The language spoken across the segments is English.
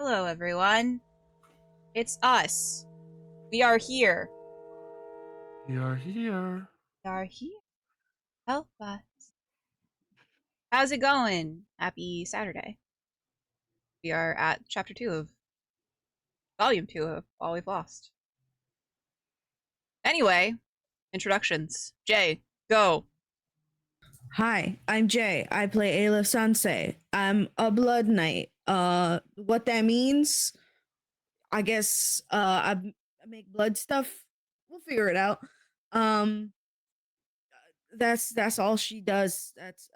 Hello, everyone. It's us. We are here. We are here. We are here. Help us. How's it going? Happy Saturday. We are at Chapter 2 of Volume 2 of All We've Lost. Anyway, introductions. Jay, go. Hi, I'm Jay. I play Eilif Sanse. I'm a Blood Knight. What that means, I guess, I make blood stuff. We'll figure it out. That's all she does. That's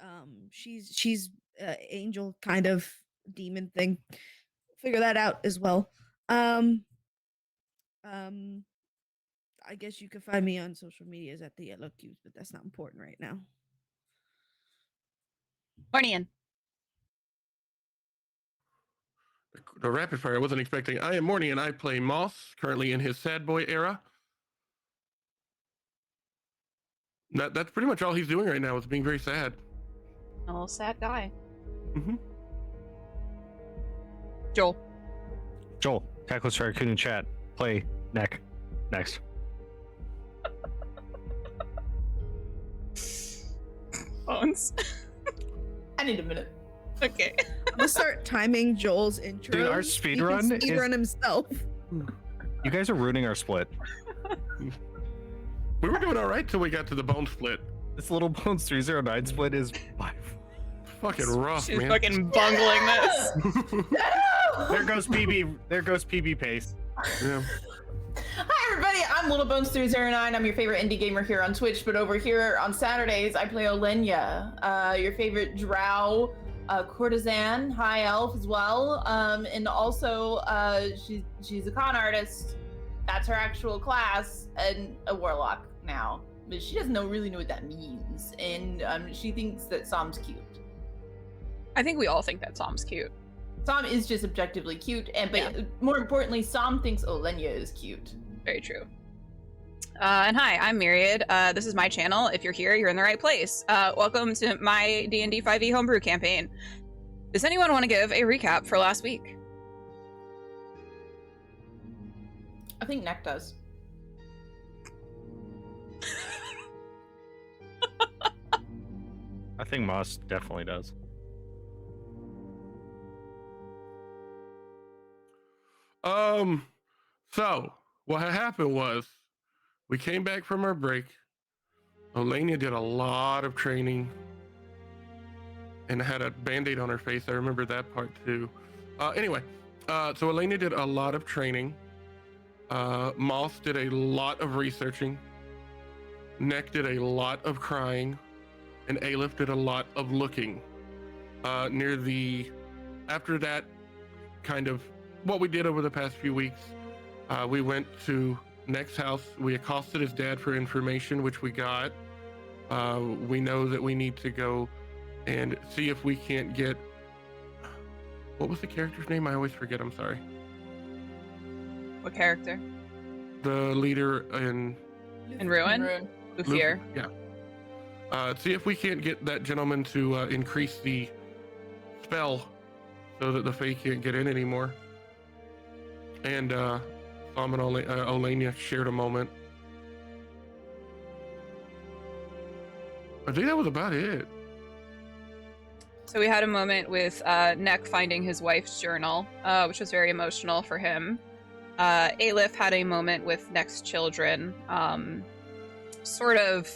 she's angel kind of demon thing. Figure that out as well. Um, I guess you can find me on social medias at TheYellowCubes, but that's not important right now. Mournian. The rapid fire I wasn't expecting. I am Mournian. I play Moss, currently in his sad boy era. That's pretty much all he's doing right now, is being very sad. A little sad guy. Mm-hmm. Joel. Joel, TactlessRaccoon in chat. Play neck. Next. Bones. I need a minute. Okay. I'm gonna start timing Joel's intro. Dude, our speedrun is... speedrun himself. You guys are ruining our split. We were doing all right till we got to the bone split. This little Bones 309 split is Fucking rough, She's man. fucking bungling this. There goes PB. There goes PB pace. Yeah. Hi everybody, I'm Little Bones 309. I'm your favorite indie gamer here on Twitch, but over here on Saturdays I play Oleyna, your favorite drow courtesan, high elf as well, and also she's a con artist. That's her actual class, and a warlock now. But she doesn't really know what that means, and she thinks that Som's cute. I think we all think that Som's cute. Som is just objectively cute, but Yeah. more importantly, Som thinks Oleyna is cute. Very true. And hi, I'm Myriad. This is my channel. If you're here, you're in the right place. Welcome to my D&D5e Homebrew campaign. Does anyone want to give a recap for last week? I think Neck does. I think Moss definitely does. So what had happened was we came back from our break. Oleyna did a lot of training and had a band-aid on her face. I remember that part too. Anyway, so Oleyna did a lot of training. Moss did a lot of researching. Neck did a lot of crying. And Eilif did a lot of looking. After that, kind of what we did over the past few weeks, we went to Neck's house. We accosted his dad for information, which we got. We know that we need to go and see if we can't get... What was the character's name? I always forget, I'm sorry. What character? The leader in Ruin? Luthier. Yeah. See if we can't get that gentleman to increase the spell so that the Fae can't get in anymore. And Sam and Oleyna shared a moment. I think that was about it. So we had a moment with Neck finding his wife's journal, which was very emotional for him. Eilif had a moment with Neck's children, sort of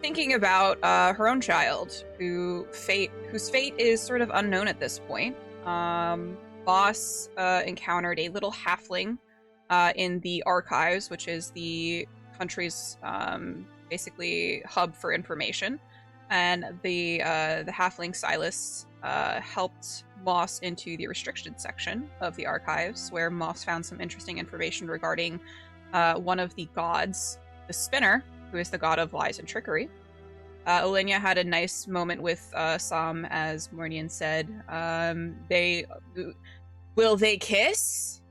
thinking about her own child, whose fate is sort of unknown at this point. Boss encountered a little halfling in the archives, which is the country's basically hub for information, and the halfling Silas helped Moss into the restricted section of the archives, where Moss found some interesting information regarding one of the gods, the Spinner, who is the god of lies and trickery. Oleyna had a nice moment with Sam, as Mournian said. Will they kiss?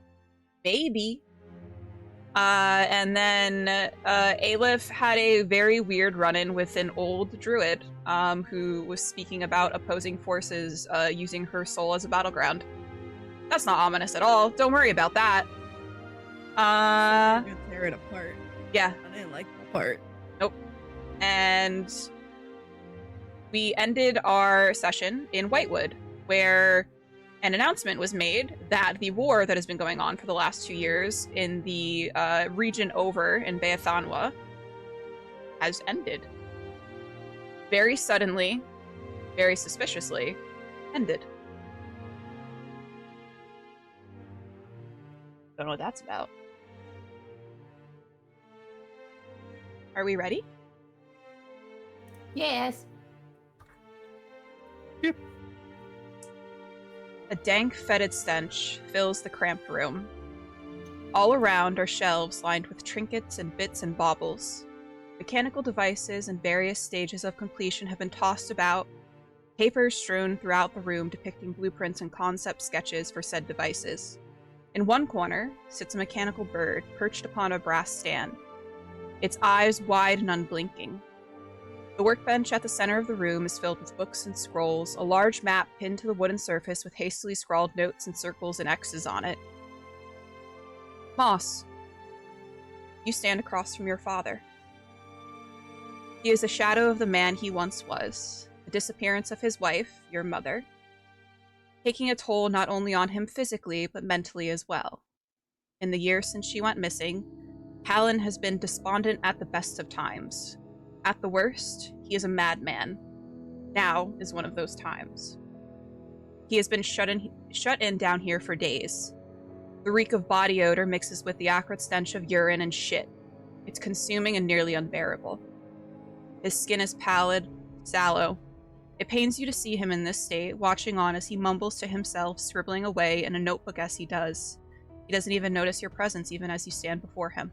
Maybe. And then Eilif had a very weird run-in with an old druid who was speaking about opposing forces using her soul as a battleground. That's not ominous at all. Don't worry about that. I'm gonna tear it apart. Yeah. I didn't like that part. Nope. And we ended our session in Whitewood, where an announcement was made that the war that has been going on for the last 2 years in the region over in Beathanwa has ended. Very suddenly, very suspiciously, ended. Don't know what that's about. Are we ready? Yes. Yep. A dank, fetid stench fills the cramped room. All around are shelves lined with trinkets and bits and baubles. Mechanical devices in various stages of completion have been tossed about, papers strewn throughout the room depicting blueprints and concept sketches for said devices. In one corner sits a mechanical bird perched upon a brass stand, its eyes wide and unblinking. The workbench at the center of the room is filled with books and scrolls, a large map pinned to the wooden surface with hastily scrawled notes and circles and X's on it. Moss, you stand across from your father. He is a shadow of the man he once was, the disappearance of his wife, your mother, taking a toll not only on him physically, but mentally as well. In the years since she went missing, Paladin has been despondent at the best of times. At the worst, he is a madman. Now is one of those times. He has been shut in down here for days. The reek of body odor mixes with the acrid stench of urine and shit. It's consuming and nearly unbearable. His skin is pallid, sallow. It pains you to see him in this state, watching on as he mumbles to himself, scribbling away in a notebook as he does. He doesn't even notice your presence even as you stand before him.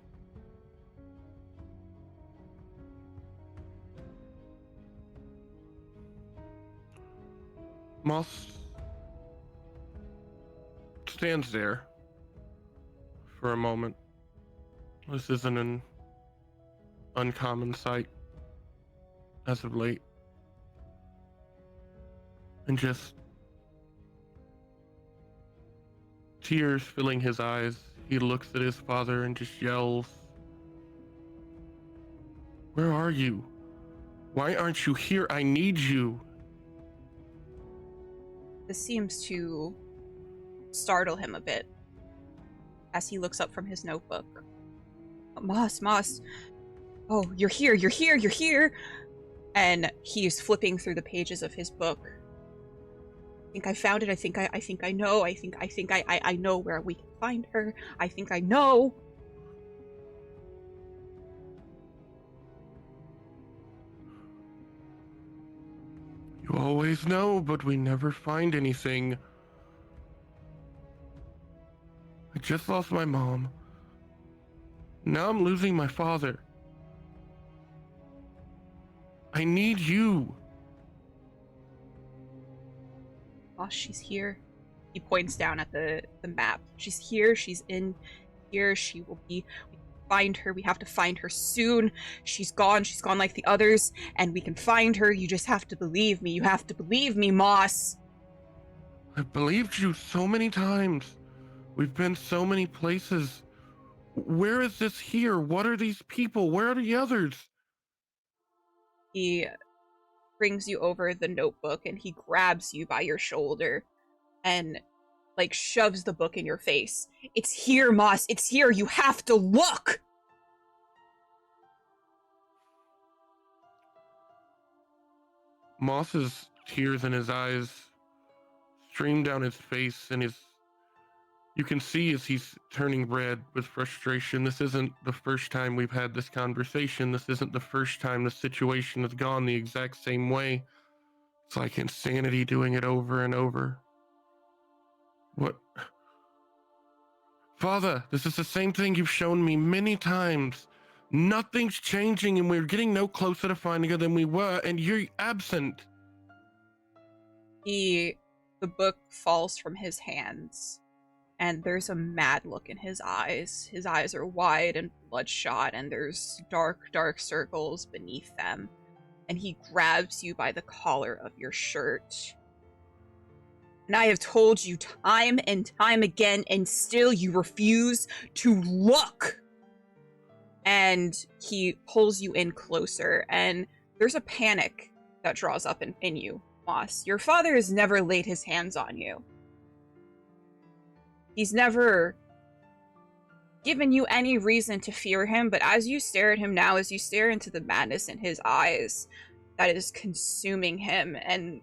Moss stands there for a moment. This isn't an uncommon sight as of late. And just tears filling his eyes, he looks at his father and just yells, "Where are you? Why aren't you here? I need you." This seems to startle him a bit as he looks up from his notebook. Moss. Oh, you're here. And he's flipping through the pages of his book. I think I found it. I think I know. I know where we can find her. I think I know. You always know, but we never find anything. I just lost my mom. Now I'm losing my father. I need you. Oh, she's here. He points down at the map. She's here. She's in here. She will be. We can find her. We have to find her soon. She's gone. She's gone like the others, and we can find her. You just have to believe me. You have to believe me, Moss. I've believed you so many times. We've been so many places. Where is this here? What are these people? Where are the others? He brings you over the notebook and he grabs you by your shoulder and like shoves the book in your face. It's here, Moss. It's here. You have to look. Moss's tears in his eyes stream down his face, and you can see as he's turning red with frustration. This isn't the first time we've had this conversation. This isn't the first time the situation has gone the exact same way. It's like insanity doing it over and over. What? Father, this is the same thing you've shown me many times. Nothing's changing, and we're getting no closer to finding her than we were, and you're absent. The book falls from his hands, and there's a mad look in his eyes. His eyes are wide and bloodshot, and there's dark, dark circles beneath them. and he grabs you by the collar of your shirt. And I have told you time and time again, and still you refuse to look. And he pulls you in closer, and there's a panic that draws up in you, Moss. Your father has never laid his hands on you. He's never given you any reason to fear him, but as you stare at him now, as you stare into the madness in his eyes that is consuming him, and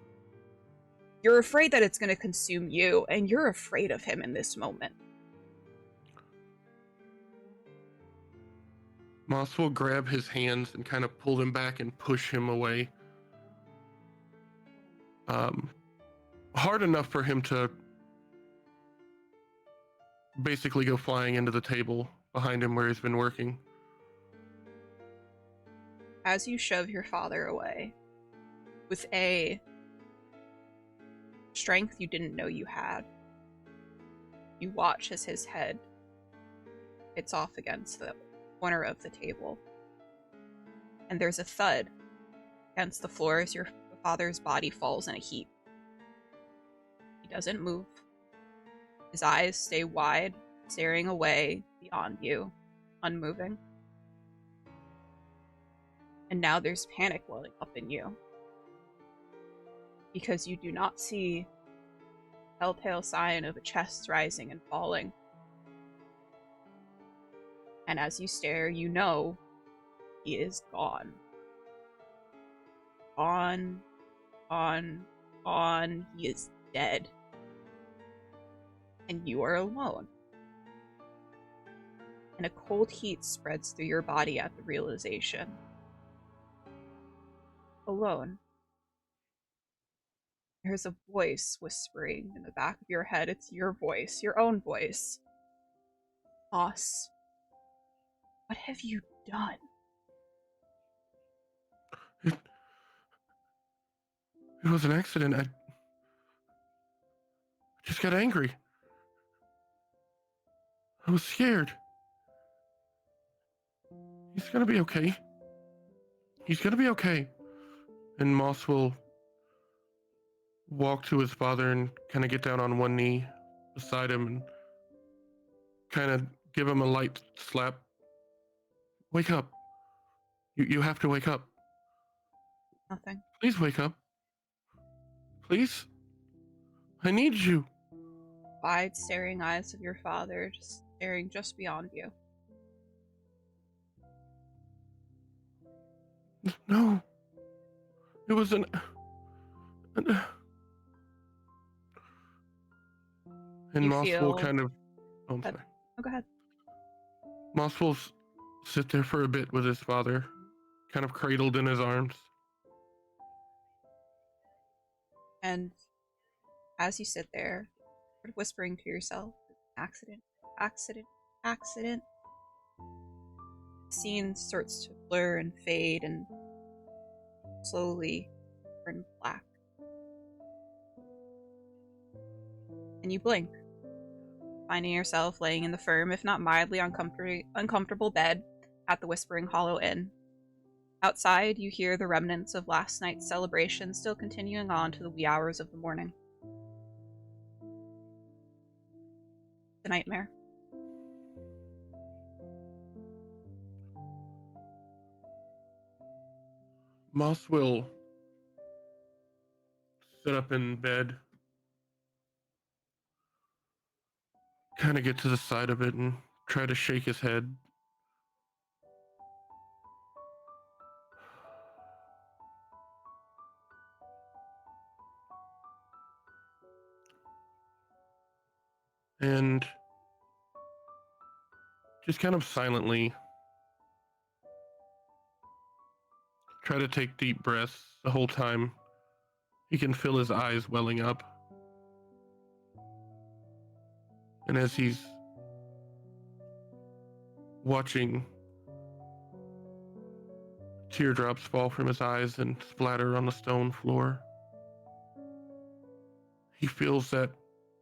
you're afraid that it's going to consume you, and you're afraid of him in this moment. Moss will grab his hands and kind of pull them back and push him away. Hard enough for him to basically go flying into the table behind him where he's been working. As you shove your father away with a strength you didn't know you had, you watch as his head hits off against the corner of the table, and there's a thud against the floor as your father's body falls in a heap. He doesn't move. His eyes stay wide, staring away beyond you, unmoving. And now there's panic welling up in you, because you do not see the telltale sign of a chest rising and falling. And as you stare, you know he is gone. Gone. He is dead. And you are alone. And a cold heat spreads through your body at the realization. Alone. There's a voice whispering in the back of your head. It's your voice, your own voice. Moss, what have you done? It was an accident. I just got angry. I was scared. He's gonna be okay. He's gonna be okay. And Moss will walk to his father and kind of get down on one knee beside him and kind of give him a light slap. Wake up. You have to wake up. Nothing. Please wake up. Please. I need you. Wide, staring eyes of your father, just staring just beyond you. No. It was and You Moss will feel- kind of... Oh, I'm that- sorry. Oh, go ahead. Moss will sit there for a bit with his father, kind of cradled in his arms. And as you sit there, sort of whispering to yourself, accident, accident, accident, the scene starts to blur and fade and slowly turn black. And you blink, finding yourself laying in the firm, if not mildly uncomfortable bed at the Whispering Hollow Inn. Outside, you hear the remnants of last night's celebration still continuing on to the wee hours of the morning. The nightmare. Moss will sit up in bed, kind of get to the side of it and try to shake his head. And just kind of silently try to take deep breaths the whole time. He can feel his eyes welling up. And as he's watching teardrops fall from his eyes and splatter on the stone floor, he feels that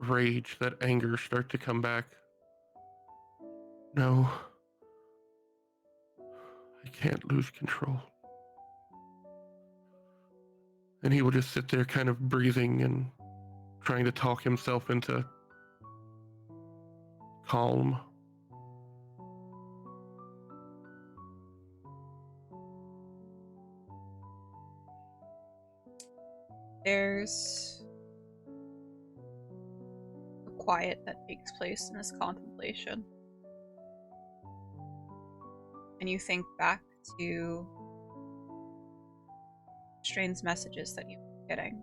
rage, that anger start to come back. No, I can't lose control. And he will just sit there kind of breathing and trying to talk himself into calm. There's a quiet that takes place in this contemplation. And you think back to strange messages that you've been getting.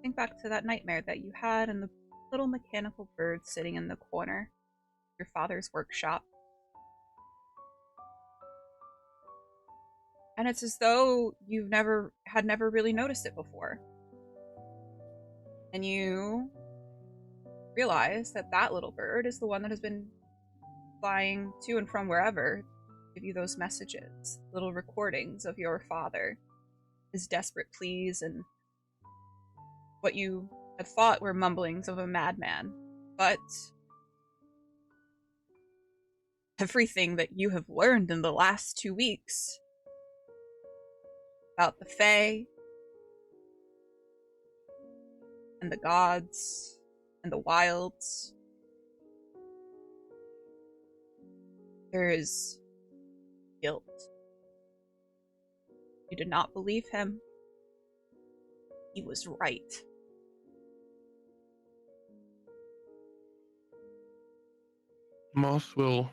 Think back to that nightmare that you had and the little mechanical bird sitting in the corner of your father's workshop. And it's as though you've never really noticed it before. And you realize that that little bird is the one that has been flying to and from wherever to give you those messages, little recordings of your father, his desperate pleas, and what you had thought were mumblings of a madman. But everything that you have learned in the last 2 weeks about the Fae and the gods and the wilds, there is guilt. You did not believe him. He was right. Moss will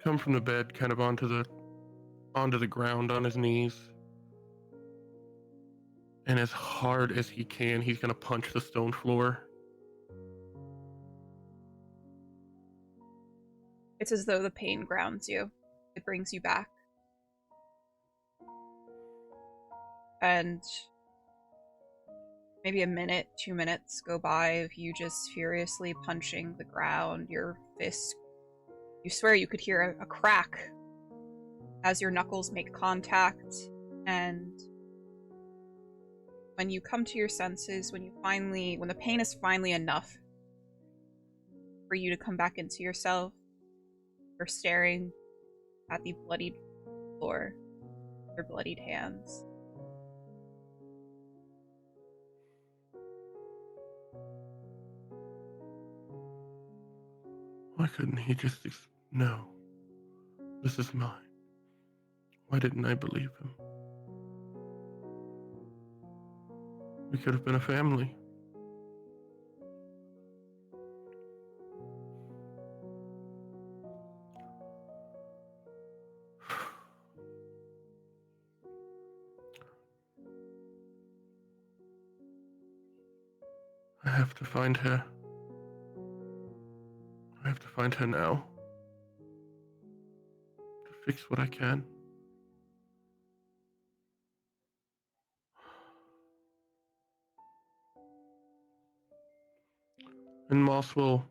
come from the bed kind of onto the ground on his knees. And as hard as he can, he's going to punch the stone floor. It's as though the pain grounds you. It brings you back. And maybe a minute, 2 minutes go by of you just furiously punching the ground, your fist. You swear you could hear a crack as your knuckles make contact, and when you come to your senses, when the pain is finally enough for you to come back into yourself, you're staring at the bloodied floor, your bloodied hands. Why couldn't he just no, this is mine. Why didn't I believe him? We could have been a family. I have to find her. I have to find her now. To fix what I can. And Moss will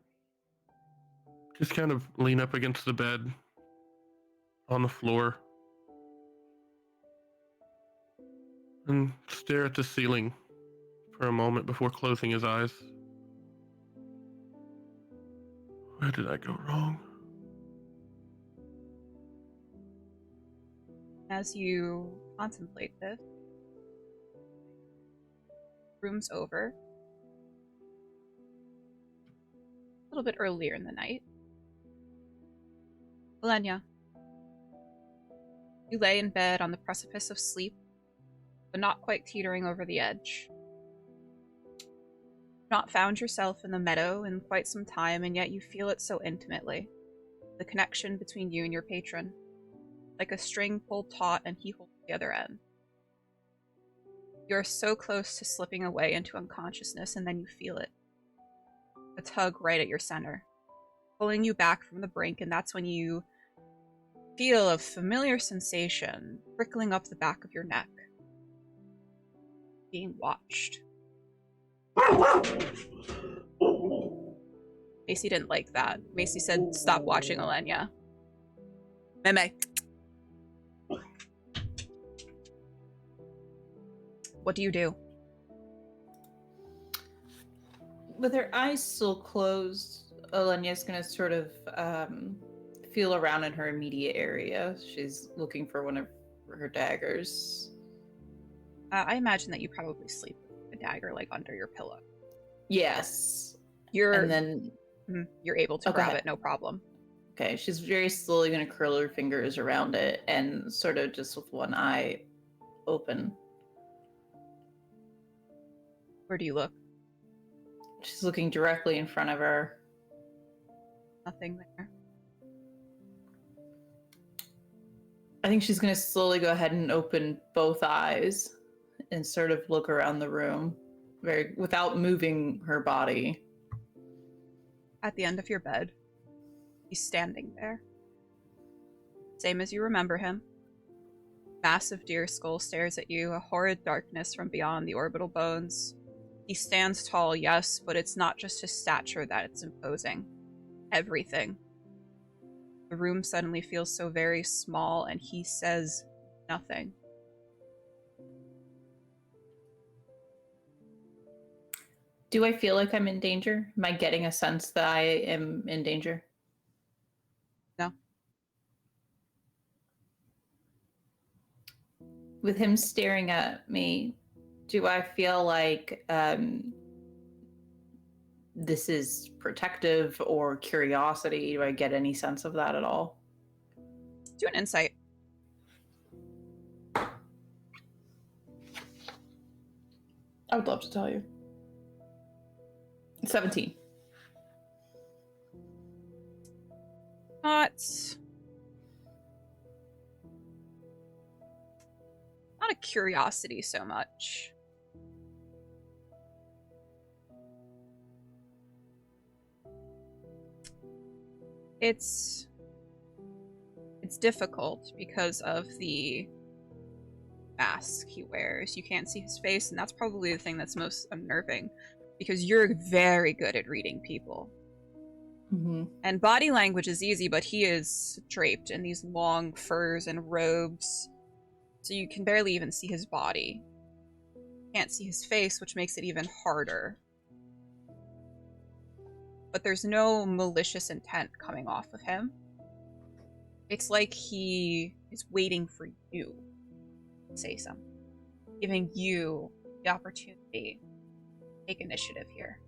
just kind of lean up against the bed on the floor and stare at the ceiling for a moment before closing his eyes. Where did I go wrong? As you contemplate this, room's over. A little bit earlier in the night. Oleyna, you lay in bed on the precipice of sleep, but not quite teetering over the edge. Not found yourself in the meadow in quite some time, and yet you feel it so intimately. The connection between you and your patron. Like a string pulled taut and he holds the other end. You're so close to slipping away into unconsciousness, and then you feel it. A tug right at your center, pulling you back from the brink, and that's when you feel a familiar sensation prickling up the back of your neck. Being watched. Macy didn't like that. Macy said, "Stop watching, Oleyna." Meme. What do you do? With her eyes still closed, Oleyna's gonna sort of feel around in her immediate area. She's looking for one of her daggers. I imagine that you probably sleep with a dagger like under your pillow. Yes. You're And then you're able to Oh, go grab ahead. it, no problem. Okay, she's very slowly going to curl her fingers around it and sort of just with one eye open. Where do you look? She's looking directly in front of her. Nothing there. I think she's going to slowly go ahead and open both eyes and sort of look around the room, without moving her body. At the end of your bed, he's standing there. Same as you remember him. Massive deer skull stares at you, a horrid darkness from beyond the orbital bones. He stands tall, yes, but it's not just his stature that it's imposing. Everything. The room suddenly feels so very small, and he says nothing. Do I feel like I'm in danger? Am I getting a sense that I am in danger? No. With him staring at me, do I feel like this is protective or curiosity? Do I get any sense of that at all? Do an insight. I would love to tell you. 17. Not a curiosity so much. It's difficult because of the mask he wears. You can't see his face, and that's probably the thing that's most unnerving, because you're very good at reading people. Mm-hmm. And body language is easy, but he is draped in these long furs and robes, so you can barely even see his body. Can't see his face, which makes it even harder. But there's no malicious intent coming off of him. It's like he is waiting for you to say something, giving you the opportunity to take initiative here.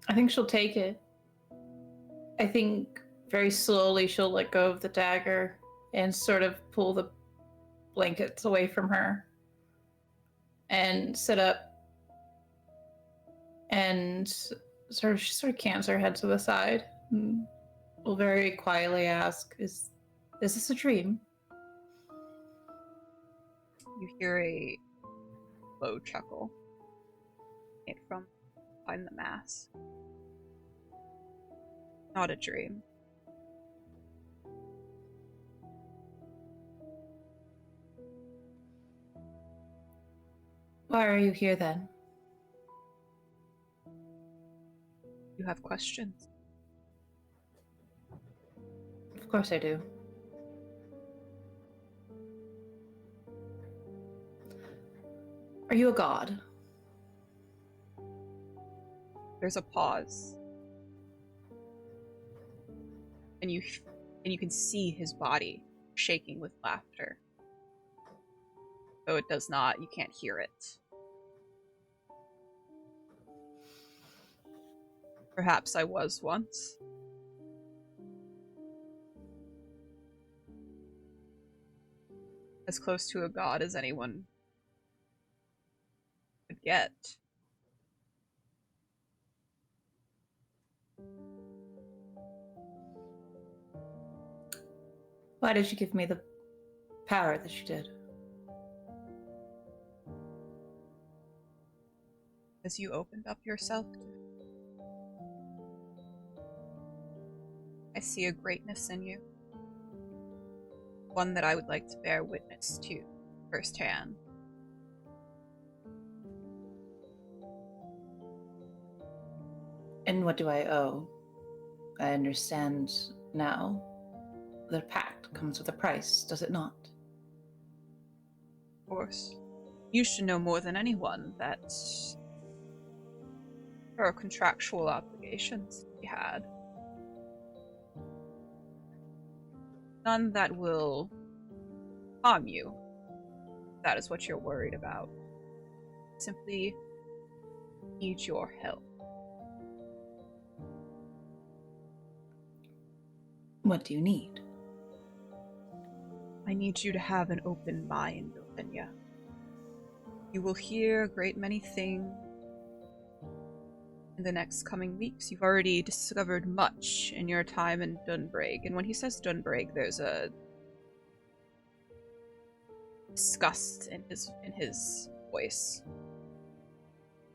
I think she'll take it. I think very slowly she'll let go of the dagger and sort of pull the blankets away from her and sit up and she sort of cants her head to the side and will very quietly ask, is this a dream? You hear a low chuckle from behind the mask. Not a dream. Why are you here then? You have questions? Of course I do. Are you a god? There's a pause. And you can see his body shaking with laughter. Though it does not, you can't hear it. Perhaps I was once. As close to a god as anyone could get. Why did you give me the power that you did? As you opened up yourself to me. I see a greatness in you. One that I would like to bear witness to firsthand. And what do I owe? I understand now. The pact comes with a price, does it not? Of course. You should know more than anyone that there are contractual obligations we had. None that will harm you, That is what you're worried about. Simply need your help. What do you need? I need you to have an open mind, Oleyna. You will hear a great many things in the next coming weeks. You've already discovered much in your time in Dunbreg. And when he says Dunbreg, there's a disgust in his voice.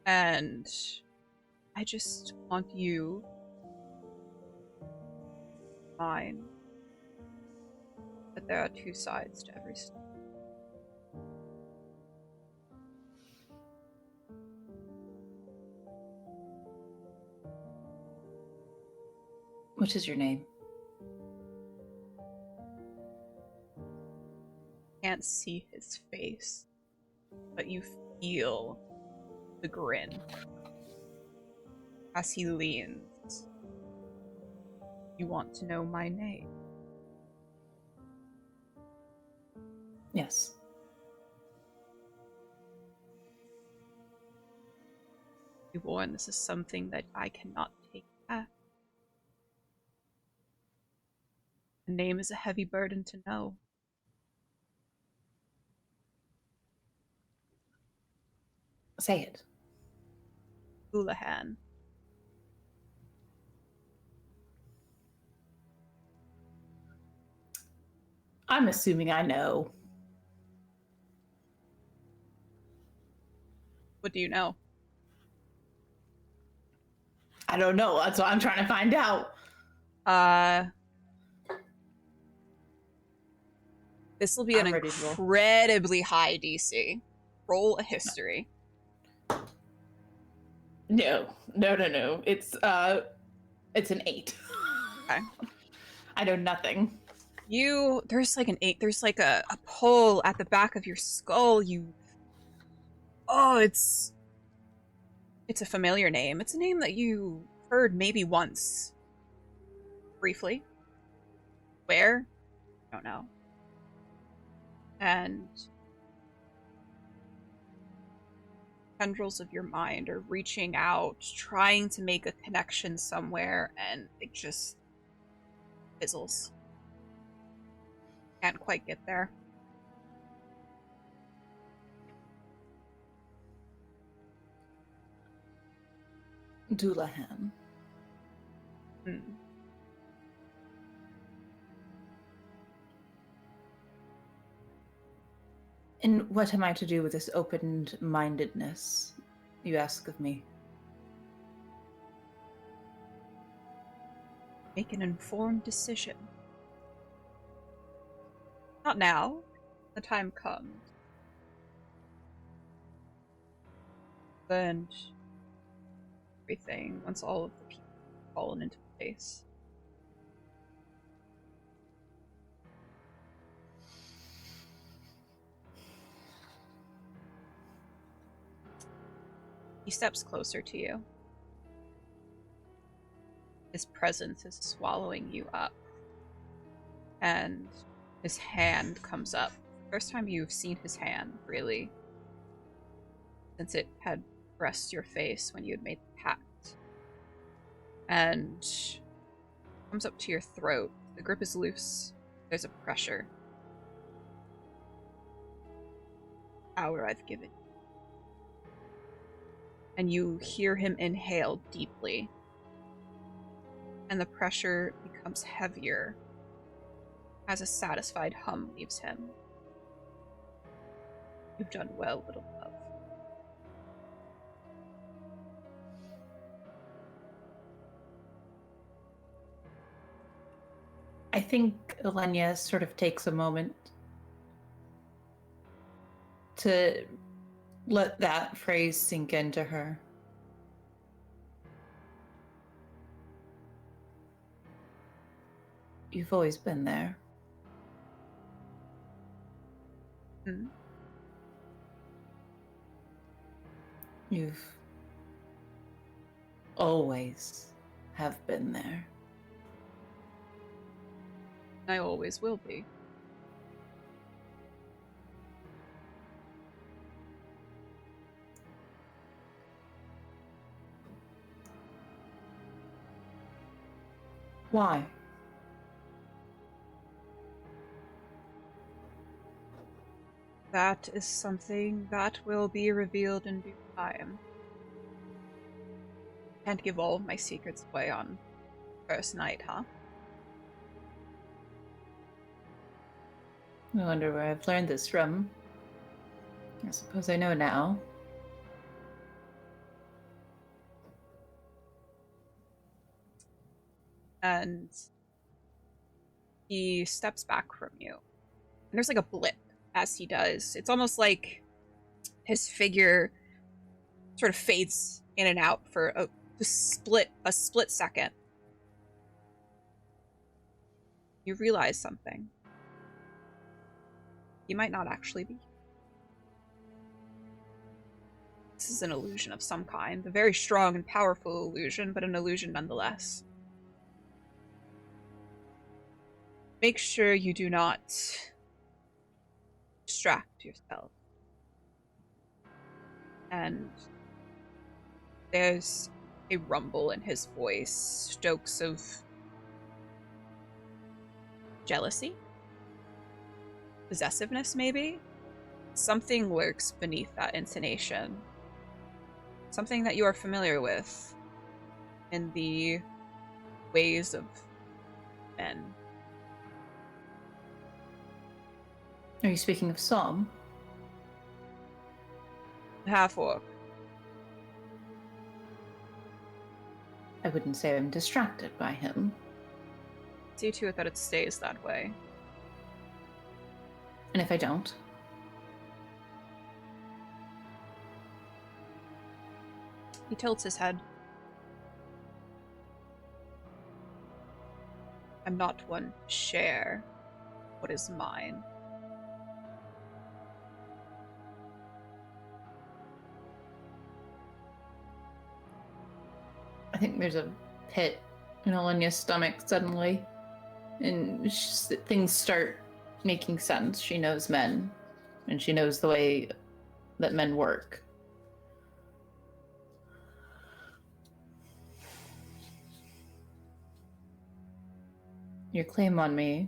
And I just want you to mind that there are two sides to every story. What is your name? Can't see his face, but you feel the grin as he leans. You want to know my name? Yes. Be warned, this is something that I cannot take back. The name is a heavy burden to know. Say it. Houlihan. I'm assuming I know. What do you know? I don't know. That's what I'm trying to find out. This will be I'm an ready to roll. incredibly high DC. Roll a history. No. It's an 8. Okay. I know nothing. There's like an 8, there's like a pull at the back of your skull. It's a familiar name. It's a name that you heard maybe once. Briefly. Where? I don't know. And tendrils of your mind are reaching out, trying to make a connection somewhere, and it just fizzles. Can't quite get there. Doulahan. And what am I to do with this open-mindedness you ask of me? Make an informed decision. Not now. The time comes. And everything, once all of the people have fallen into place. He steps closer to you. His presence is swallowing you up. And his hand comes up. First time you've seen his hand, really. Since it had pressed your face when you had made the pact. And comes up to your throat. The grip is loose. There's a pressure. Power I've given. And you hear him inhale deeply. And the pressure becomes heavier as a satisfied hum leaves him. You've done well, little love. I think Oleyna sort of takes a moment to let that phrase sink into her. You've always been there. You've always have been there. I always will be. Why? That is something that will be revealed in due time. Can't give all my secrets away on first night, huh? I wonder where I've learned this from. I suppose I know now. And he steps back from you. And there's like a blip as he does. It's almost like his figure sort of fades in and out for a split second. You realize something. He might not actually be. This is an illusion of some kind. A very strong and powerful illusion, but an illusion nonetheless. Make sure you do not distract yourself. And there's a rumble in his voice, strokes of jealousy, possessiveness maybe. Something lurks beneath that intonation. Something that you are familiar with in the ways of men. Are you speaking of Psalm? Half-orc. I wouldn't say I'm distracted by him. See to it that it stays that way. And if I don't? He tilts his head. I'm not one to share what is mine. I think there's a pit in Oleyna's stomach suddenly. And things start making sense. She knows men. And she knows the way that men work. Your claim on me.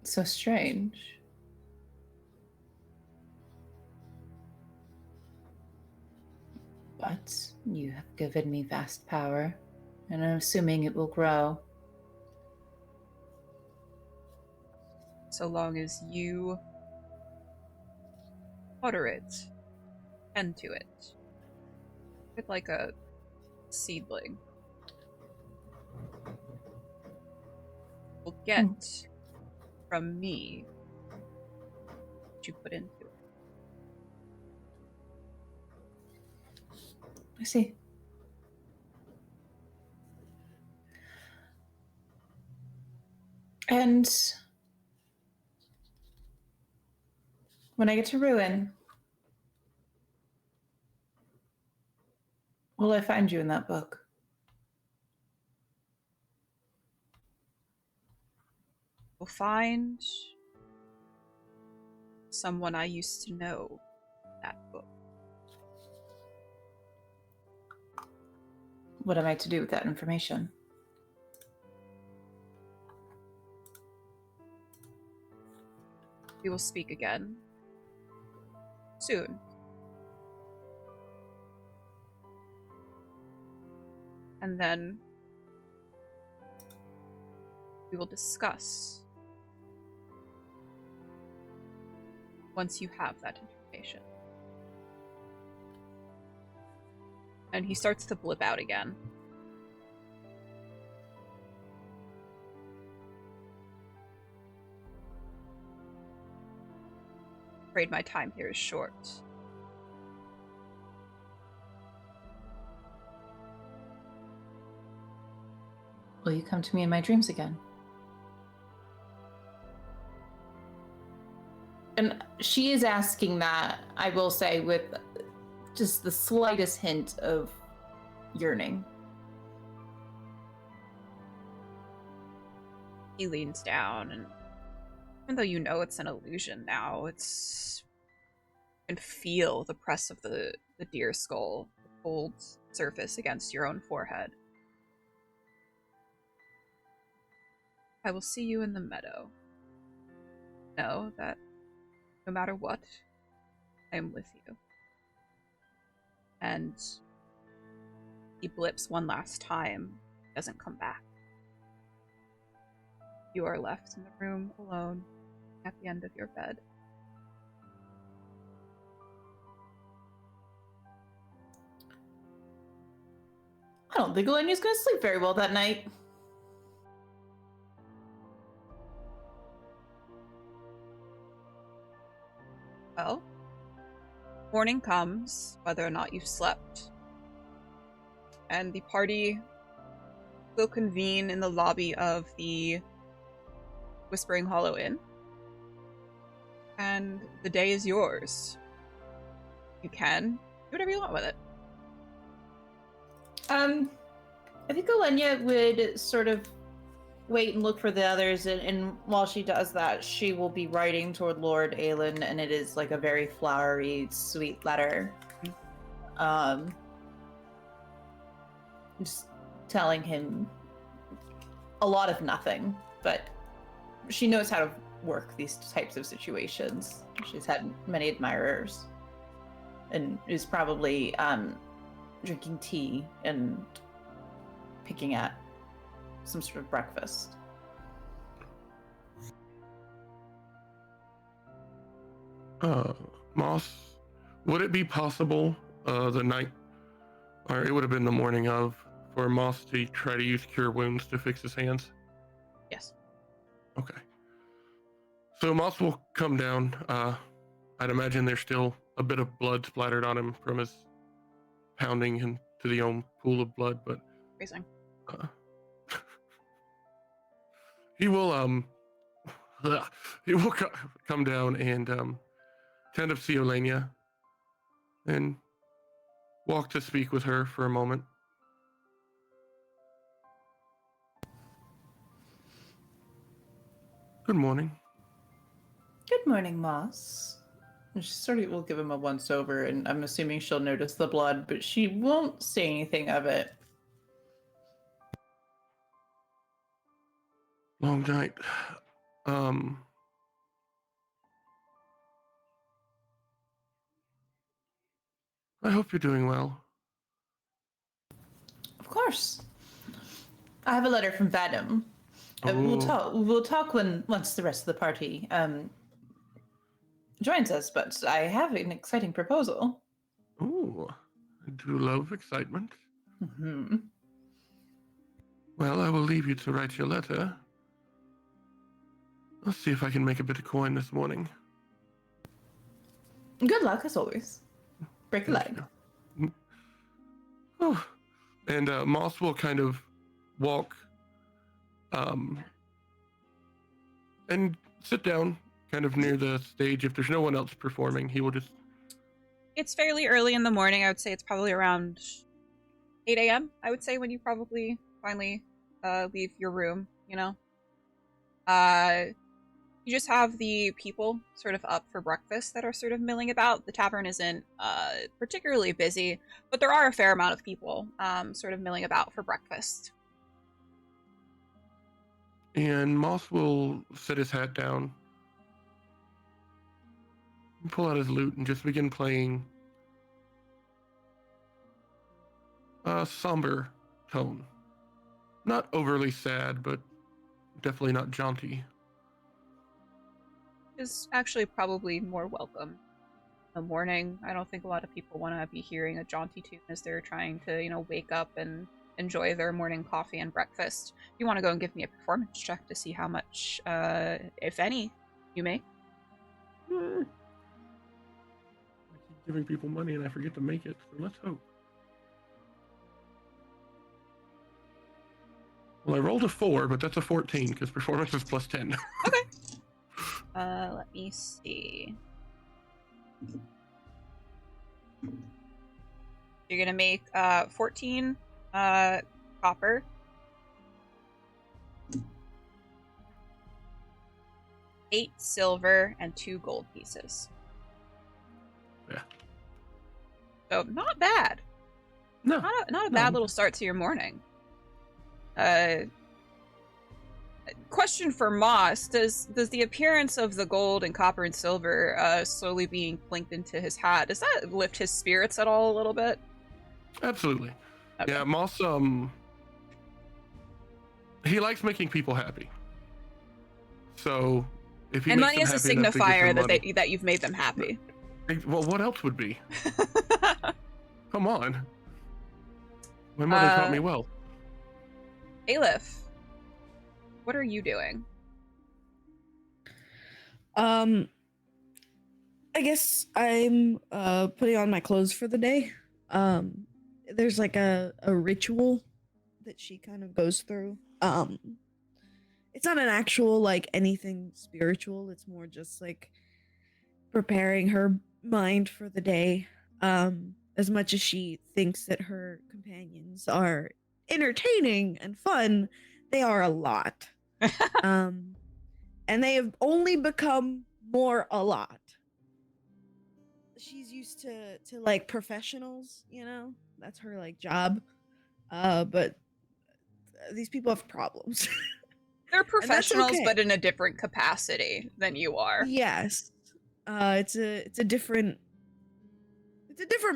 So strange. But you have given me vast power, and I'm assuming it will grow. So long as you water it, tend to it. Bit like a seedling. Will get from me what you put into it. I see. And when I get to Ruin, will I find you in that book? Will find someone I used to know in that book. What am I to do with that information? We will speak again soon. And then we will discuss once you have that information. And he starts to blip out again. Afraid my time here is short. Will you come to me in my dreams again? And she is asking that, I will say, with just the slightest hint of yearning. He leans down, and even though you know it's an illusion now, you can feel the press of the deer skull, the cold surface against your own forehead. I will see you in the meadow. Know that no matter what, I am with you. And he blips one last time, doesn't come back. You are left in the room alone at the end of your bed. I don't think Oleyna's gonna sleep very well that night. Well, morning comes, whether or not you've slept, and the party will convene in the lobby of the Whispering Hollow Inn, and the day is yours. You can do whatever you want with it. I think Oleyna would sort of wait and look for the others, and while she does that, she will be writing toward Lord Aelin, and it is like a very flowery, sweet letter. Just telling him a lot of nothing, but she knows how to work these types of situations. She's had many admirers, and is probably drinking tea and picking at some sort of breakfast. Moss, would it be possible the night, or it would have been the morning of, for Moss to try to use Cure Wounds to fix his hands? Yes. Okay. So Moss will come down. I'd imagine there's still a bit of blood splattered on him from his pounding into the own pool of blood, but Freezing. he will come down and kind of see Oleyna and walk to speak with her for a moment. Good morning. Good morning, Moss. And she sort of will give him a once over, and I'm assuming she'll notice the blood, but she won't say anything of it. Long night. I hope you're doing well. Of course. I have a letter from Vadim. We'll talk once the rest of the party joins us, but I have an exciting proposal. Ooh, I do love excitement. Mm-hmm. Well, I will leave you to write your letter. Let's see if I can make a bit of coin this morning. Good luck, as always. Break a leg. Oh. And Moss will kind of walk and sit down kind of near the stage. If there's no one else performing, he will just... It's fairly early in the morning. I would say it's probably around 8 a.m., I would say, when you probably finally leave your room, you know? You just have the people sort of up for breakfast that are sort of milling about. The tavern isn't particularly busy, but there are a fair amount of people sort of milling about for breakfast. And Moss will set his hat down, pull out his lute, and just begin playing a somber tone. Not overly sad, but definitely not jaunty. Is actually probably more welcome in the morning. I don't think a lot of people want to be hearing a jaunty tune as they're trying to, wake up and enjoy their morning coffee and breakfast. If you want to go and give me a performance check to see how much, if any, you make. I keep giving people money and I forget to make it, so let's hope. Well, I rolled a 4, but that's a 14 because performance is plus 10. Okay. Let me see. You're gonna make 14 copper, 8 silver, and 2 gold pieces. Yeah. So not bad. No. Not a bad little start to your morning. Question for Moss: Does the appearance of the gold and copper and silver slowly being clinked into his hat, does that lift his spirits at all a little bit? Absolutely. Okay. Yeah, Moss. He likes making people happy. So if he And makes money them is a happy enough to give signifier them that money, that you've made them happy. well, what else would be? Come on. My mother taught me well. Eilif, what are you doing? I guess I'm putting on my clothes for the day. There's like a ritual that she kind of goes through. It's not an actual like anything spiritual. It's more just like preparing her mind for the day. As much as she thinks that her companions are entertaining and fun, they are a lot. And they have only become more a lot. She's used to like professionals, you know? That's her like job. But these people have problems. They're And that's professionals, okay. but in a different capacity than you are. Yes. It's a different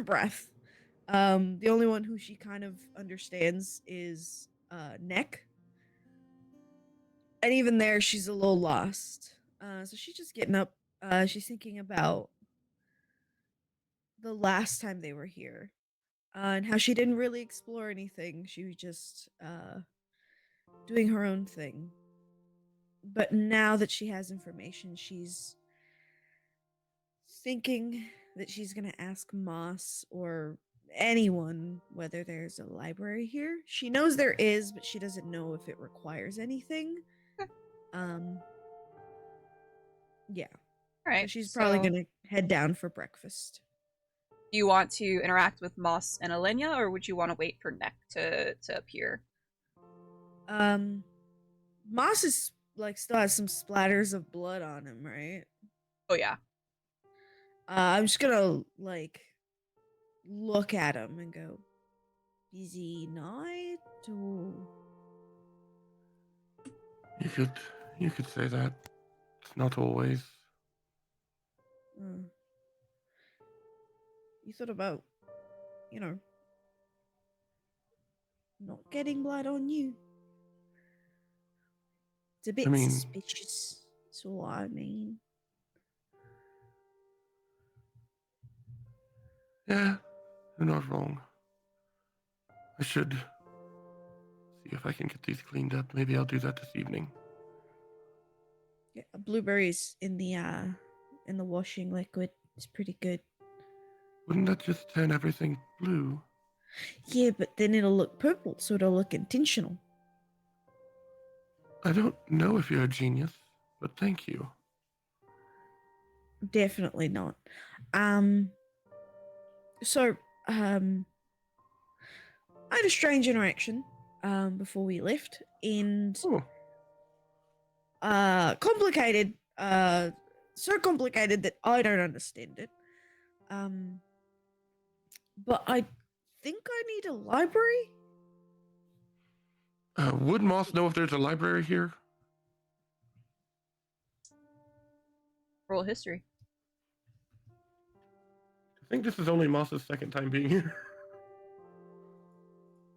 breath. The only one who she kind of understands is Neck. And even there she's a little lost. So she's just getting up. She's thinking about the last time they were here. And how she didn't really explore anything. She was just doing her own thing. But now that she has information, she's thinking that she's gonna ask Moss or anyone whether there's a library here. She knows there is, but she doesn't know if it requires anything. Yeah. All right. So she's probably so gonna head down for breakfast. Do you want to interact with Moss and Oleyna, or would you want to wait for Neck to appear? Moss is like still has some splatters of blood on him, right? Oh yeah. I'm just gonna like look at him and go, busy night or You could say that. It's not always. You thought about, you know, not getting blood on you. It's a bit suspicious. That's all I mean. Yeah, you're not wrong. I should see if I can get these cleaned up. Maybe I'll do that this evening. Yeah, blueberries in the washing liquid. It's pretty good. Wouldn't that just turn everything blue? Yeah, but then it'll look purple, so it'll look intentional. I don't know if you're a genius, but thank you. Definitely not. So, I had a strange interaction before we left, and complicated, so complicated that I don't understand it. But I think I need a library. Would Moss know if there's a library here? Roll history. I think this is only Moss's second time being here.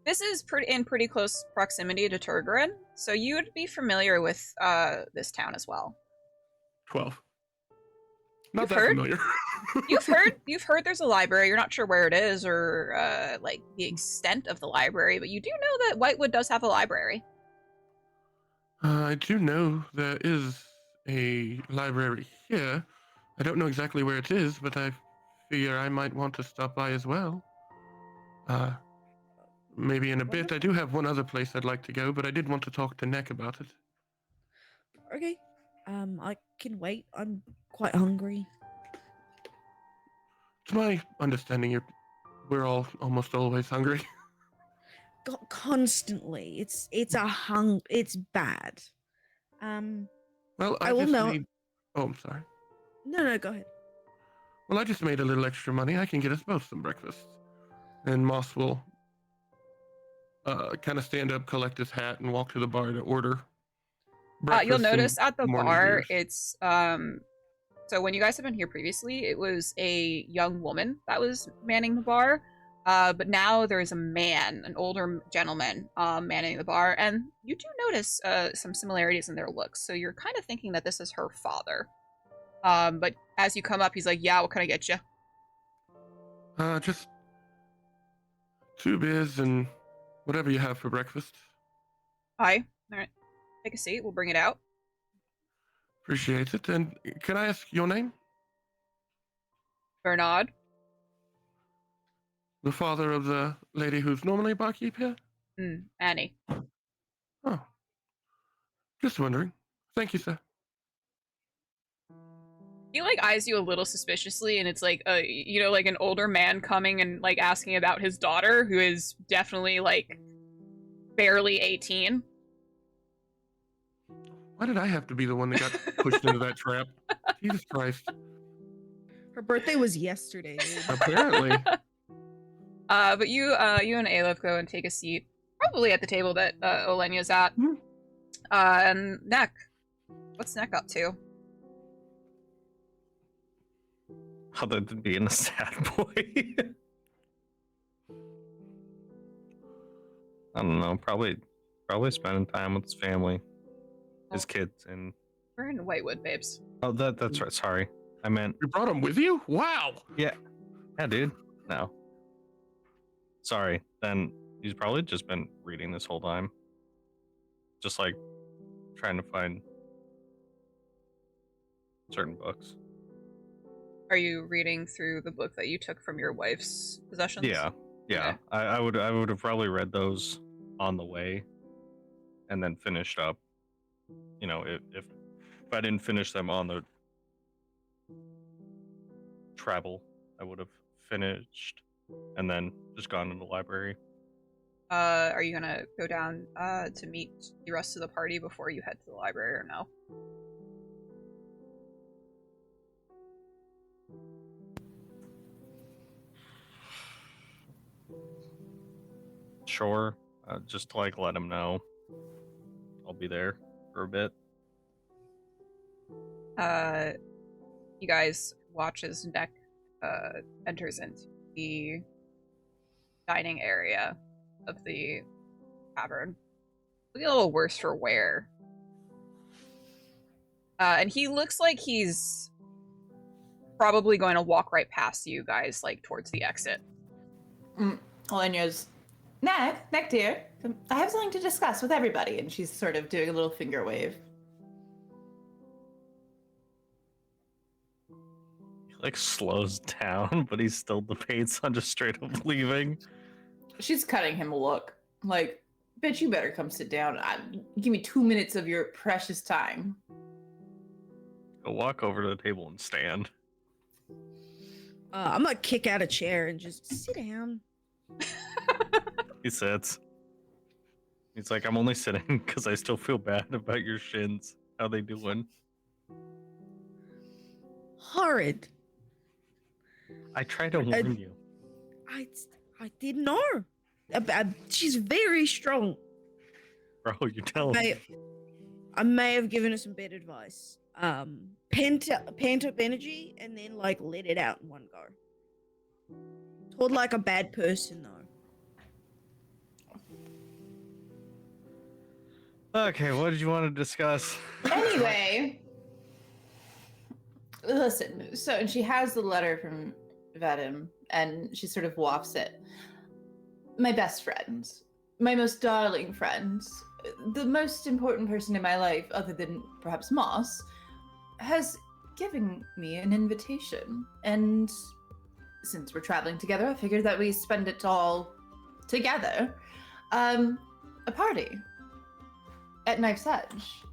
This is in pretty close proximity to Turgarin, so you would be familiar with this town as well. 12. Not You've that heard? familiar. You've heard there's a library. You're not sure where it is or like the extent of the library, but you do know that Whitewood does have a library. I do know there is a library here. I don't know exactly where it is, but I figure I might want to stop by as well. Maybe in a bit. I do have one other place I'd like to go, but I did want to talk to Neck about it. Okay. I can wait. I'm quite hungry. To my understanding, we're all almost always hungry. Constantly. It's bad. Well, I will know. Oh, I'm sorry. No, go ahead. Well, I just made a little extra money. I can get us both some breakfast. And Moss will kind of stand up, collect his hat, and walk to the bar to order. breakfast You'll and notice at the morning bar, beers. it's so when you guys have been here previously, it was a young woman that was manning the bar. But now there's a man, an older gentleman, manning the bar, and you do notice some similarities in their looks. So you're kind of thinking that this is her father. But as you come up, he's like, "Yeah, what can I get you?" Just 2 beers and whatever you have for breakfast. Hi. All right. Take a seat. We'll bring it out. Appreciate it. And can I ask your name? Bernard. The father of the lady who's normally barkeep here? Annie. Oh. Just wondering. Thank you, sir. He like eyes you a little suspiciously, and it's like like an older man coming and like asking about his daughter, who is definitely like barely 18. Why did I have to be the one that got pushed into that trap? Jesus Christ. Her birthday was yesterday. Dude. Apparently. But you and Eilif go and take a seat, probably at the table that Oleyna's at. Mhm. And Neck, what's Neck up to? Other than being a sad boy. I don't know. Probably spending time with his family, his kids, and We're in Whitewood, babes. oh, that's right. Sorry, I meant You brought him with you? Wow. yeah, dude. No, sorry. Then he's probably just been reading this whole time, just like trying to find certain books. Are you reading through the book that you took from your wife's possessions? Yeah. Okay. I would have probably read those on the way, and then finished up. You know, if I didn't finish them on the travel, I would have finished and then just gone to the library. Are you gonna go down to meet the rest of the party before you head to the library, or no? Sure, just to like let him know I'll be there for a bit. You guys watch as Neck enters into the dining area of the tavern. Looking a little worse for wear. And he looks like he's probably going to walk right past you guys, like towards the exit. Oleyna's, Neck dear, I have something to discuss with everybody, and she's sort of doing a little finger wave. He like slows down, but he still debates on just straight up leaving. She's cutting him a look. Like, bitch, you better come sit down. Give me 2 minutes of your precious time. Go walk over to the table and stand. I'm gonna kick out a chair and just sit down. He sits. He's like, I'm only sitting because I still feel bad about your shins. How they doing? Horrid. I try to warn you. I didn't know. She's very strong. Bro, you're telling me. I may have given her some bad advice. Pent up energy and then like let it out in one go. Told like a bad person though. Okay, what did you want to discuss? Anyway, listen, so she has the letter from Vadim, and she sort of wafts it. My best friend, my most darling friend, the most important person in my life, other than perhaps Moss, has given me an invitation. And since we're traveling together, I figured that we spend it all together. A party at Knife's Edge.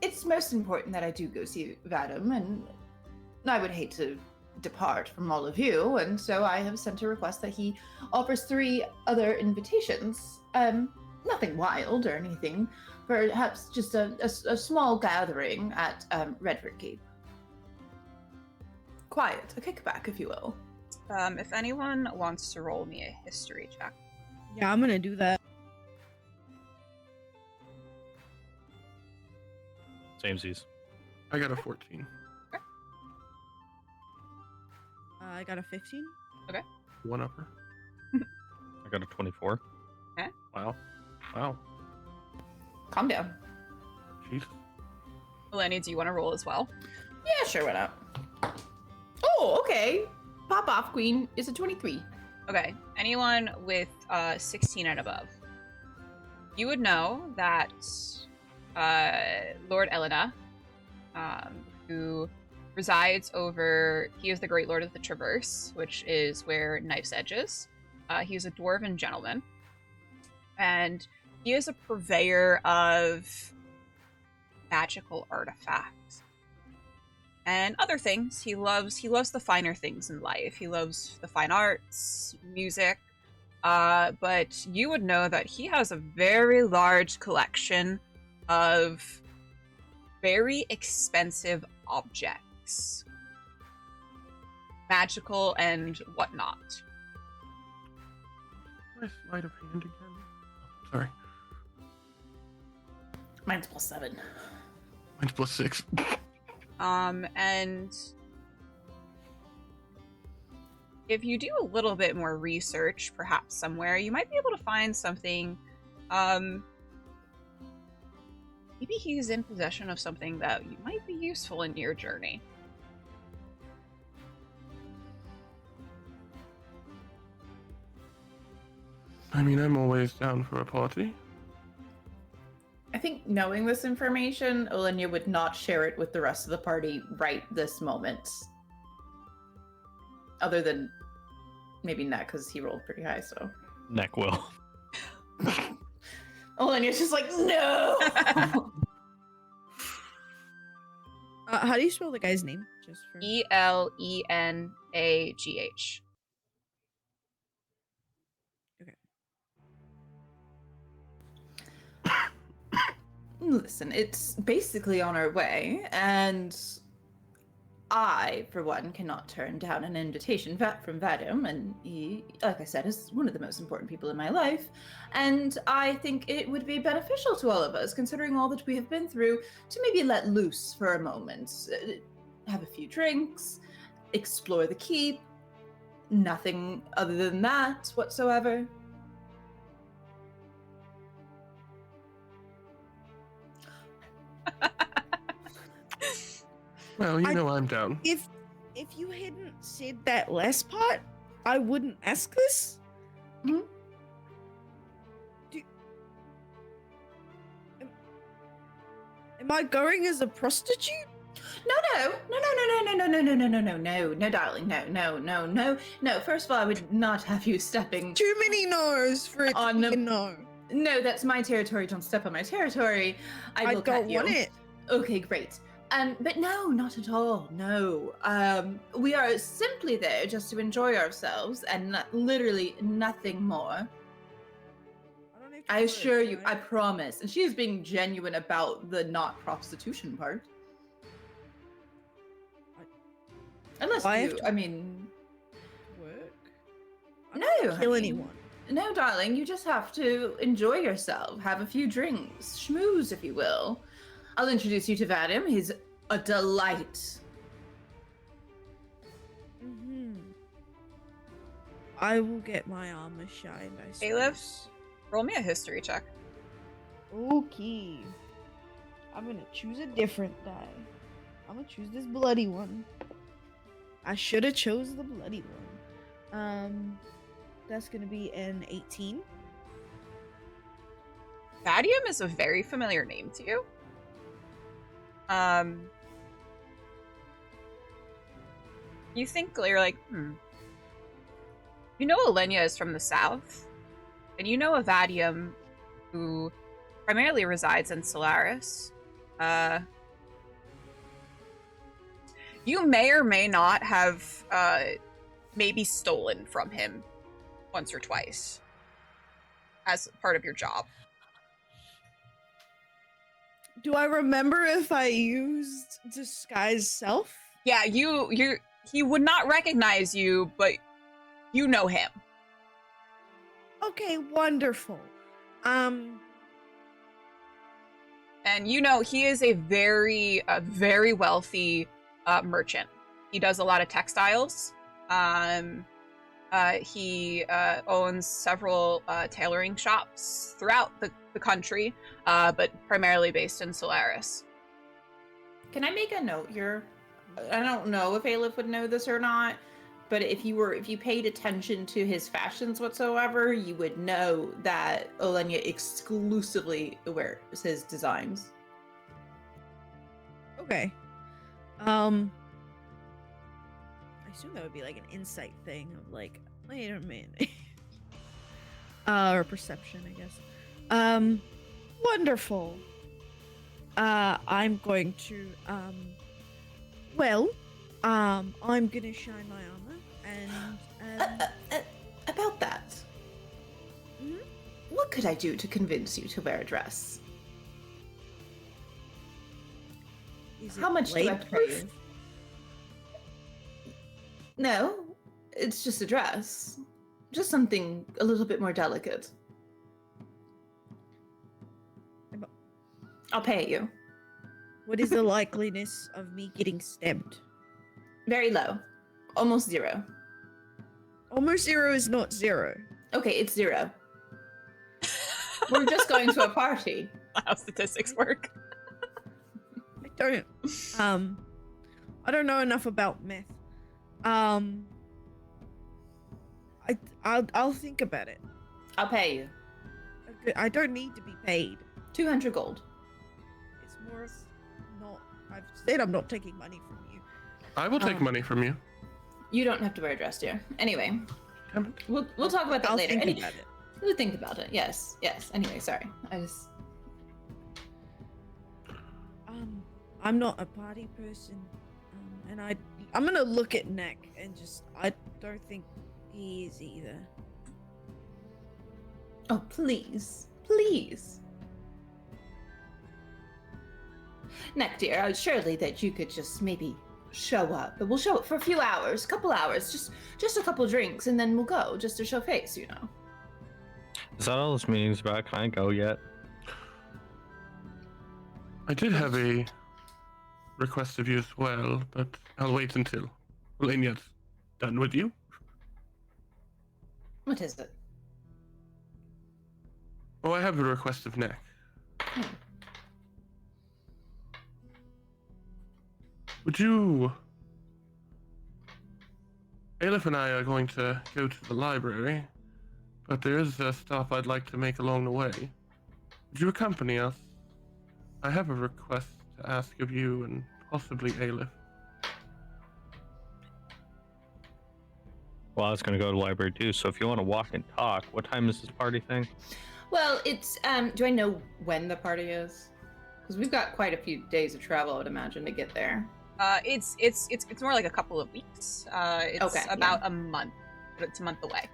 It's most important that I do go see Vadim, and I would hate to depart from all of you, and so I have sent a request that he offers 3 other invitations. Nothing wild or anything, perhaps just a small gathering at Redford Keep. Quiet, a kickback, if you will. If anyone wants to roll me a history check. Yeah, I'm gonna do that. Samesies. I got a 14. I got a 15. One upper. I got a 24. Wow. Wow. Calm down. Jeez. Oleyna, do you want to roll as well? Yeah, sure, why not? Oh, okay. Pop off, Queen is a 23. Okay. Anyone with 16 and above. You would know that Lord Oleyna, who resides over, he is the Great Lord of the Traverse, which is where Knife's Edge is. He is a dwarven gentleman, and he is a purveyor of magical artifacts and other things. He loves the finer things in life. He loves the fine arts, music. But you would know that he has a very large collection of very expensive objects, magical and whatnot. My sleight of hand again. Oh, sorry. Mine's +7. Mine's +6. And if you do a little bit more research, perhaps somewhere, you might be able to find something. Maybe he's in possession of something that might be useful in your journey. I mean, I'm always down for a party. I think knowing this information, Oleyna would not share it with the rest of the party right this moment. Other than maybe Neck, because he rolled pretty high, so. Neck will. Oleyna's just like, no! How do you spell the guy's name? Just for Elenagh. Listen, it's basically on our way, and I, for one, cannot turn down an invitation from Vadim, and he, like I said, is one of the most important people in my life, and I think it would be beneficial to all of us, considering all that we have been through, to maybe let loose for a moment, have a few drinks, explore the keep, nothing other than that whatsoever. Well, you know I'm down. If you hadn't said that last part, I wouldn't ask this. Hmm? Am I going as a prostitute? No, darling, no. First of all, I would not have you stepping. Too many no's for it On to be the- a no. No, that's my territory. Don't step on my territory. I will don't cut you. want it. Okay, great. But no, not at all. No. We are simply there just to enjoy ourselves and literally nothing more. I assure you, I promise. And she is being genuine about the not prostitution part. Unless Why you, have to- I mean, work. no, Kill honey. anyone. No, darling, you just have to enjoy yourself, have a few drinks, schmooze, if you will. I'll introduce you to Vadim. He's a delight. Mm-hmm. I will get my armor shined, I Eilif, suppose. roll me a history check. Okay. I'm gonna choose a different die. I'm gonna choose this bloody one. I should have chose the bloody one. That's gonna be an 18. Vadium is a very familiar name to you. You think you're like, You know Oleyna is from the south, and you know a Vadium who primarily resides in Solaris. You may or may not have maybe stolen from him once or twice as part of your job. Do I remember if I used disguise self? Yeah, he would not recognize you, but you know him. Okay, wonderful. And you know, he is a very wealthy merchant. He does a lot of textiles. He owns several tailoring shops throughout the country, but primarily based in Solaris. Can I make a note here? I don't know if Eilif would know this or not, but if you paid attention to his fashions whatsoever, you would know that Oleyna exclusively wears his designs. Okay. I assume that would be like an insight thing of like, wait a minute. Or perception, I guess. Wonderful. I'm going to, I'm gonna shine my armor and, About that, Mhm. what could I do to convince you to wear a dress? is How it much do I blade pay proof? you? No, it's just a dress. Just something a little bit more delicate. I'll pay you. What is the likeliness of me getting stabbed? Very low. Almost 0. Almost 0 is not 0. Okay, it's 0. We're just going to a party. How statistics work. I don't know enough about myth. I'll think about it. I'll pay you. I don't need to be paid. 200 gold. It's more of not. I've said I'm not taking money from you. I will take money from you. You don't have to wear a dress, dear. Anyway, we'll talk about that I'll later. think about it. We'll think about it. Yes. Anyway, sorry. I'm not a party person, and I'm gonna look at Nick and just I don't think he is either. Oh, please. Please. Neck, dear, surely that you could just maybe show up. But we'll show up for a few hours, couple hours, just a couple drinks, and then we'll go, just to show face, you know. Is that all this meeting's about? Can I go yet? I did have a request of you as well, but I'll wait until Oleyna's done with you. What is it? Oh, I have a request of Neck. Would you... Eilif and I are going to go to the library, but there is a stop I'd like to make along the way. Would you accompany us? I have a request to ask of you and possibly Eilif. Well, I was going to go to the library too, so if you want to walk and talk, what time is this party thing? Well, it's, do I know when the party is? Because we've got quite a few days of travel, I would imagine, to get there. It's more like a couple of weeks. It's Okay, about a month. It's a month away.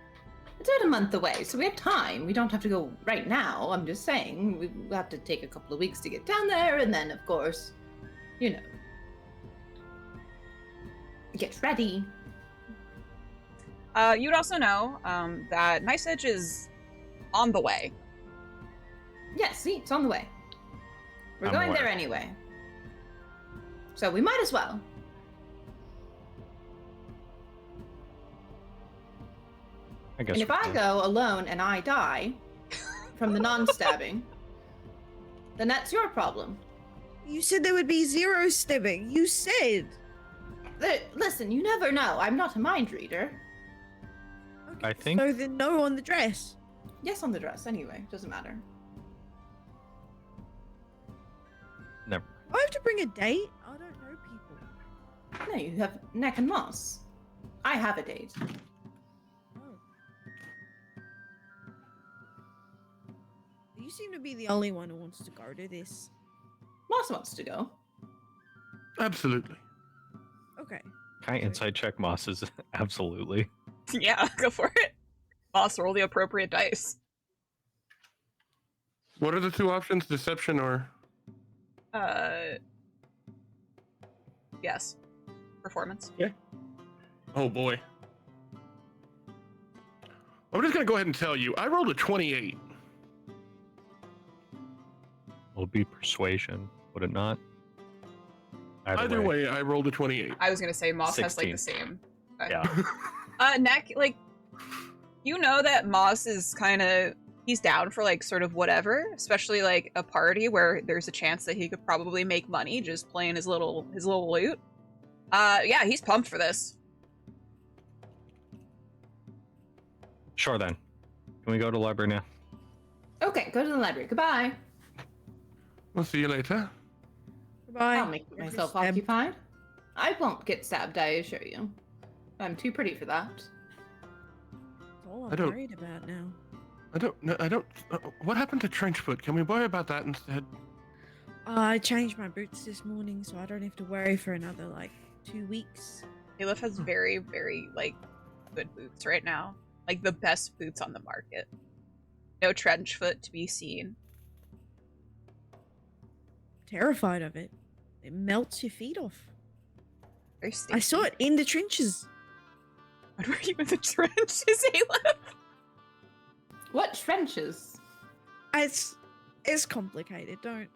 It's about a month away, so we have time. We don't have to go right now. I'm just saying, we have to take a couple of weeks to get down there, and then, of course, you know, get ready. You'd also know that Nice Edge is on the way. Yes, see, it's on the way. We're I'm going aware. there anyway. So we might as well. I guess. And if we I can. go alone and I die from the non-stabbing, then that's your problem. You said there would be 0 stabbing. You said. Listen, you never know. I'm not a mind reader. Okay, I think- so. Then no on the dress. Yes, on the dress, anyway. Doesn't matter. Never. I have to bring a date. I don't know people. No, you have Neck and Moss. I have a date. Oh. You seem to be the only one who wants to go to this. Moss wants to go. Absolutely. Okay. Can I insight check Moss's? Absolutely. Yeah, go for it. Boss, roll the appropriate dice. What are the two options? Deception or... Yes. Performance. Oh boy. I'm just gonna go ahead and tell you, I rolled a 28. would be persuasion, would it not? Either way, I rolled a 28. I was gonna say Moss has like 16. the same. Okay. Yeah. Neck, like, you know that Moss is kind of, he's down for like sort of whatever, especially like a party where there's a chance that he could probably make money just playing his little loot. Yeah, he's pumped for this. Sure then. Can we go to the library now? Okay, go to the library. Goodbye. We'll see you later. Goodbye. I'll make myself Stab. occupied. I won't get stabbed, I assure you. I'm too pretty for that. That's all I I'm don't- worried about now. I don't. What happened to Trenchfoot? Can we worry about that instead? I changed my boots this morning, so I don't have to worry for another, like, 2 weeks. Eilif has very, very like good boots right now. Like the best boots on the market. No trench foot to be seen. Terrified of it. It melts your feet off. Very I sticky. saw it in the trenches. What were you in the trenches, Eilif? What trenches? It's complicated. Don't.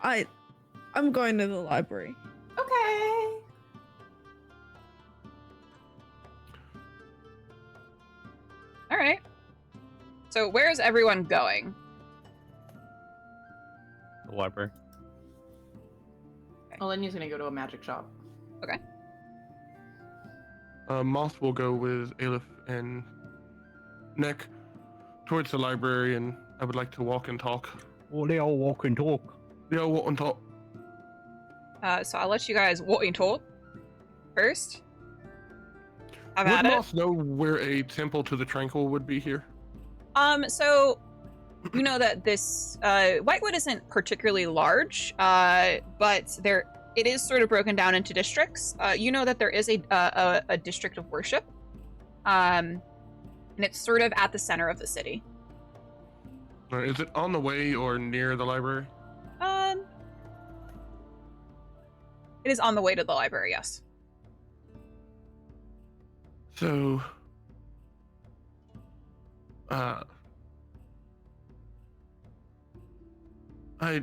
I'm going to the library. Okay. All right. So where is everyone going? The library. Oleyna's gonna go to a magic shop. Moth will go with Eilif and Neck towards the library, and I would like to walk and talk. Oh, they all walk and talk. Yeah, walk and talk. So I'll let you guys walk and talk first. Have Would at it. Moth know where a temple to the Tranquil would be here? So you know that this Whitewood isn't particularly large, but it is sort of broken down into districts. You know that there is a district of worship, and it's sort of at the center of the city. Or is it on the way or near the library? It is on the way to the library. Yes. So, I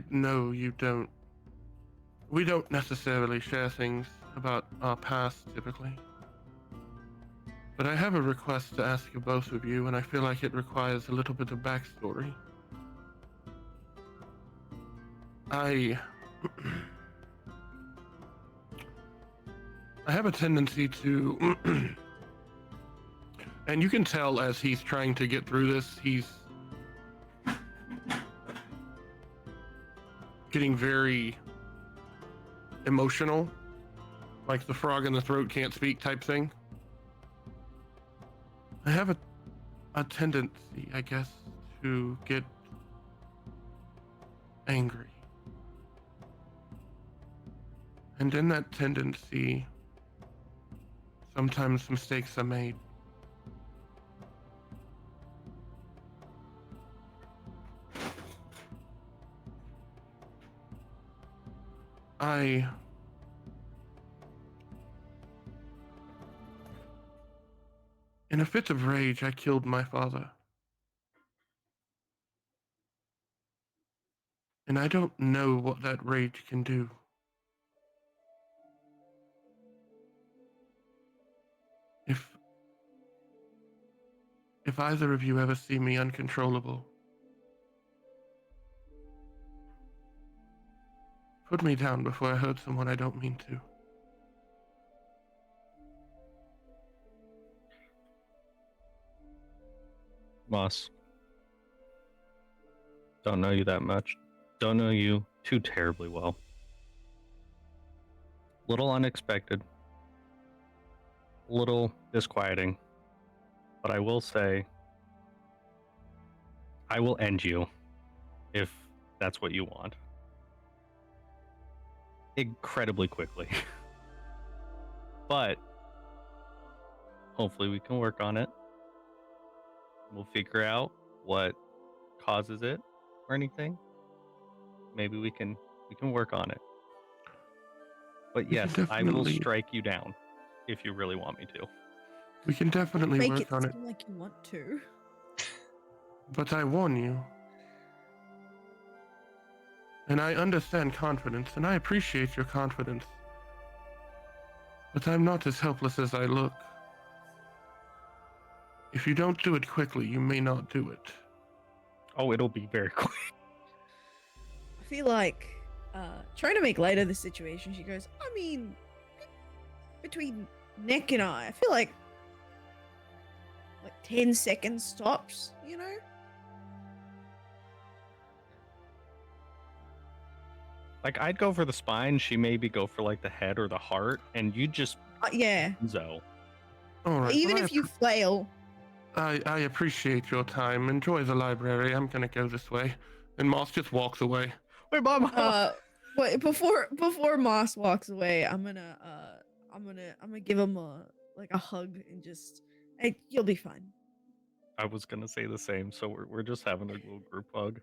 know you don't. We don't necessarily share things about our past typically. But I have a request to ask you both of you, and I feel like it requires a little bit of backstory. I have a tendency to, and you can tell as he's trying to get through this, he's getting very emotional, like the frog in the throat can't speak type thing. I have a tendency, I guess, to get angry. And in that tendency, sometimes mistakes are made. In a fit of rage, I killed my father. And I don't know what that rage can do. If either of you ever see me uncontrollable, put me down before I hurt someone I don't mean to. Moss. Don't know you that much. Don't know you too terribly well. Little unexpected. Little disquieting. But I will say, I will end you if that's what you want. Incredibly quickly. But hopefully we can work on it. We'll figure out what causes it or anything. Maybe we can work on it. But We yes, can I will definitely- strike you down if you really want me to. We can definitely Make work it on it, seem like you want to. but I warn you, And I understand confidence, and I appreciate your confidence. But I'm not as helpless as I look. If you don't do it quickly, you may not do it. Oh, it'll be very quick. I feel like trying to make light of the situation, she goes, I mean, between Nick and I feel like 10 seconds tops, you know? Like, I'd go for the spine. She maybe go for like the head or the heart, and you just Yeah. Zo. All right. Even well, if you flail. I appreciate your time. Enjoy the library. I'm gonna go this way. And Moss just walks away. Wait, Mom. Wait, before Moss walks away, I'm gonna give him a hug and just, hey, you'll be fine. I was gonna say the same. So we're just having a little group hug.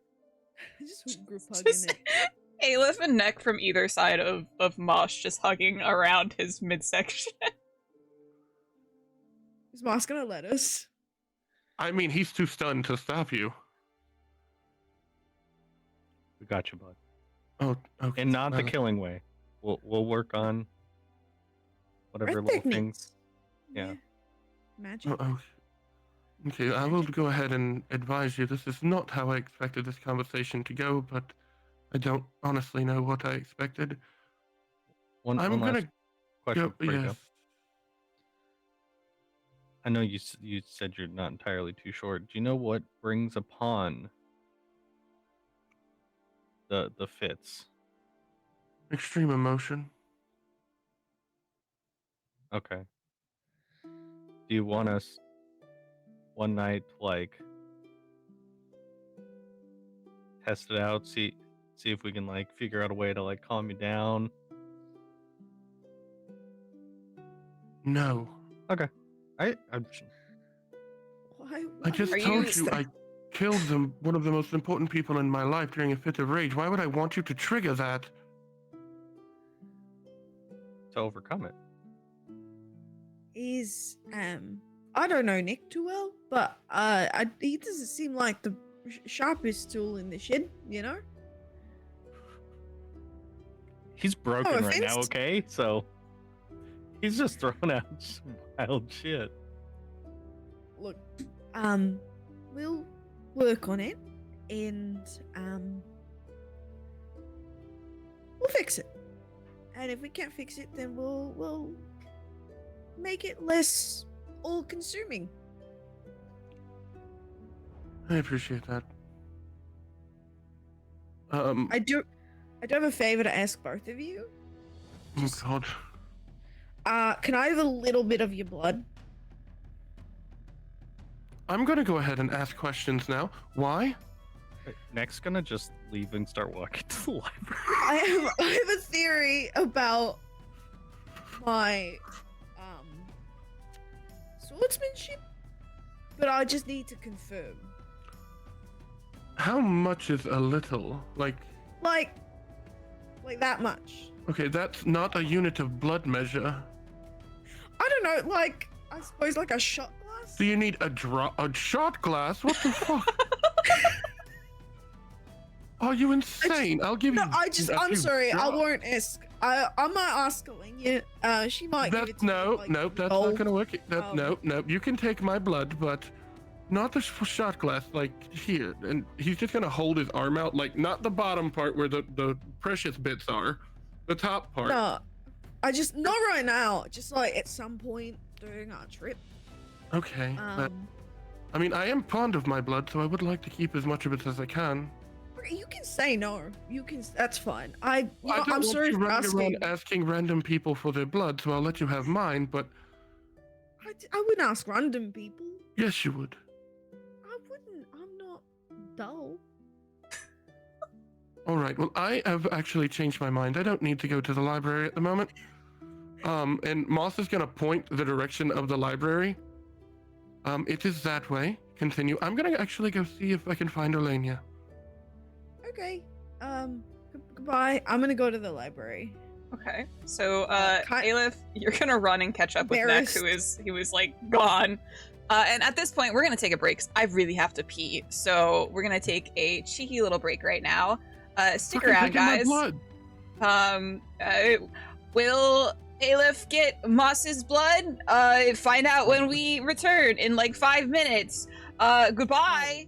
Just group hugging Just it. Eilif and Neck from either side of Mosh just hugging around his midsection. Is Moss gonna let us? I mean, he's too stunned to stop you. We got you, bud. Oh, okay. And not the killing way. We'll work on whatever little things. Yeah. Magic. Oh, okay, I will go ahead and advise you. This is not how I expected this conversation to go, but I don't honestly know what I expected. One I'm last gonna question go. before you Yes. go. I know you said you're not entirely too short. Do you know what brings upon the fits? Extreme emotion. Okay. Do you want us one night to, like, test it out, see if we can like figure out a way to like calm you down? No. Okay. I'm I just Are told you- you I killed one of the most important people in my life during a fit of rage. Why would I want you to trigger that? to overcome it. Is I don't know Nick too well, but he doesn't seem like the sharpest tool in the shed, you know? He's broken No right now, offense. okay? So he's just throwing out some wild shit. Look, we'll work on it and we'll fix it. And if we can't fix it, then we'll make it less all-consuming. I appreciate that. I do have a favor to ask both of you. Oh God. Can I have a little bit of your blood? I'm gonna go ahead and ask questions now. Why? Next, gonna just leave and start walking to the library. I have a theory about my swordsmanship, but I just need to confirm. How much is a little? Like that much. okay, that's not a unit of blood measure. I don't know, like I suppose like a shot glass. Do you need a shot glass? What the fuck? Are you insane? I'll give you. No, I'm sorry. I won't ask. I might ask Oleyna. She might give it to me, like, Nope, that's gold. not gonna work. Oh. Nope. You can take my blood, but not the shot glass. Like here, and he's just gonna hold his arm out, like not the bottom part where the precious bits are, the top part. No, not right now. Just like at some point during our trip. Okay, but I mean, I am fond of my blood, so I would like to keep as much of it as I can. You can say no. You can. That's fine. I'm don't sorry want you for running asking. around asking random people for their blood, so I'll let you have mine. But I wouldn't ask random people. yes, you would. I wouldn't. I'm not dull. All right. Well, I have actually changed my mind. I don't need to go to the library at the moment. And Moss is gonna point the direction of the library. It is that way. Continue. I'm gonna actually go see if I can find Oleyna. Okay. Goodbye. I'm gonna go to the library. Okay, so Ki- Eilif, you're gonna run and catch up with Neck, who is like gone. And at this point, we're gonna take a break. 'Cause I really have to pee, so we're gonna take a cheeky little break right now. Stick Fucking around, drinking my guys. blood. Will Eilif get Moss's blood? Find out when we return in like 5 minutes. Goodbye.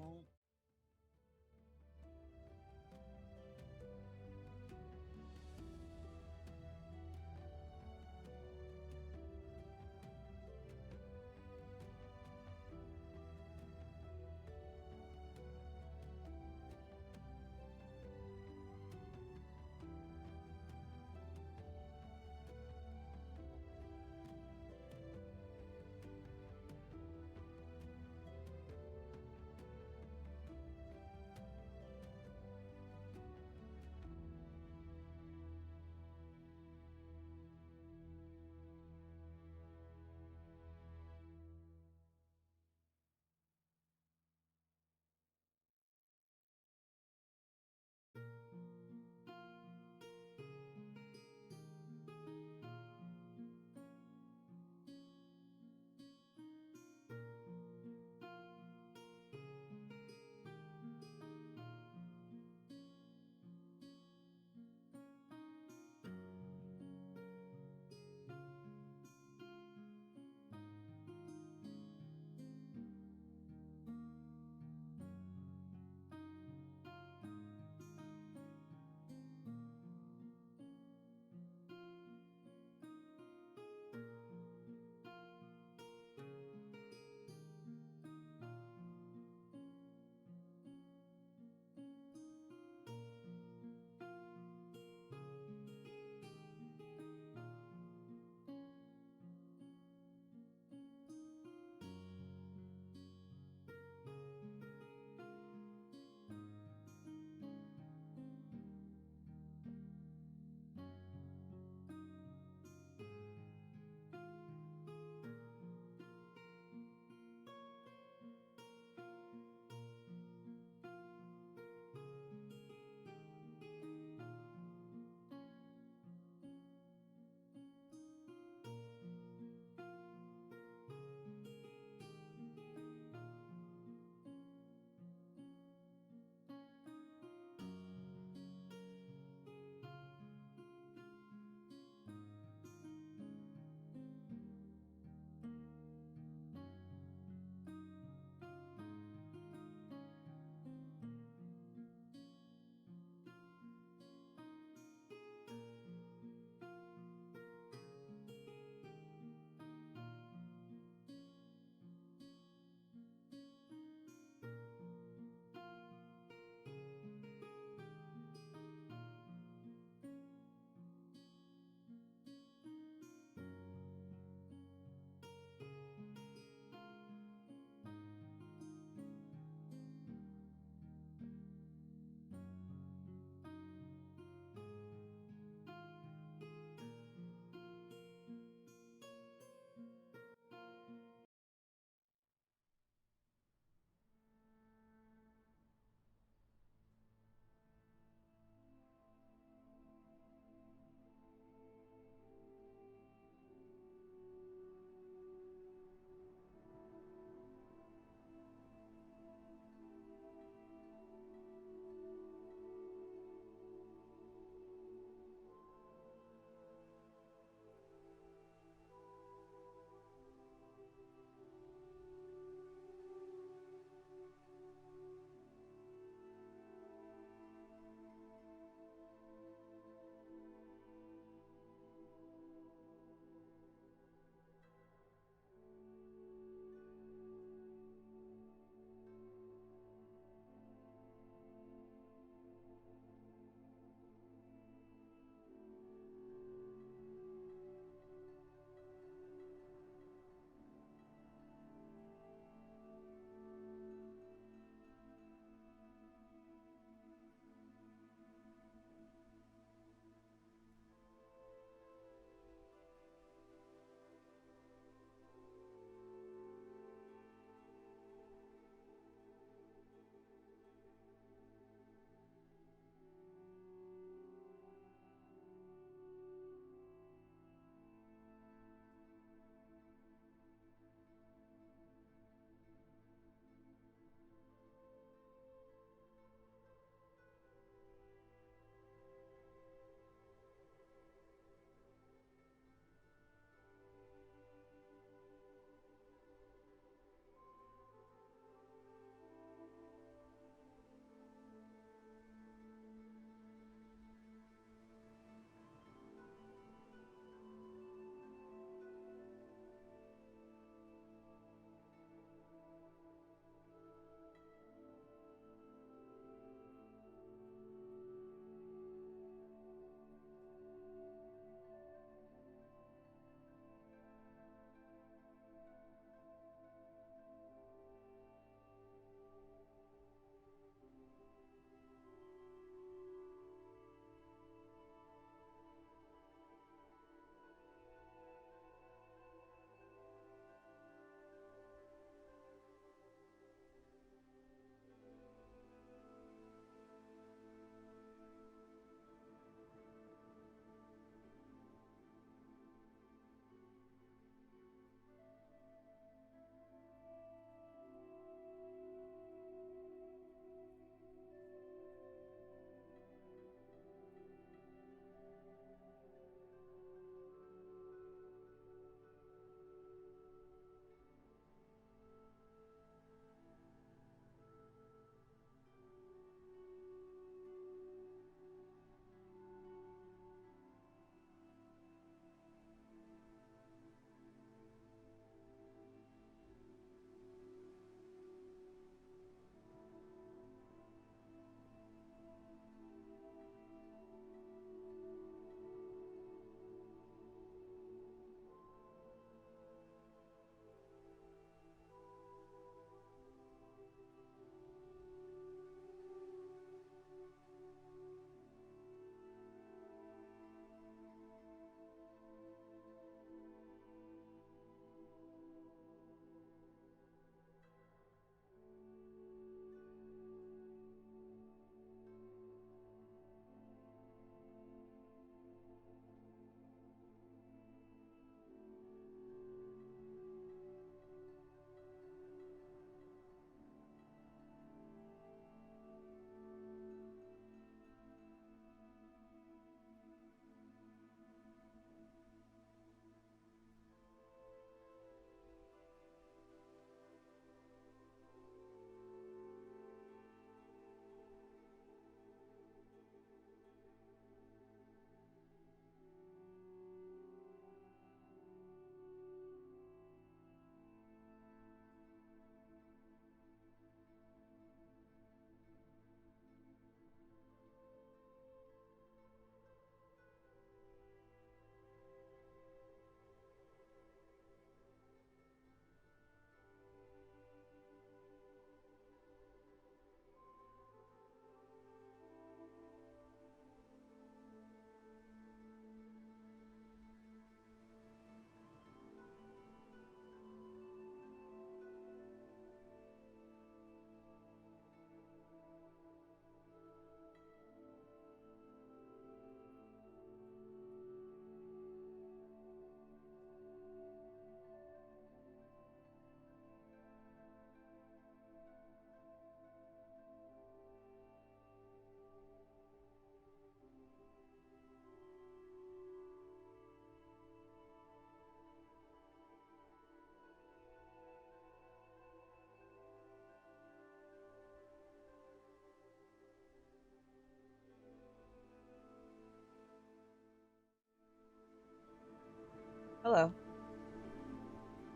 Hello.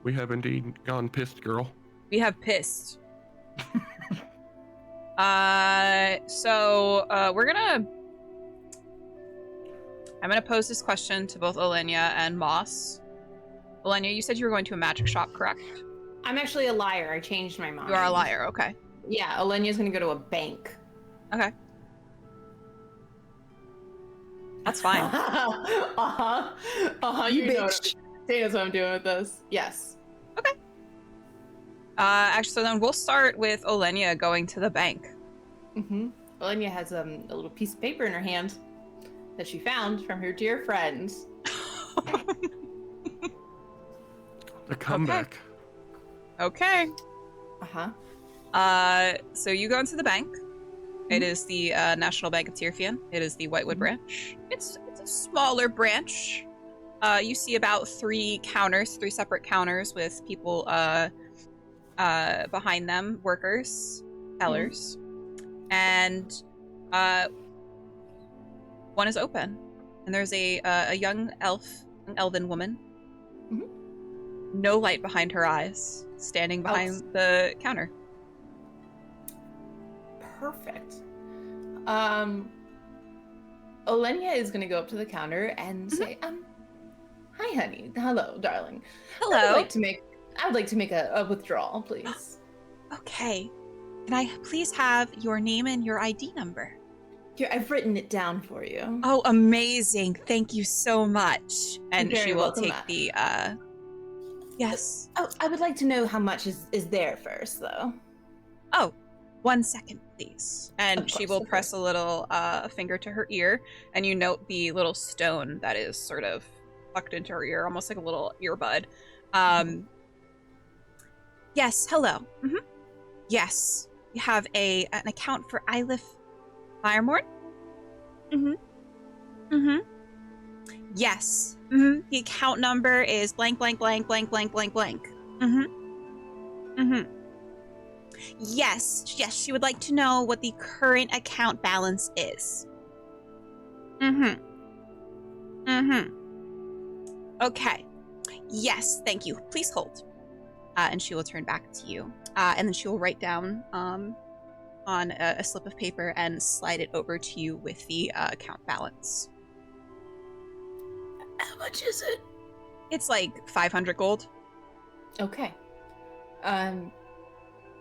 We have indeed gone pissed, girl. We have pissed. I'm gonna pose this question to both Oleyna and Moss. Oleyna, you said you were going to a magic shop, correct? I'm actually a liar. I changed my mind. You are a liar, okay. Yeah, Olena's gonna go to a bank. Okay. That's fine. You bitch. Dana's what I'm doing with this. Yes. Okay. Actually, so then we'll start with Oleyna going to the bank. Mm-hmm. Oleyna has a little piece of paper in her hand that she found from her dear friends. The comeback. Okay. So you go into the bank. It is the National Bank of Tirfian. It is the Whitewood branch. It's a smaller branch. You see about three separate counters with people behind them, workers, tellers, and one is open, and there's a young elven woman, no light behind her eyes, standing behind the counter. Perfect. Oleyna is gonna go up to the counter and say, hi honey. Hello, darling. Hello. I would like to make a withdrawal, please. Okay. Can I please have your name and your ID number? Here, I've written it down for you. Oh, amazing. Thank you so much. And You're very she will welcome, take Matt. the yes. Oh, I would like to know how much is there first, though. Oh, 1 second, please. And Of she course, will of press a little finger to her ear, and you note the little stone that is sort of tucked into her ear, almost like a little earbud. Yes, hello. Yes, you have an account for Eilif Firemorn? Yes. The account number is blank, blank, blank, blank, blank, blank, blank. Yes, she would like to know what the current account balance is. Okay. Yes, thank you. Please hold. And she will turn back to you. And then she will write down on a slip of paper and slide it over to you with the account balance. How much is it? It's like 500 gold. Okay.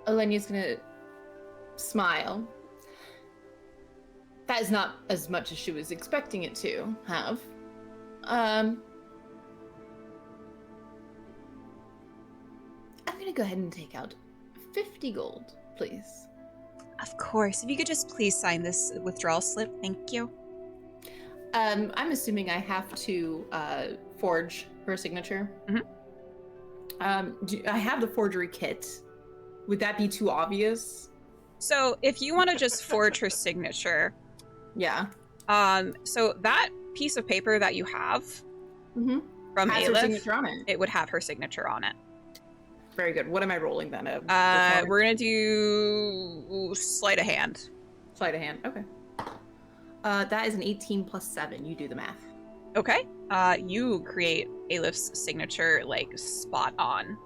Olena's gonna smile. That is not as much as she was expecting it to have. I'm gonna go ahead and take out 50 gold, please. Of course. If you could just please sign this withdrawal slip, thank you. I'm assuming I have to forge her signature. I have the forgery kit. Would that be too obvious? So if you want to just forge her signature, Yeah. so that piece of paper that you have from Has her Eilif, signature on it. it would have her signature on it. Very good. What am I rolling then? We're gonna do sleight of hand. Sleight of hand. Okay. That is an 18 plus 7. You do the math. Okay. You create Eilif's signature like spot on.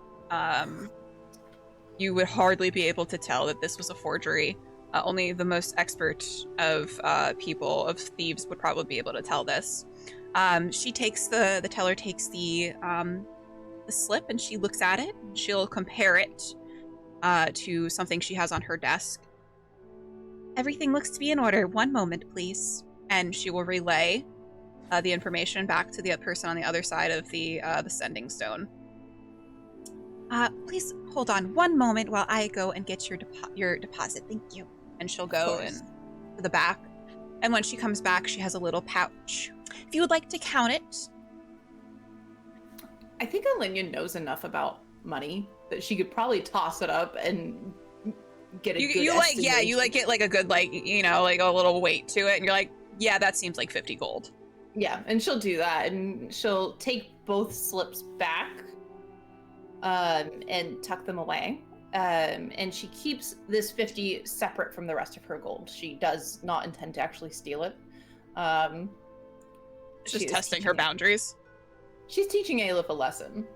You would hardly be able to tell that this was a forgery. Only the most expert of thieves would probably be able to tell this. She takes the teller takes the slip and she looks at it. She'll compare it to something she has on her desk. Everything looks to be in order. 1 moment, please. And she will relay the information back to the person on the other side of the sending stone. Please hold on 1 moment while I go and get your deposit. Thank you. And she'll go to the back. And when she comes back, she has a little pouch. If you would like to count it. I think Oleyna knows enough about money that she could probably toss it up and get a good you estimation. get like a good like a little weight to it, and you're like, yeah, that seems like 50 gold. Yeah, and she'll do that, and she'll take both slips back and tuck them away. And she keeps this 50 separate from the rest of her gold. She does not intend to actually steal it. Just testing her boundaries. she's teaching Eilif a lesson.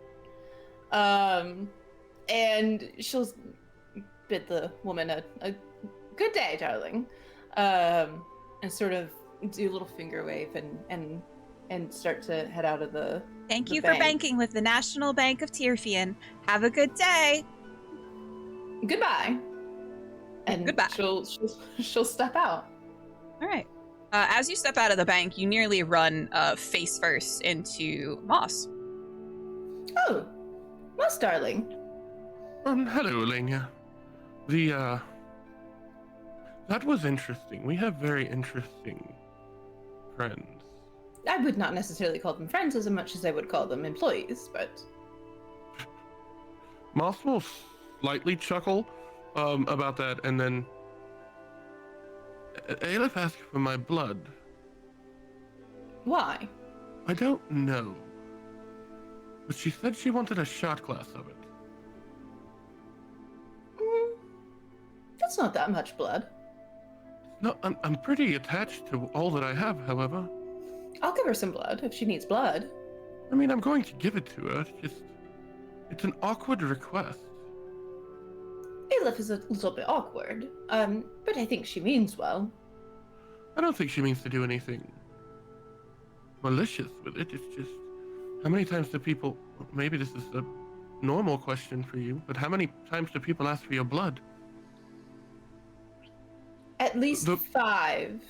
And she'll bid the woman a good day, darling. And sort of do a little finger wave and start to head out of the Thank the you bank. for banking with the National Bank of Tyrfian. Have a good day. Goodbye. And Goodbye. She'll step out. All right. As you step out of the bank, you nearly run face first into Moss. Oh, Moss, darling. Hello, Oleyna. That was interesting. We have very interesting friends. I would not necessarily call them friends as much as I would call them employees, but Moss will slightly chuckle about that, and then Eilif asked for my blood. why? I don't know, but she said she wanted a shot glass of it. That's not that much blood. No, I'm pretty attached to all that I have, however. I'll give her some blood if she needs blood. I mean, I'm going to give it to her. It's an awkward request. Eilif is a little bit awkward, but I think she means well. I don't think she means to do anything malicious with it. It's just, how many times do people, maybe this is a normal question for you, but how many times do people ask for your blood? At least 5,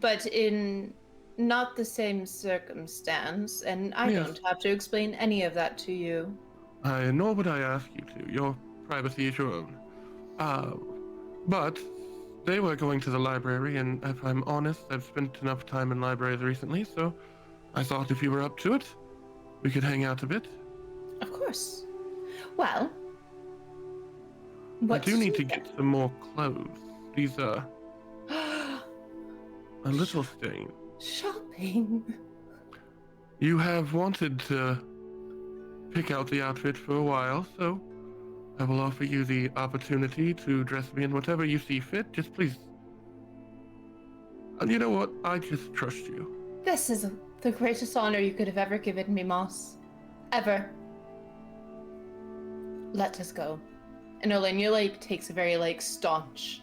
but in not the same circumstance, and I Yes. don't have to explain any of that to you. Nor would I ask you to. Your privacy is your own. But they were going to the library, and if I'm honest, I've spent enough time in libraries recently, so I thought if you were up to it, we could hang out a bit. Of course. Well, I what do need to then? get some more clothes. These are a little stained. Shopping. You have wanted to pick out the outfit for a while, so I will offer you the opportunity to dress me in whatever you see fit. Just please. And you know what? I just trust you. This is the greatest honor you could have ever given me, Moss. Ever. Let us go. And Oleyna takes a very staunch,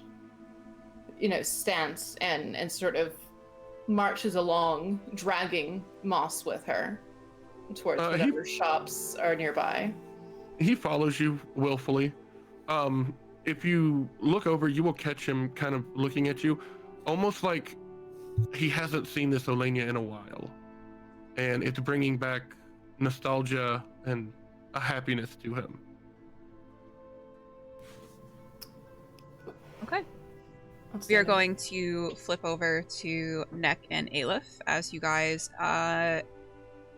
stance and sort of marches along, dragging Moss with her towards whatever shops are nearby. He follows you willfully. If you look over, you will catch him kind of looking at you, almost like he hasn't seen this Oleyna in a while. And it's bringing back nostalgia and a happiness to him. Okay. We are going to flip over to Neck and Eilif as you guys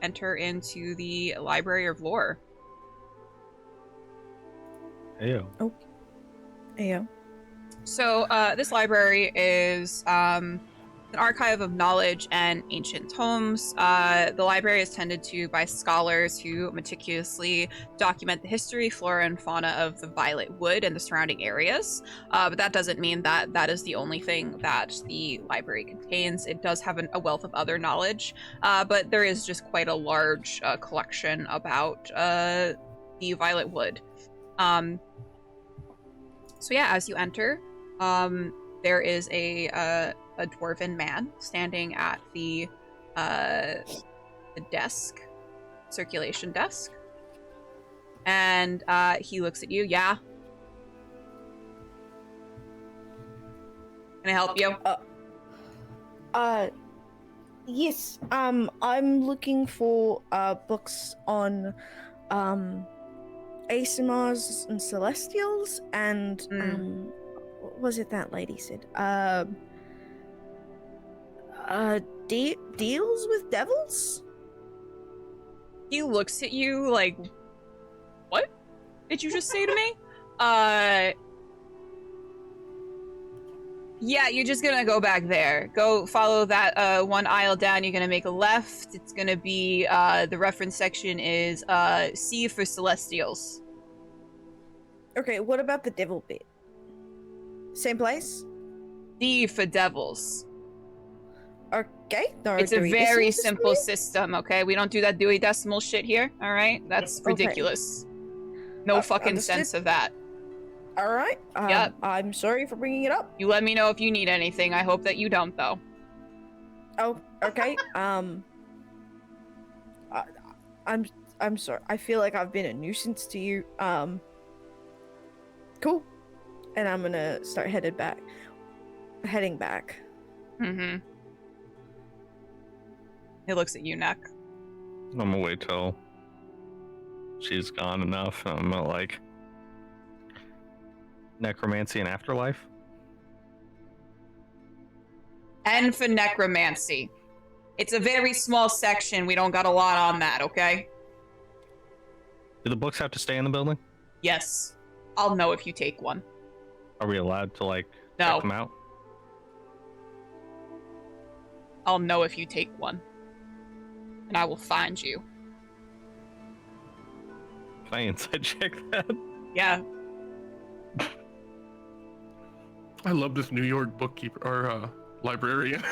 enter into the Library of Lore. Heyo. Ayo. So this library is an archive of knowledge and ancient tomes. The library is tended to by scholars who meticulously document the history, flora, and fauna of the Violet Wood and the surrounding areas. But that doesn't mean that that is the only thing that the library contains. It does have a wealth of other knowledge, but there is just quite a large collection about the Violet Wood. So yeah, as you enter, there is a dwarven man standing at the desk, circulation desk, and he looks at you. Yeah. Can I help you? Yes. I'm looking for books on Aasimars and Celestials and what was it that lady said? Deals with devils? He looks at you like, what did you just say to me? Yeah, you're just gonna go back there. Go follow that one aisle down. You're gonna make a left. It's gonna be the reference section is C for Celestials. Okay, what about the devil bit? Same place? D for Devils. Okay. It's a Three very decimal simple system? system, okay? We don't do that Dewey Decimal shit here, alright? That's Okay. ridiculous. No fucking understood. sense of that. All right. Yep. I'm sorry for bringing it up. You let me know if you need anything. I hope that you don't, though. Oh, okay. I'm sorry. I feel like I've been a nuisance to you. Cool. And I'm gonna start heading back. Mm-hmm. He looks at you, Neck. I'm gonna wait till she's gone enough. I'm gonna like necromancy and afterlife. And for necromancy. It's a very small section. We don't got a lot on that, okay? Do the books have to stay in the building? Yes. I'll know if you take one. Are we allowed to like No. check them out? I'll know if you take one. And I will find you. Can I inside check that? Yeah. I love this New York bookkeeper or librarian.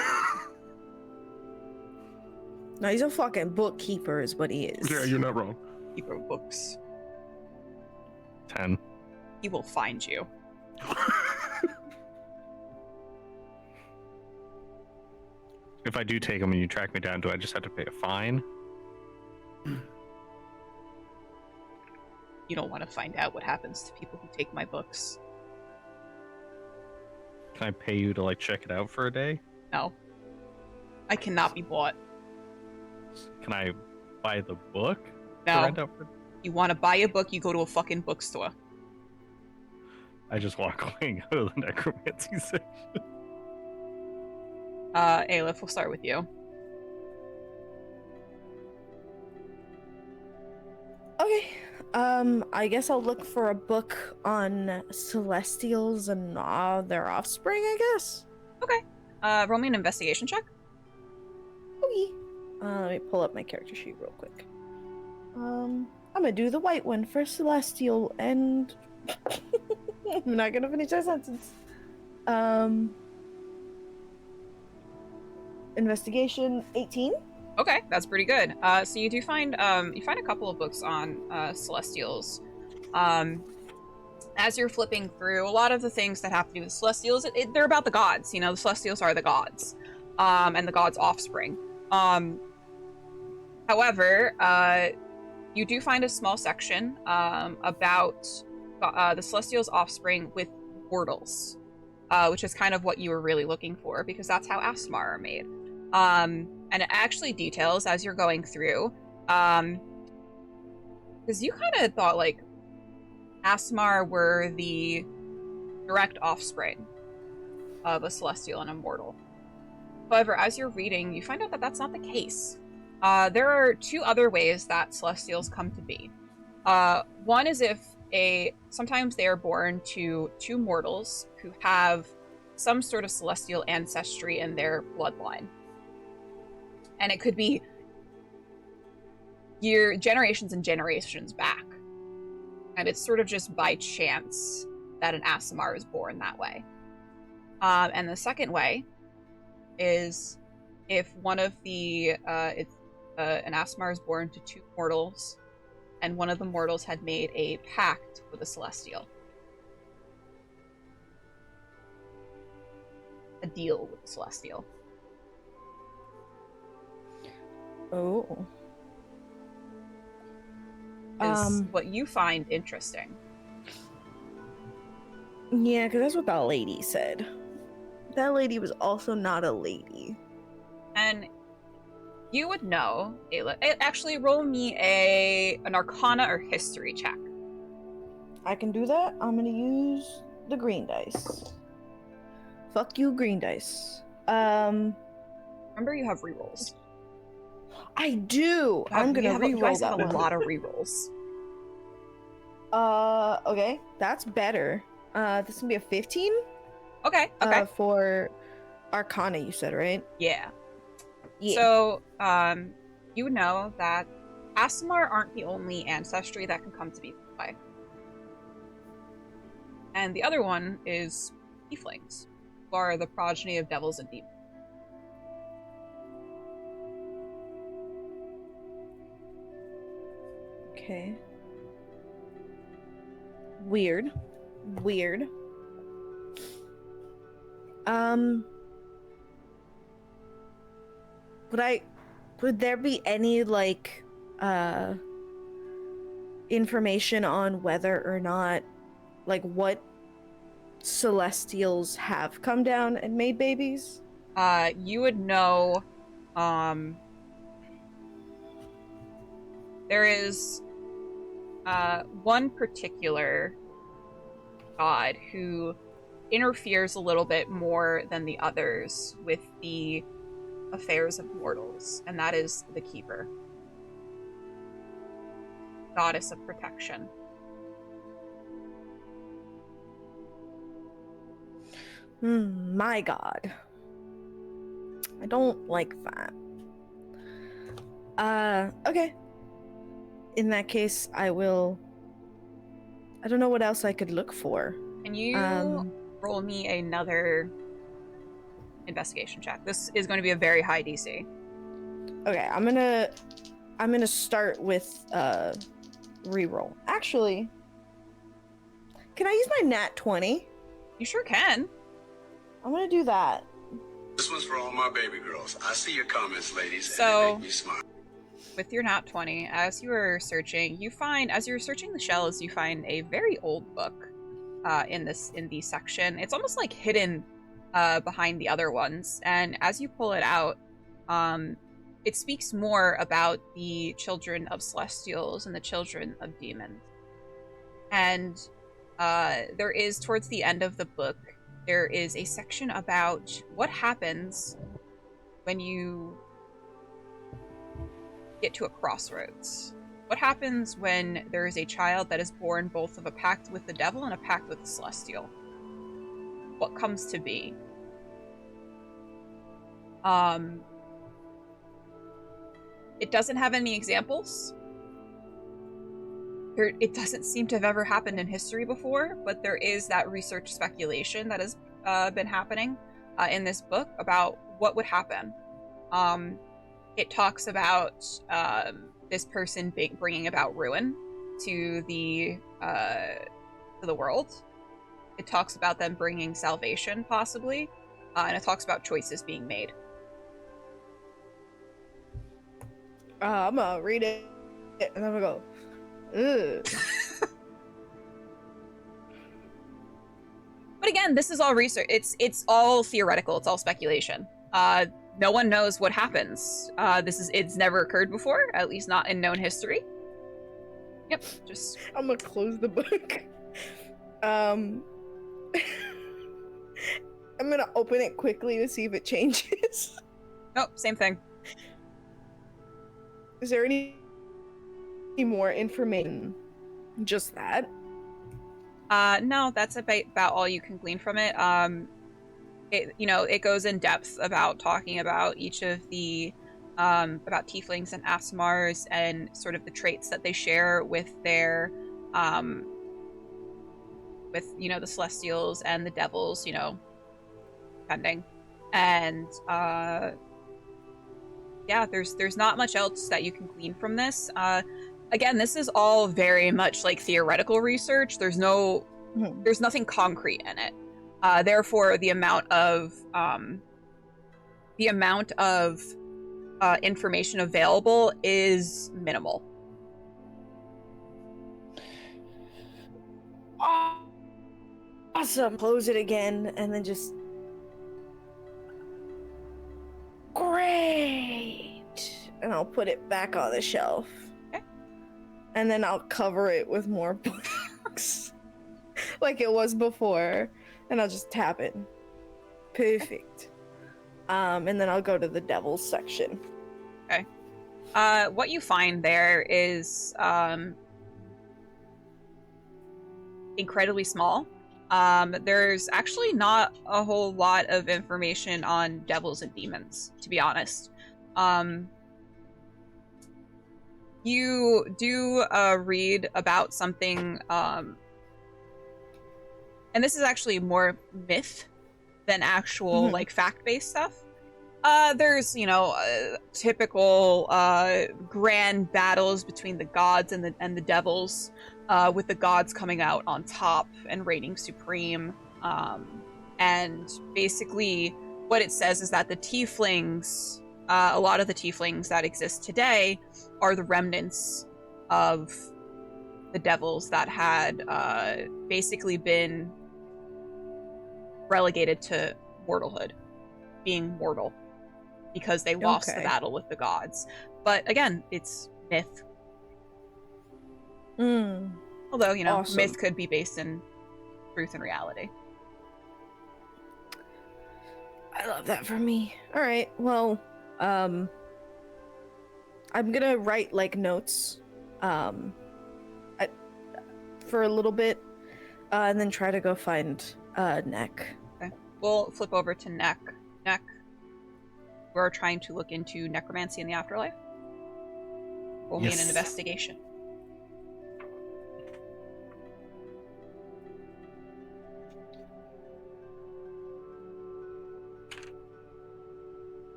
No, he's a fucking bookkeeper, is what he is. Yeah, you're not wrong. Keeper of books. 10. He will find you. If I do take them and you track me down, do I just have to pay a fine? You don't want to find out what happens to people who take my books. Can I pay you to like check it out for a day? No. I cannot be bought. Can I buy the book? to No. rent out for- You want to buy a book, you go to a fucking bookstore. I just walk away out of the necromancy section. Eilif, we'll start with you. Okay. I guess I'll look for a book on celestials and their offspring, I guess. Roll me an investigation check. Okay. Let me pull up my character sheet real quick. I'm gonna do the white one for celestial, and I'm not gonna finish that sentence. Investigation 18. Okay, that's pretty good. So you do find a couple of books on celestials. As you're flipping through, a lot of the things that have to do with celestials, they're about the gods. You know, the celestials are the gods, and the gods' offspring. However, you do find a small section about the celestials' offspring with mortals, which is kind of what you were really looking for, because that's how Aasimar are made. And it actually details as you're going through, because you kind of thought like Aasimar were the direct offspring of a celestial and a mortal. However, as you're reading, you find out that that's not the case. There are two other ways that celestials come to be. One is if sometimes they are born to two mortals who have some sort of celestial ancestry in their bloodline. And it could be generations and generations back. And it's sort of just by chance that an Aasimar is born that way. And the second way is if one of an Aasimar is born to two mortals, and one of the mortals had made a pact with a celestial. A deal with the celestial. Oh. Is what you find interesting. Yeah, because that's what that lady said. That lady was also not a lady. And you would know, Eilif. Actually, roll me an Arcana or History check. I can do that. I'm gonna use the green dice. Fuck you, green dice. Remember, you have rerolls. I do. I'm gonna you reroll guys that have a one. lot of rerolls. Okay, that's better. This is gonna be a 15. Okay. For Arcana, you said, right? Yeah. Yeah. So, you know that Aasimar aren't the only ancestry that can come to be this way. And the other one is tieflings, who are the progeny of devils and demons. Okay. Weird. Would there be any like information on whether or not, like, what Celestials have come down and made babies? You would know, there is one particular god who interferes a little bit more than the others with the affairs of mortals, and that is the Keeper, goddess of protection. My god. I don't like that. Okay. In that case, I don't know what else I could look for. Can you roll me another investigation check? This is going to be a very high DC. Okay, I'm gonna start with reroll. Actually, can I use my nat 20? You sure can. I'm gonna do that. This one's for all my baby girls. I see your comments, ladies, So, and they make me smile. With your nat 20, as you are searching, as you're searching the shelves, you find a very old book in the section. It's almost like hidden behind the other ones, and as you pull it out, it speaks more about the children of Celestials and the children of demons. And there is, towards the end of the book, there is a section about what happens when you get to a crossroads. What happens when there is a child that is born both of a pact with the devil and a pact with the Celestial? What comes to be? It doesn't have any examples. It doesn't seem to have ever happened in history before, but there is that research speculation that has been happening in this book about what would happen. It talks about this person bringing about ruin to the world. It talks about them bringing salvation, possibly, and it talks about choices being made. I'm gonna read it, and I'm gonna go, ugh. But again, this is all research. It's all theoretical. It's all speculation. No one knows what happens. It's never occurred before, at least not in known history. Yep, just... I'm gonna close the book. I'm gonna open it quickly to see if it changes. Nope, same thing. Is there any more information? Just that? No, that's about all you can glean from it. It goes in depth about talking about each of the about tieflings and Aasimars and sort of the traits that they share with their the Celestials and the devils, depending. And there's not much else that you can glean from this. Again, this is all very much like theoretical research. There's nothing concrete in it. Therefore, the amount of information available is minimal. Awesome. Close it again, and then just... Great! And I'll put it back on the shelf. Okay. And then I'll cover it with more books. Like it was before. And I'll just tap it. Perfect. And then I'll go to the devil's section. Okay. What you find there is incredibly small. There's actually not a whole lot of information on devils and demons, to be honest. You do read about something, and this is actually more myth than actual like fact-based stuff. There's, typical grand battles between the gods and the devils, with the gods coming out on top and reigning supreme. And basically, what it says is that the tieflings, a lot of the tieflings that exist today, are the remnants of the devils that had basically been relegated to mortalhood, being mortal, because they lost the battle with the gods. But again, it's myth. Although, Awesome. Myth could be based in truth and reality. I love that for me. All right, well, I'm gonna write like notes, for a little bit, and then try to go find Neck. Okay, we'll flip over to Neck. Neck, we're trying to look into necromancy in the afterlife. Roll me an investigation.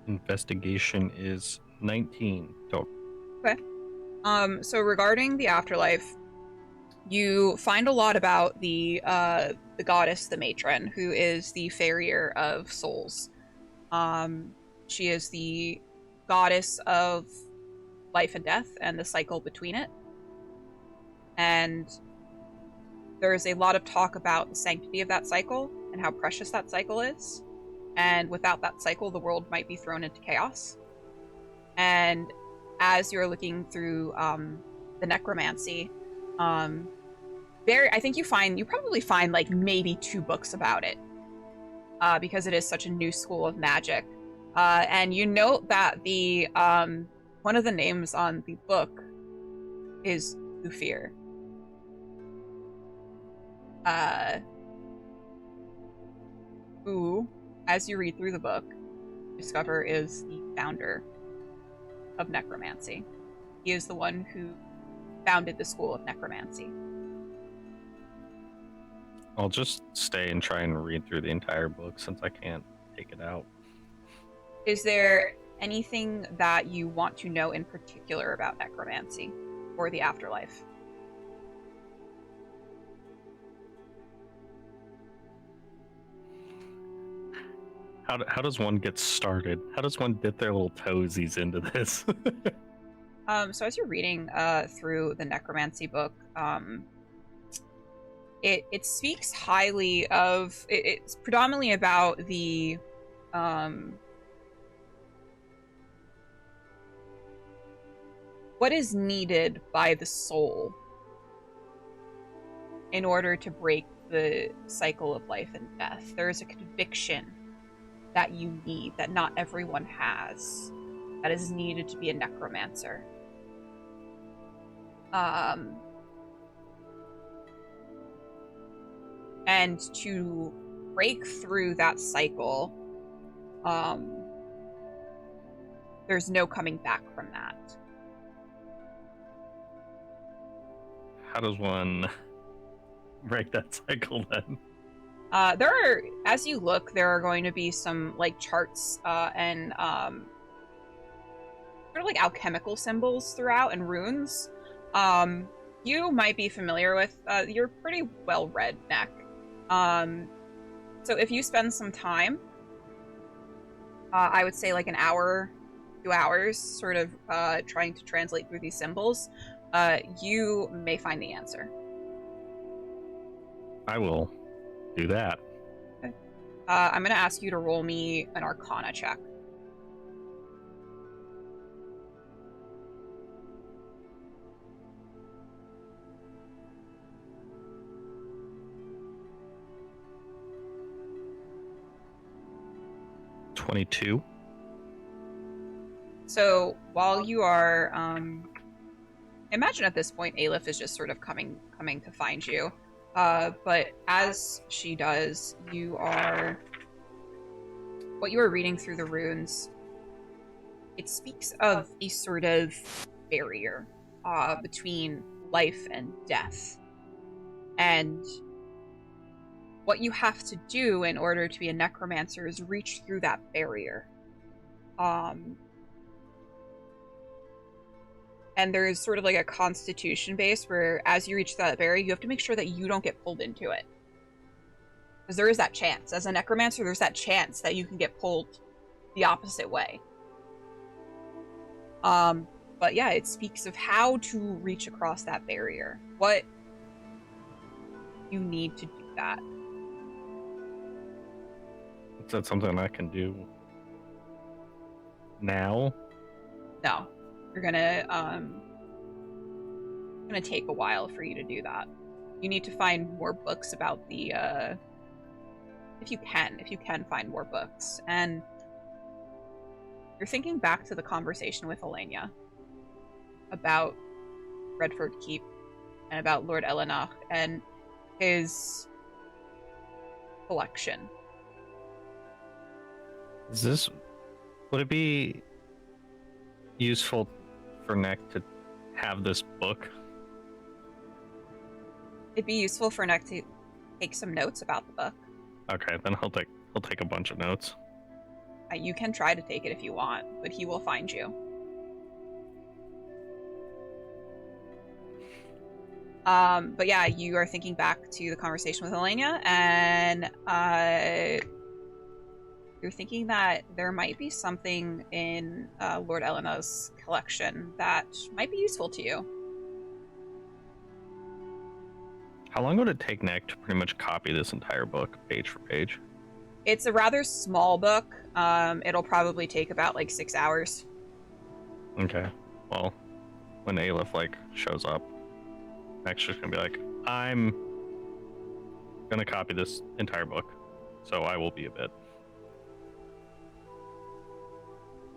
Investigation is 19 total. Okay. So regarding the afterlife, you find a lot about the goddess, the matron, who is the farrier of souls. She is the goddess of life and death and the cycle between it. And there's a lot of talk about the sanctity of that cycle and how precious that cycle is. And without that cycle, the world might be thrown into chaos. And as you're looking through the necromancy, I think you probably find like maybe 2 books about it, because it is such a new school of magic. And you note that the one of the names on the book is Lufir. Who, as you read through the book, discover is the founder of necromancy. He is the one who founded the school of necromancy. I'll just stay and try and read through the entire book since I can't take it out. Is there anything that you want to know in particular about necromancy or the afterlife? How does one get started? How does one dip their little toesies into this? So as you're reading through the necromancy book, it speaks highly of it's predominantly about the what is needed by the soul in order to break the cycle of life and death. There is a conviction that you need, that not everyone has, that is needed to be a necromancer. And to break through that cycle, there's no coming back from that. How does one break that cycle then? There are, as you look, there are going to be some like charts and sort of like alchemical symbols throughout and runes. You might be familiar with. You're pretty well read, Neck. So if you spend some time, I would say like an hour, 2 hours, sort of trying to translate through these symbols, you may find the answer. I will do that. Okay. I'm going to ask you to roll me an Arcana check. $22. So while you are, imagine at this point, Eilif is just sort of coming to find you. But as she does, what you are reading through the runes, it speaks of a sort of barrier between life and death. And what you have to do in order to be a necromancer is reach through that barrier. And there's sort of like a constitution base where as you reach that barrier, you have to make sure that you don't get pulled into it. Because there is that chance. As a necromancer, there's that chance that you can get pulled the opposite way. But yeah, it speaks of how to reach across that barrier. What you need to do that. Is that something I can do now? No. You're gonna take a while for you to do that. You need to find more books about the if you can find more books. And you're thinking back to the conversation with Oleyna about Redford Keep and about Lord Elenach and his collection. Would it be useful for Neck to have this book? It'd be useful for Neck to take some notes about the book. Okay, then he'll take a bunch of notes. You can try to take it if you want, but he will find you. But yeah, you are thinking back to the conversation with Oleyna, and you're thinking that there might be something in Lord Elena's collection that might be useful to you. How long would it take Neck to pretty much copy this entire book, page for page? It's a rather small book. It'll probably take about like 6 hours. Okay. Well, when Eilif shows up, Neck's just gonna be like, I'm gonna copy this entire book, so I will be a bit.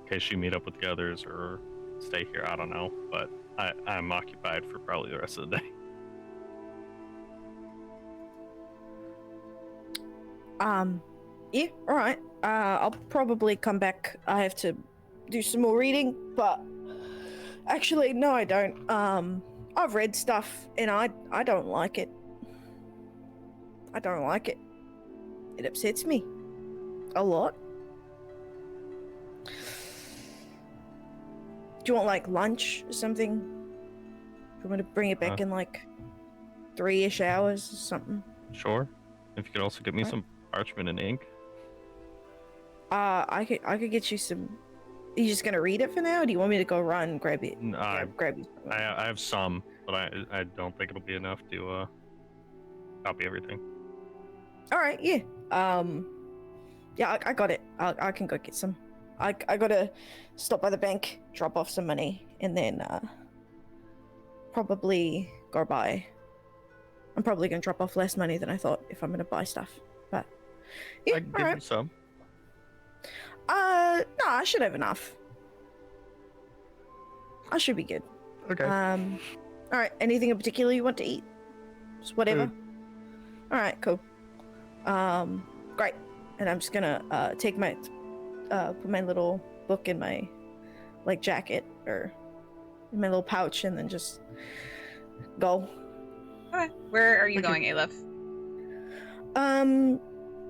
In case you meet up with the others or stay here, I don't know, but I'm occupied for probably the rest of the day. Yeah, alright. I'll probably come back. I have to do some more reading, but actually, no, I don't. I've read stuff and I don't like it. I don't like it. It upsets me a lot. Do you want lunch or something? Do you want me to bring it back in 3-ish hours or something? Sure. If you could also get me some parchment and ink. I could get you some. Are you just gonna read it for now, or do you want me to go run and grab it? No, grab it. I have some, but I don't think it'll be enough to copy everything. All right, yeah. Yeah, I got it. I can go get some. I gotta stop by the bank, drop off some money, and then probably go buy. I'm probably gonna drop off less money than I thought if I'm gonna buy stuff, but yeah, I can give you some. No, I should have enough. I should be good. Okay. All right. Anything in particular you want to eat? Just whatever. All right. Cool. Great. And I'm just gonna take my put my little book in my jacket or in my little pouch, and then just go. Okay. Where are you going, Eilif?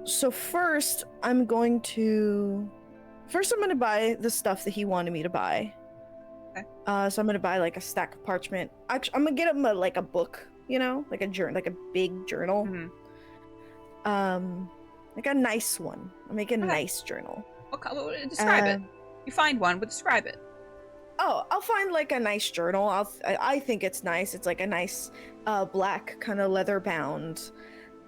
So first I'm going to buy the stuff that he wanted me to buy. Okay. So I'm gonna buy a stack of parchment. Actually, I'm gonna get him a book, a journal, a big journal. Mm-hmm. A nice one. I'll make a nice journal. Okay, describe it. You find one, but describe it. Oh, I'll find a nice journal. I think it's nice. It's a nice black kind of leather bound.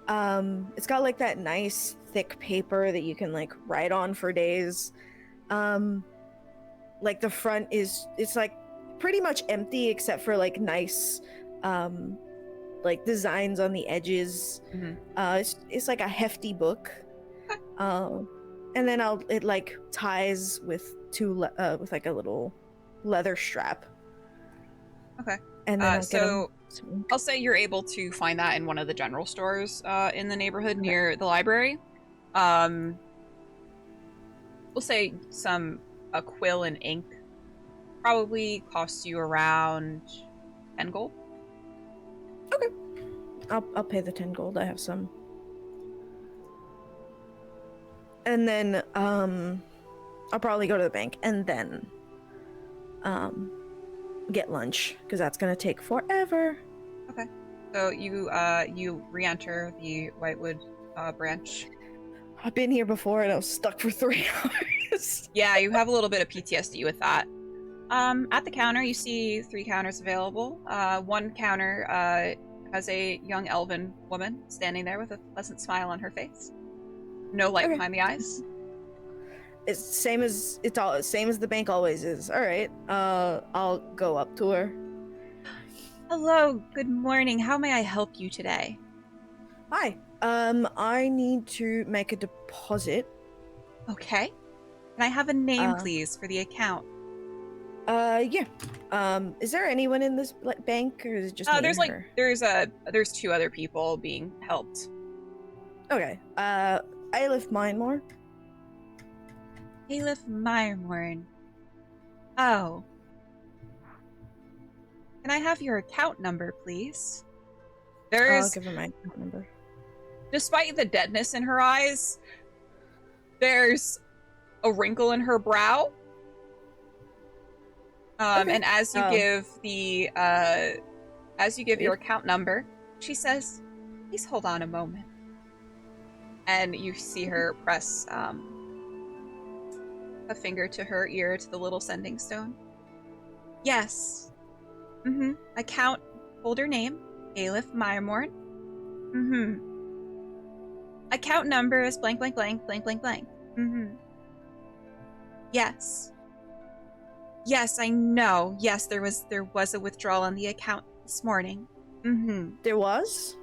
It's got that nice thick paper that you can write on for days. The front it's pretty much empty except for nice designs on the edges. Mm-hmm. It's a hefty book. And then it ties with with a little leather strap. Okay. And then I'll say you're able to find that in one of the general stores in the neighborhood near the library. We'll say a quill and ink probably costs you around 10 gold. Okay. I'll pay the 10 gold. I have some. and then I'll probably go to the bank and then get lunch because that's gonna take forever. Okay. So you re-enter the Whitewood branch. I've been here before and I was stuck for 3 hours. Yeah, you have a little bit of PTSD with that. At the counter, you see 3 counters available. One counter has a young elven woman standing there with a pleasant smile on her face. No light behind the eyes. It's same as the bank always is. All right. I'll go up to her. Hello, good morning. How may I help you today? Hi. I need to make a deposit. Okay. Can I have a name, please, for the account? Yeah. Is there anyone in this bank, or is it just me there's and her? there's 2 other people being helped. Okay. Eilif Mindmore. Eilif Myremorn. Oh. Can I have your account number, please? I'll give her my account number. Despite the deadness in her eyes, there's a wrinkle in her brow. Okay. And as you give your account number, she says, "Please hold on a moment." And you see her press a finger to her ear to the little sending stone. Yes. Account holder name, Eilif Myremorn. Account number is blank blank blank blank blank blank. Yes. Yes, I know. Yes, there was a withdrawal on the account this morning. There was?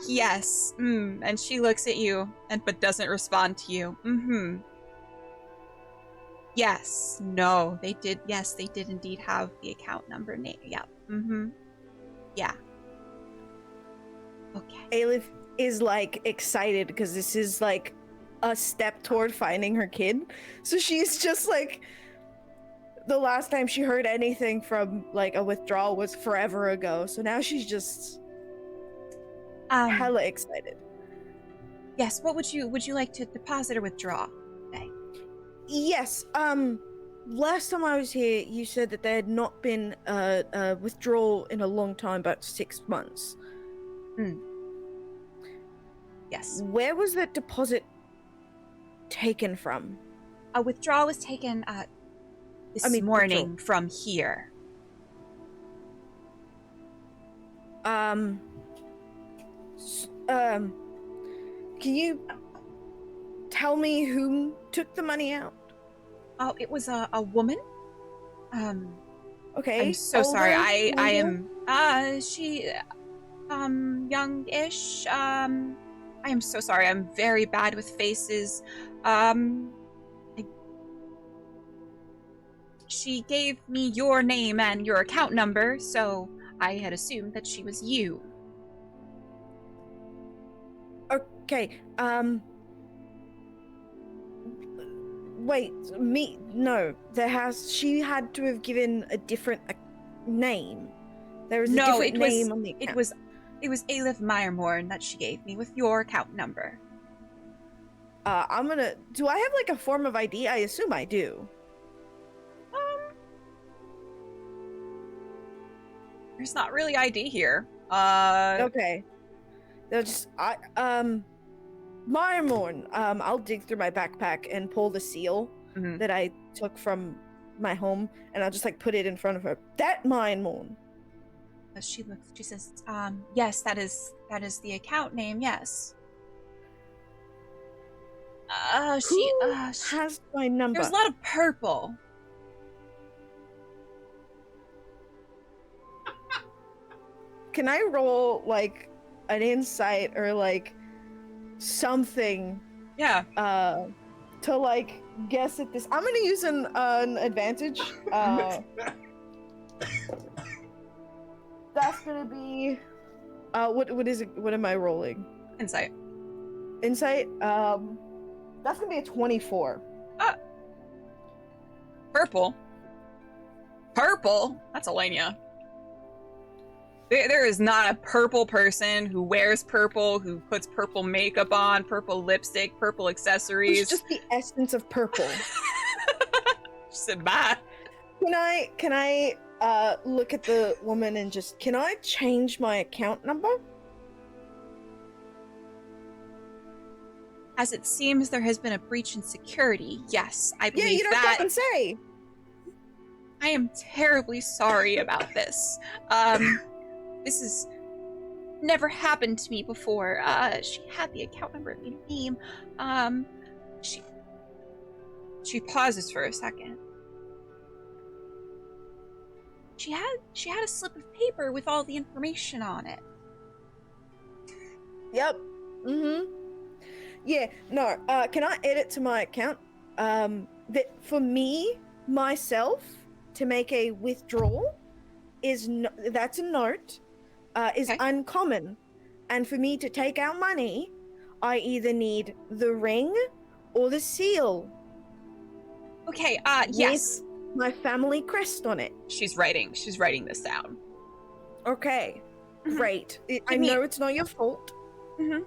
Yes. And she looks at you but doesn't respond to you. Yes. No, they did. Yes, they did indeed have the account number name. Yeah. Yeah. Okay. Eilif is like excited because this is like a step toward finding her kid. So she's just like, the last time she heard anything from like a withdrawal was forever ago. So now she's just hella excited. Yes. What would you like to deposit or withdraw? Okay. Yes. Last time I was here, you said that there had not been a withdrawal in a long time, about 6 months. Yes. Where was that deposit taken from? A withdrawal was taken this morning from here. Can you tell me who took the money out? Oh, it was a woman. Okay. I'm so sorry. I am she youngish. I am so sorry. I'm very bad with faces. She gave me your name and your account number, so I had assumed that she was you. Okay. Wait, me? No. She had to have given a different name. There was a different name on the account. It was Eilif Myremorn that she gave me with your account number. Do I have like a form of ID? I assume I do. There's not really ID here. Okay. Myremorn, I'll dig through my backpack and pull the seal that I took from my home, and I'll just like put it in front of her. That Myremorn. As she looks, she says, yes, that is the account name, yes. She has my number? There's a lot of purple. Can I roll like an insight or like something? Yeah. To like guess at this. I'm gonna use an advantage. That's gonna be what is it? What am I rolling? Insight. Insight. That's gonna be a 24. Purple. That's Oleyna. There is not a purple person who wears purple, who puts purple makeup on, purple lipstick, purple accessories. It's just the essence of purple. She said, bye. Can I look at the woman and just, can I change my account number? As it seems there has been a breach in security, yes, I believe Yeah, you don't that. fucking say. I am terribly sorry about this. This has never happened to me before. She had the account number in her name. She pauses for a second. She had a slip of paper with all the information on it. Yep. Mm-hmm. Yeah, no, can I edit to my account? That for me, myself, to make a withdrawal that's a note, is Okay. uncommon. And for me to take out money, I either need the ring or the seal. Okay, yes. With my family crest on it. She's writing this down. Okay, Mhm. great. I Give me- know it's not your fault. Mhm.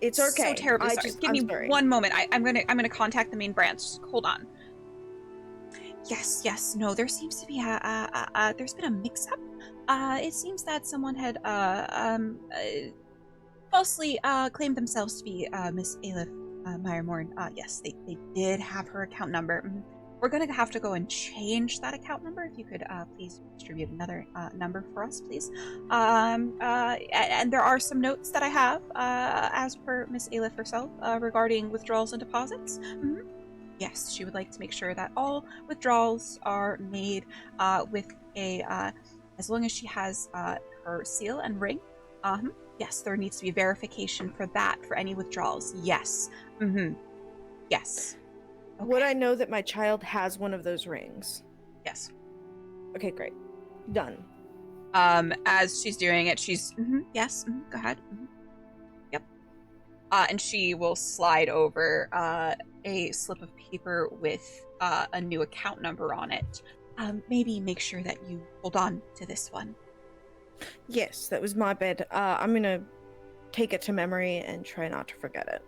It's okay. So terribly sorry. Give me sorry. one moment. I'm gonna contact the main branch. Just hold on. Yes. No, there seems to be there's been a mix-up. It seems that someone had falsely claimed themselves to be Miss Eilif Mournian. Yes, they did have her account number. Mhm. We're gonna have to go and change that account number. If you could please distribute another number for us, please. And there are some notes that I have, as per Miss Eilif herself, regarding withdrawals and deposits. Mhm. Yes, she would like to make sure that all withdrawals are made with a, as long as she has her seal and ring. Yes, there needs to be verification for that, for any withdrawals. Yes. Yes. Okay. Would I know that my child has one of those rings? Yes. Okay, great. Done. As she's doing it, she's yes. Go ahead. Yep. And she will slide over a slip of paper with a new account number on it. Maybe make sure that you hold on to this one. Yes, that was my bad. I'm gonna take it to memory and try not to forget it.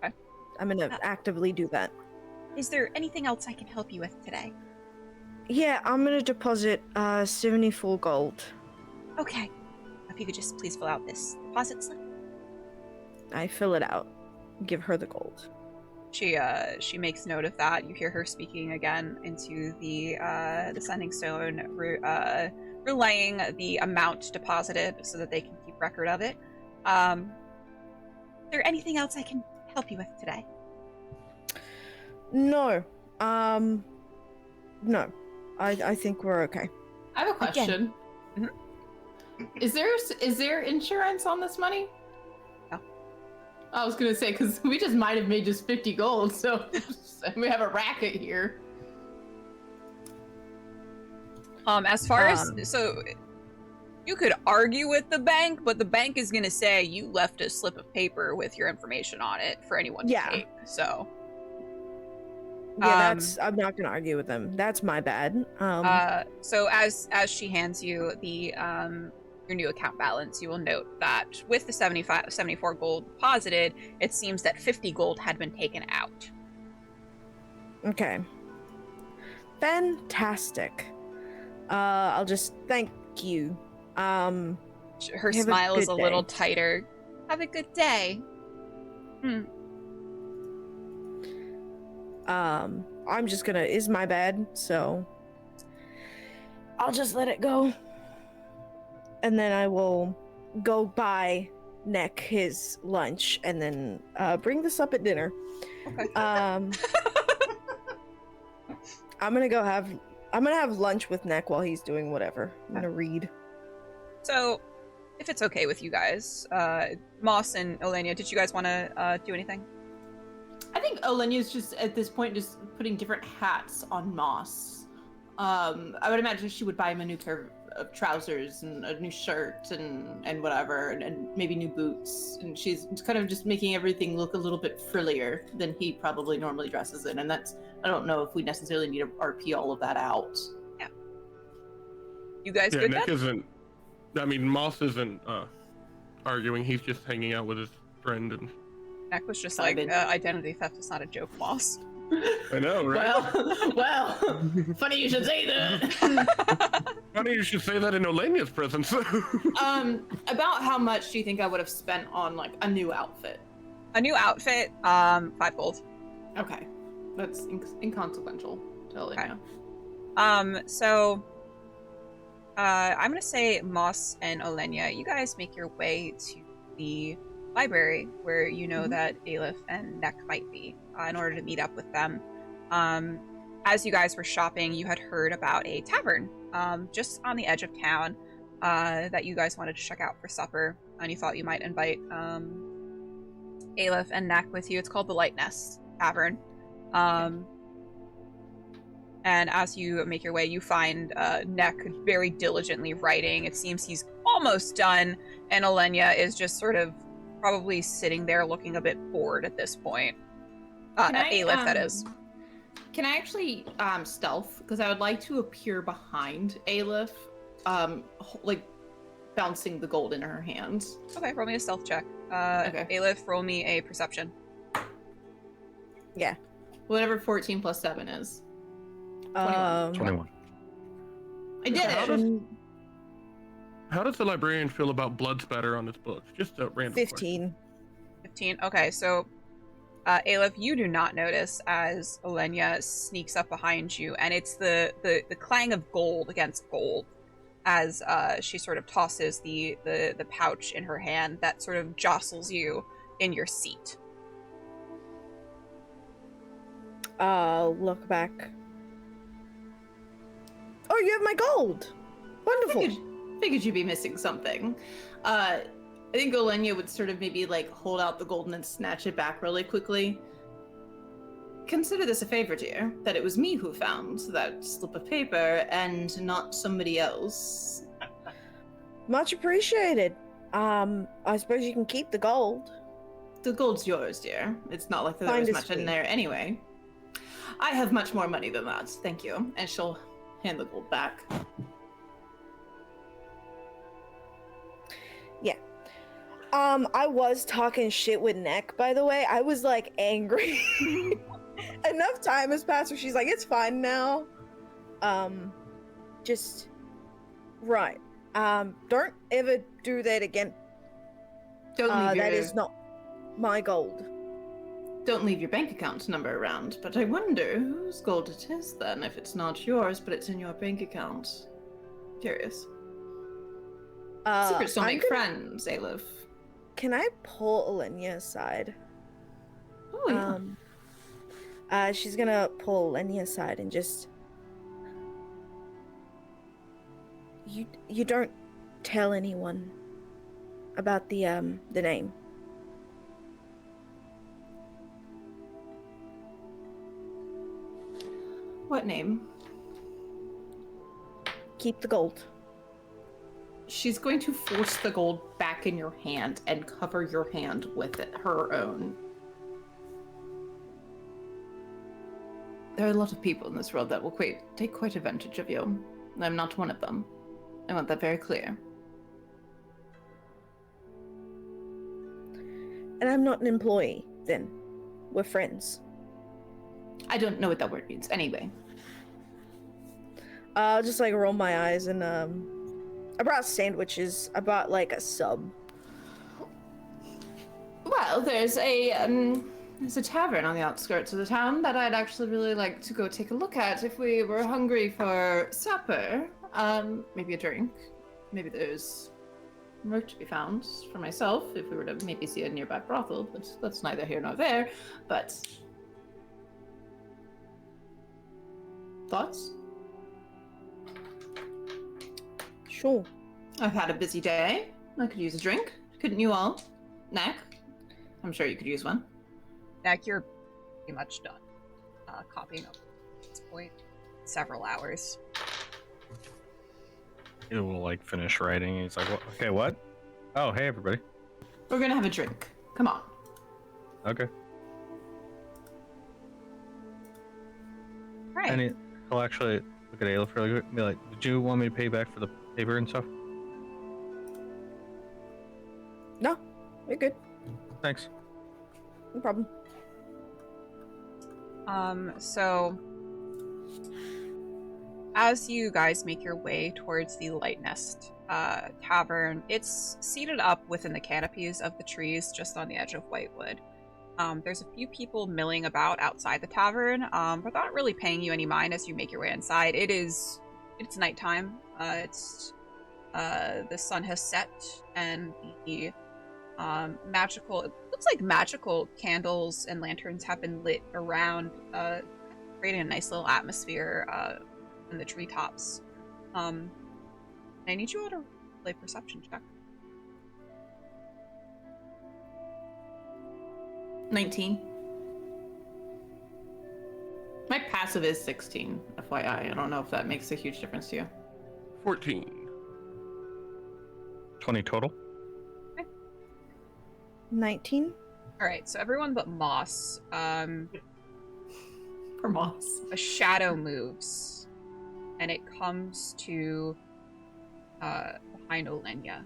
Okay. I'm gonna actively do that. Is there anything else I can help you with today? Yeah, I'm gonna deposit 74 gold. Okay. If you could just please fill out this deposit slip. I fill it out. Give her the gold. She makes note of that. You hear her speaking again into the sending stone, relaying the amount deposited so that they can keep record of it. Is there anything else I can help you with today? No. No. I think we're okay. I have a question. Mhm. Is there insurance on this money? No. I was gonna say, because we just might have made just 50 gold, so we have a racket here. As far as so you could argue with the bank, but the bank is gonna say you left a slip of paper with your information on it for anyone to Yeah. take. So Yeah, I'm not gonna argue with them. That's my bad. so as she hands you the your new account balance, you will note that with the 74 gold deposited, it seems that 50 gold had been taken out. Okay. Fantastic. I'll just thank you. Her Have a smile is good a little day. tighter. Have a good day. I'm just gonna, is my bad, so I'll just let it go. And then I will go buy Nick his lunch and then bring this up at dinner. Okay. I'm gonna have lunch with Nick while he's doing whatever. I'm gonna read. So, if it's okay with you guys, Moss and Oleyna, did you guys want to do anything? I think Oleyna's just at this point just putting different hats on Moss. I would imagine she would buy him a new pair of trousers and a new shirt and whatever, and maybe new boots. And she's kind of just making everything look a little bit frillier than he probably normally dresses in. And that's, I don't know if we necessarily need to RP all of that out. You guys Yeah, good Nick then? isn't. I mean, Moss isn't arguing. He's just hanging out with his friend. And Neck was just I've like, been- identity theft is not a joke, boss. I know, right? Well, funny you should say that. Funny you should say that in Oleyna's presence. About how much do you think I would have spent on like a new outfit? A new outfit, 5 gold. Okay, that's inconsequential. Totally. Okay. No. So I'm gonna say Moss and Oleyna, you guys make your way to the library where you know that Eilif and Neck might be in order to meet up with them. As you guys were shopping, you had heard about a tavern just on the edge of town that you guys wanted to check out for supper, and you thought you might invite Eilif and Neck with you. It's called the Light Nest Tavern. And as you make your way, you find Neck very diligently writing. It seems he's almost done, and Oleyna is just sort of probably sitting there looking a bit bored at this point. Eilif, that is. Can I actually stealth? Because I would like to appear behind Eilif, like bouncing the gold in her hands. Okay, roll me a stealth check. Okay. Eilif, roll me a perception. Yeah. Whatever 14 plus 7 is. 21. I did How it. How does the librarian feel about blood spatter on his books? Just a random 15. 15. Okay, so Eilif, you do not notice as Oleyna sneaks up behind you, and it's the clang of gold against gold as she sort of tosses the pouch in her hand that sort of jostles you in your seat. Look back. Oh, you have my gold. Wonderful. Figured you'd be missing something. I think Oleyna would sort of maybe like hold out the gold and then snatch it back really quickly. Consider this a favor, dear, that it was me who found that slip of paper and not somebody else. Much appreciated. I suppose you can keep the gold. The gold's yours, dear. It's not like there Find was a much in sweet. there anyway. I have much more money than that, thank you. And she'll hand the gold back. Yeah. I was talking shit with Neck, by the way. I was like angry. Enough time has passed where she's like, it's fine now. Just right. Don't ever do that again. Don't leave your, That is not my gold. don't leave your bank account number around, but I wonder whose gold it is then, if it's not yours, but it's in your bank account. Curious. Secrets don't I'm make gonna- friends, Eilif. Can I pull Oleyna aside? Oh, yeah. She's gonna pull Oleyna aside and just. You don't tell anyone about the name. What name? Keep the gold. She's going to force the gold back in your hand and cover your hand with it, her own. There are a lot of people in this world that will take quite advantage of you. I'm not one of them. I want that very clear. And I'm not an employee, then. We're friends. I don't know what that word means. Anyway, I'll just like roll my eyes and I brought sandwiches. I bought like a sub. well, there's a tavern on the outskirts of the town that I'd actually really like to go take a look at if we were hungry for supper. Maybe a drink. Maybe there's work to be found for myself if we were to maybe see a nearby brothel, but that's neither here nor there. But thoughts? Sure. I've had a busy day. I could use a drink. Couldn't you all? Neck? I'm sure you could use one. Neck, you're pretty much done copying up at this point. Several hours. He will like finish writing. He's like, okay, what? Oh, hey everybody. We're gonna have a drink. Come on. Okay. Right. And he'll actually look at Eilif really quick and be like, did you want me to pay back for the paper and stuff? No, we're good. Thanks. No problem. So as you guys make your way towards the Light Nest tavern, it's seated up within the canopies of the trees just on the edge of Whitewood. There's a few people milling about outside the tavern, but not really paying you any mind as you make your way inside. It's nighttime. The sun has set, and the it looks like magical candles and lanterns have been lit around, creating a nice little atmosphere in the treetops. I need you all to play perception check. 19. My passive is 16, FYI. I don't know if that makes a huge difference to you. 14. 20 total. 19. All right, so everyone but Moss. For Moss. A shadow moves, and it comes to behind Oleyna.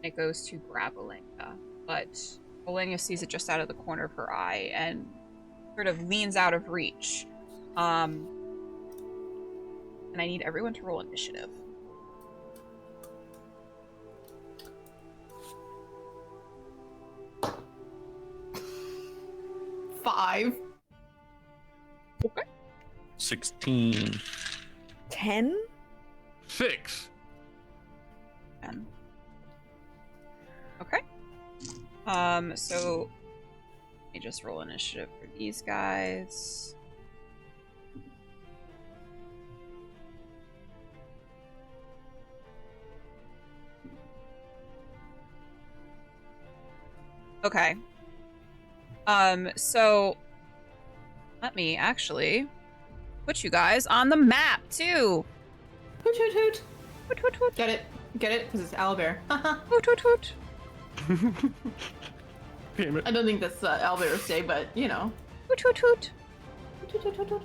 It goes to grab Oleyna, but Oleyna sees it just out of the corner of her eye and sort of leans out of reach. And I need everyone to roll initiative. Five. Okay. 16. 10. 6. Okay. So let me just roll initiative for these guys. Okay. So let me actually put you guys on the map too. Hoot hoot hoot. Hoot hoot hoot. Get it? Get it? Because it's owlbear. Hoot hoot hoot. Damn it. I don't think that's owlbear say, but you know. Hoot hoot hoot. Hoot hoot hoot hoot hoot.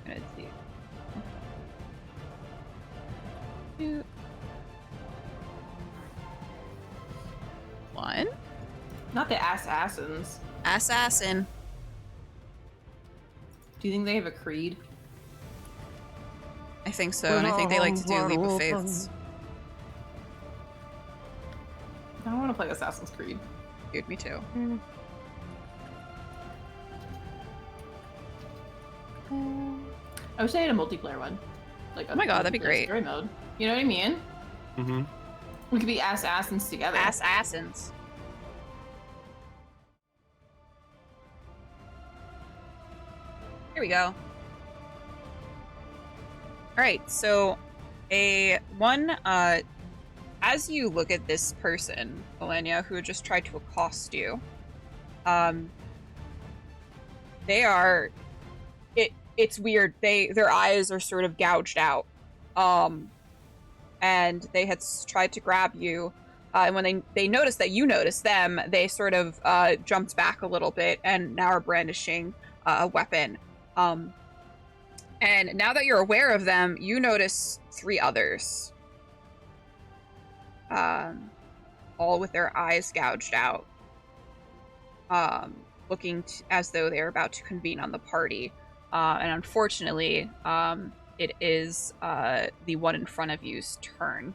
Let's see. 2, 1. Not the assassins. Assassin. Do you think they have a creed? I think so, and I think they like to do leap of faiths. I don't want to play Assassin's Creed. Dude, me too. I wish they had a multiplayer one. Like, Oh my god, that'd be multiplayer great. Story mode. You know what I mean? Mm-hmm. We could be assassins together. Assassins. Here we go. Alright, so as you look at this person, Oleyna, who just tried to accost you, it's weird. Their eyes are sort of gouged out. And they had tried to grab you. And when they noticed that you noticed them, they sort of jumped back a little bit and now are brandishing a weapon. And now that you're aware of them, you notice 3 others. All with their eyes gouged out. Looking as though they're about to convene on the party. And unfortunately, it is the one in front of you's turn.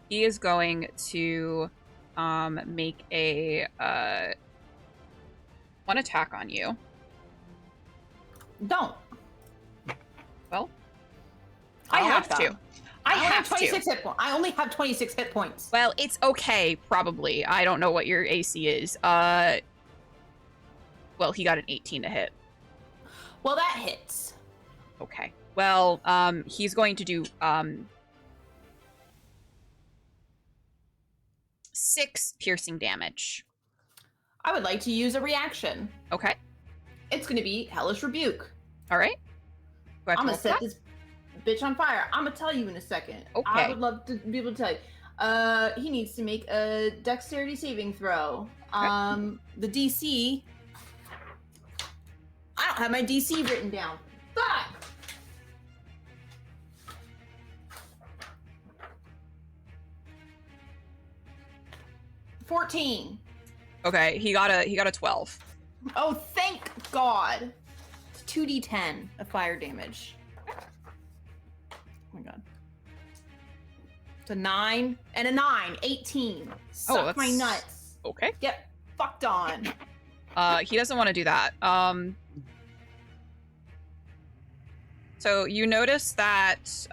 He is going to make a one attack on you. Don't. Well, I have to. I have 26 to. hit points. I only have 26 hit points. Well, it's okay, probably. I don't know what your AC is. Well, he got an 18 to hit. Well, that hits. Okay. Well, he's going to do 6 piercing damage. I would like to use a reaction. Okay. It's going to be Hellish Rebuke. All right. I'm going to set this bitch on fire. I'm going to tell you in a second. Okay. I would love to be able to tell you. He needs to make a dexterity saving throw. The DC. I don't have my DC written down. Fuck! $14. Okay, he got a 12. Oh, thank God. It's 2d10 of fire damage. Oh my God. It's a 9 and a 9. 18. Suck my nuts. Okay. Get fucked on. He doesn't want to do that. So you notice that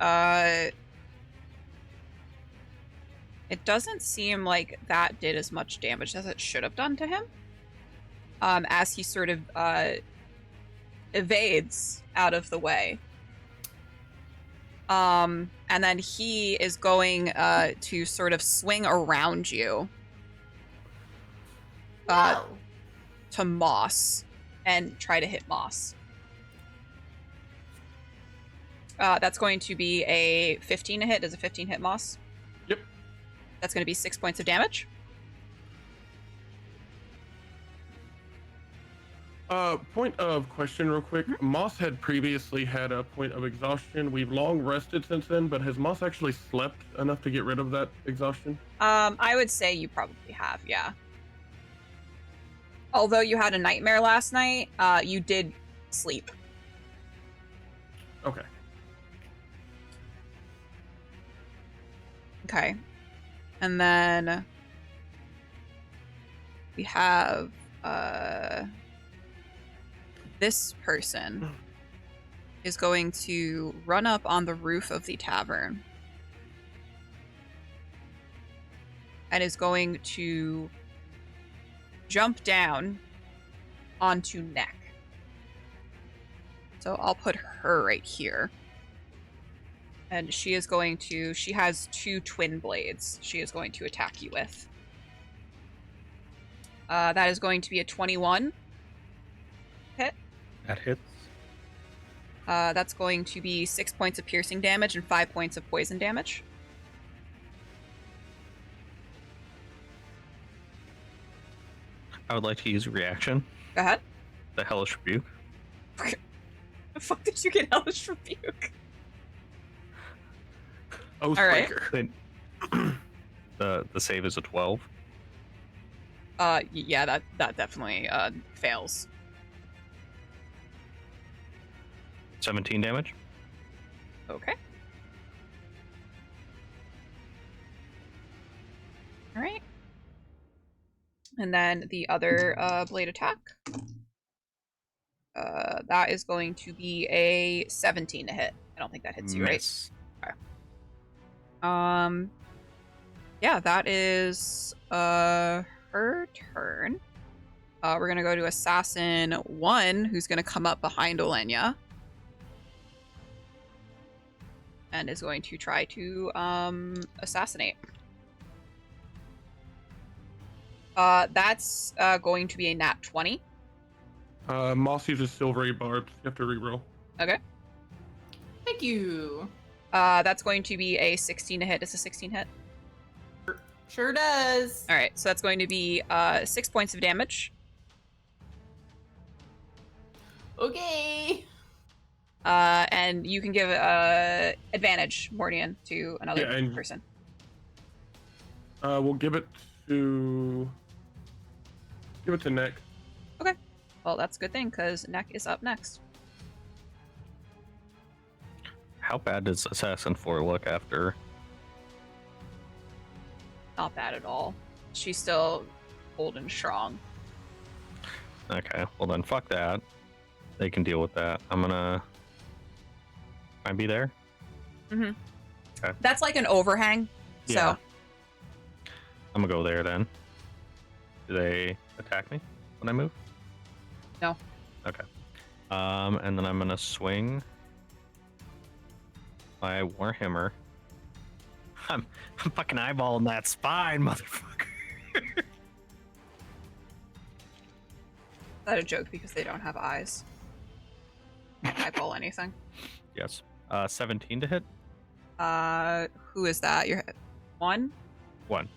it doesn't seem like that did as much damage as it should have done to him. As he sort of evades out of the way. And then he is going to sort of swing around you. No. To Moss and try to hit Moss. That's going to be a 15 to hit. Does a 15 hit Moss? Yep. That's going to be 6 points of damage. Point of question real quick. Moss had previously had a point of exhaustion. We've long rested since then, but has Moss actually slept enough to get rid of that exhaustion? I would say you probably have, yeah. Although you had a nightmare last night, you did sleep. Okay. Okay. And then we have this person is going to run up on the roof of the tavern and is going to jump down onto Neck. So I'll put her right here. And she is going to... She has 2 twin blades she is going to attack you with. That is going to be a 21 hit. That hits. That's going to be 6 points of piercing damage and 5 points of poison damage. I would like to use a reaction. Go ahead. The Hellish Rebuke. The fuck did you get Hellish Rebuke? Oh, All right. Spiker. The save is a 12. Yeah, that definitely fails. 17 damage. Okay. All right. And then the other blade attack. That is going to be a 17 to hit. I don't think that hits you, Miss. right? Okay. Yeah, that is her turn. We're gonna go to Assassin 1, who's gonna come up behind Oleyna. And is going to try to assassinate. That's going to be a nat 20. Moss uses silvery barbs. You have to reroll. Okay. Thank you. That's going to be a 16 to hit. Is a 16 hit? Sure does. All right, so that's going to be 6 points of damage. Okay. And you can give advantage, Mournian, to another person. We'll give it to Neck. Okay. Well, that's a good thing, because Neck is up next. How bad does Assassin 4 look after? Not bad at all. She's still old and strong. Okay, well then fuck that. They can deal with that. I'm gonna... Can I be there? Mm-hmm. Okay. That's like an overhang, Yeah. so... I'm gonna go there then. Do they attack me when I move? No. Okay. And then I'm gonna swing my Warhammer. I'm fucking eyeballing that spine, motherfucker. Is that a joke because they don't have eyes? Eyeball anything. Yes. 17 to hit. Who is that? Your 1? 1.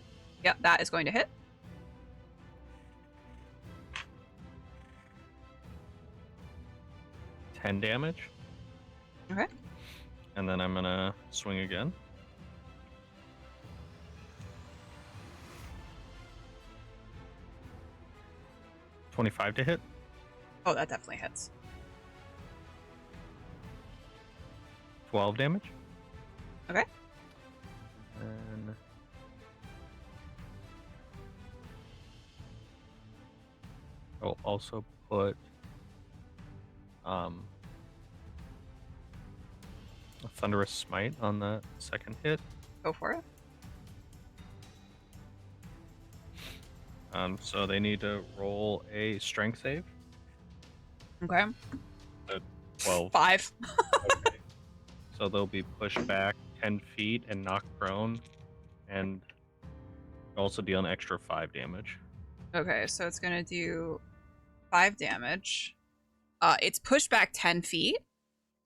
Yep, that is going to hit. $10 damage. Okay. And then I'm gonna swing again. $25 to hit. Oh, that definitely hits. 12 damage. Okay. And I'll also put a Thunderous Smite on the second hit. Go for it. So they need to roll a strength save. Okay. 12. 5. Okay. So they'll be pushed back 10 feet and knocked prone, and also deal an extra 5 damage. Okay, so it's gonna do 5 damage. It's pushed back 10 feet.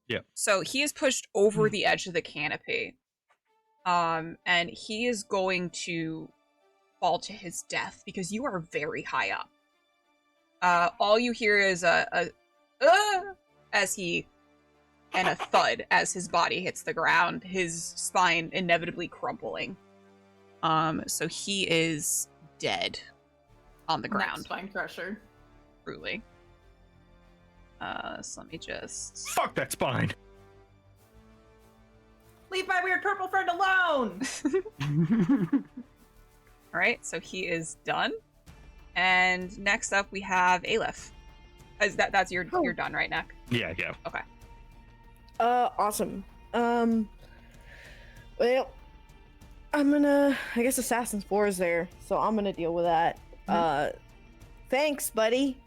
Yep. So he is pushed over the edge of the canopy. And he is going to fall to his death because you are very high up. All you hear is as he and a thud as his body hits the ground, his spine inevitably crumpling. So he is dead on the ground. Spine crusher. Truly. So let me just... Fuck that spine! Leave my weird purple friend alone! Alright, so he is done. And next up we have Eilif. That's you're done, right, Neck? Yeah. Okay. Awesome. Well, I'm gonna. I guess Assassin's 4 is there, so I'm gonna deal with that. Thanks, buddy.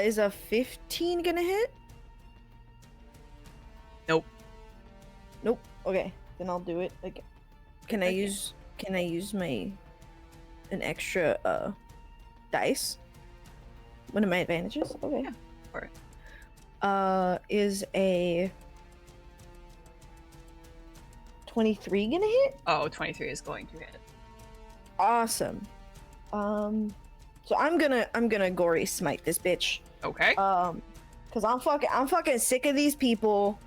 Is a 15 gonna hit? Nope. Nope. Okay, then I'll do it again. Can I use an extra dice? One of my advantages? Okay. Yeah, for it. Is a 23 gonna hit? Oh, 23 is going to hit. Awesome. So I'm gonna gory smite this bitch. Okay. Cause I'm fucking sick of these people.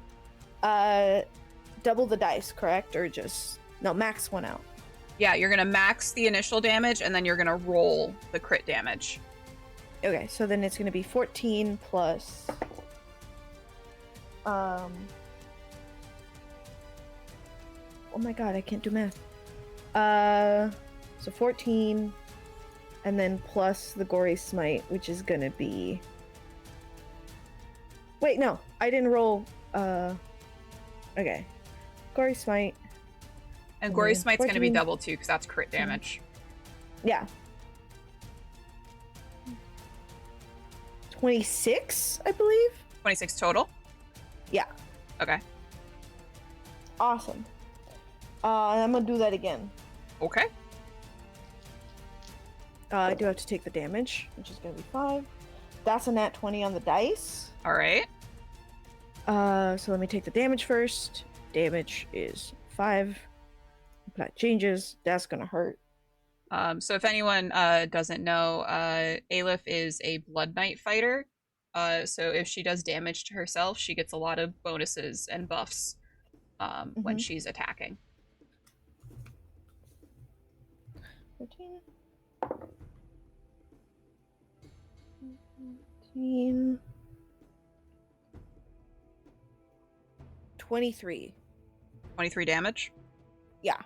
Double the dice, correct? Or just no, max one out. Yeah, you're gonna max the initial damage and then you're gonna roll the crit damage. Okay, so then it's gonna be 14 plus oh my god, I can't do math. So 14 and then plus the gory smite, which is gonna be... Wait, no, I didn't roll. Okay. Gory smite. And Gory then Smite's going to be 14. double too, because that's crit damage. Yeah. 26, I believe? 26 total? Yeah. Okay. Awesome. I'm gonna do that again. Okay. I do have to take the damage, which is gonna be 5. That's a nat 20 on the dice. Alright. So let me take the damage first. Damage is 5. If that changes, that's gonna hurt. So if anyone doesn't know, Eilif is a Blood Knight fighter. So if she does damage to herself, she gets a lot of bonuses and buffs when she's attacking. 14. 15. 23. 23 damage? Yeah.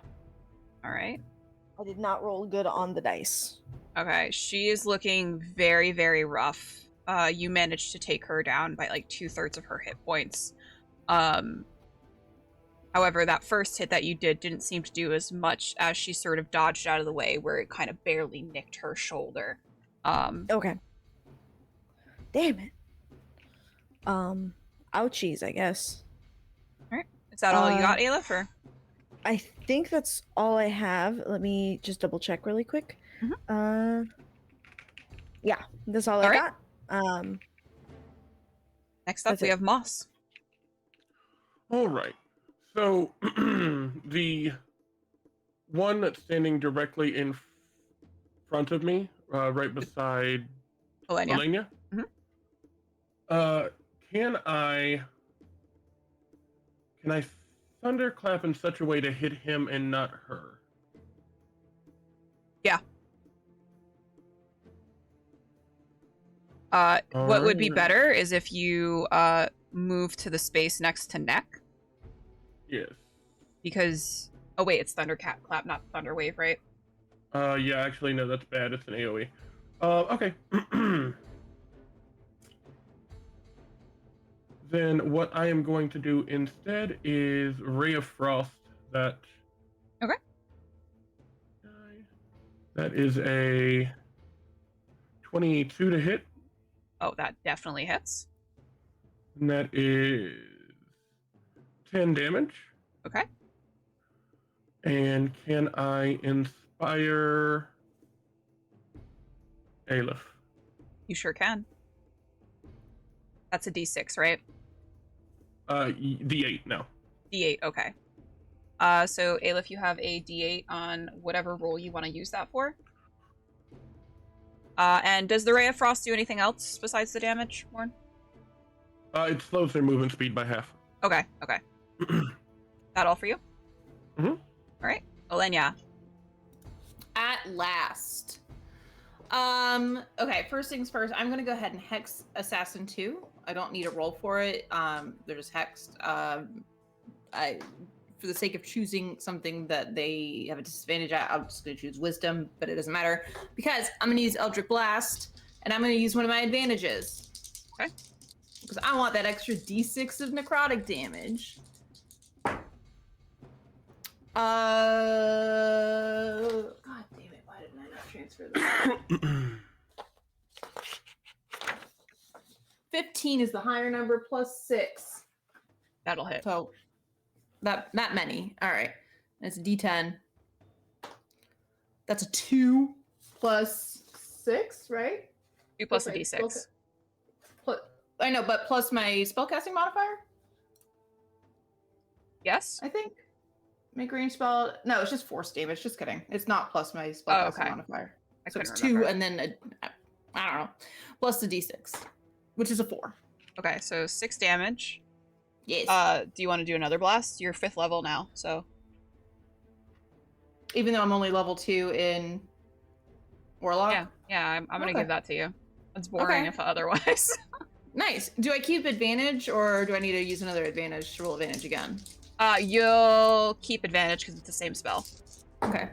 Alright. I did not roll good on the dice. Okay, she is looking very, very rough. You managed to take her down by like 2/3 of her hit points. However, that first hit that you didn't seem to do as much as she sort of dodged out of the way, where it kind of barely nicked her shoulder. Okay. Damn it. Ouchies, I guess. Alright. Is that all you got, Eilif, or? I think that's all I have. Let me just double check really quick. Yeah, that's all I got. Next up, That's we it. have Moss. All right. So the one that's standing directly in front of me, right beside Oleyna. Oleyna. Mhm. Uh, can I thunderclap in such a way to hit him and not her? Yeah. What would be Alright. better is if you move to the space next to Neck, Yes. because oh wait, it's Thundercat Clap, not Thunderwave, right? Yeah, actually, no, that's bad. It's an AoE. Okay. Then what I am going to do instead is Ray of Frost that. Okay. That is a 22 to hit, Oh, that definitely hits. and that is 10 damage. Okay. And can I inspire Eilif? You sure can. That's a D6, right? D8 now. D8, okay. So Eilif, you have a D8 on whatever roll you want to use that for. And does the Ray of Frost do anything else besides the damage, Morn? It slows their movement speed by half. Okay, okay. That all for you? Mhm. All right. Oleyna. At last. Okay, first things first, I'm gonna go ahead and hex Assassin 2. I don't need a roll for it. They're just hexed. For the sake of choosing something that they have a disadvantage at, I'm just gonna choose Wisdom, but it doesn't matter because I'm gonna use Eldritch Blast, and I'm gonna use one of my advantages. Okay. Because I want that extra D6 of necrotic damage. God damn it, why didn't I not transfer that? 15 is the higher number plus 6. That'll hit. So that many. All right. It's a D10. That's a 2 plus 6, right? 2 plus a Okay, D6. I know, but plus my spellcasting modifier, Yes? I think. Make range spell. No, it's just force damage. Just kidding. It's not plus my spellcasting okay. modifier. I So couldn't it's remember. 2 and then I don't know, plus the D6, which is a 4. Okay, so 6 damage. Yes. Do you want to do another blast? You're 5th level now, so. Even though I'm only level 2 in Warlock. Yeah, I'm gonna Okay. give that to you. It's boring Okay. if otherwise. Nice. Do I keep advantage or do I need to use another advantage to roll advantage again? You'll keep advantage because it's the same spell. Okay.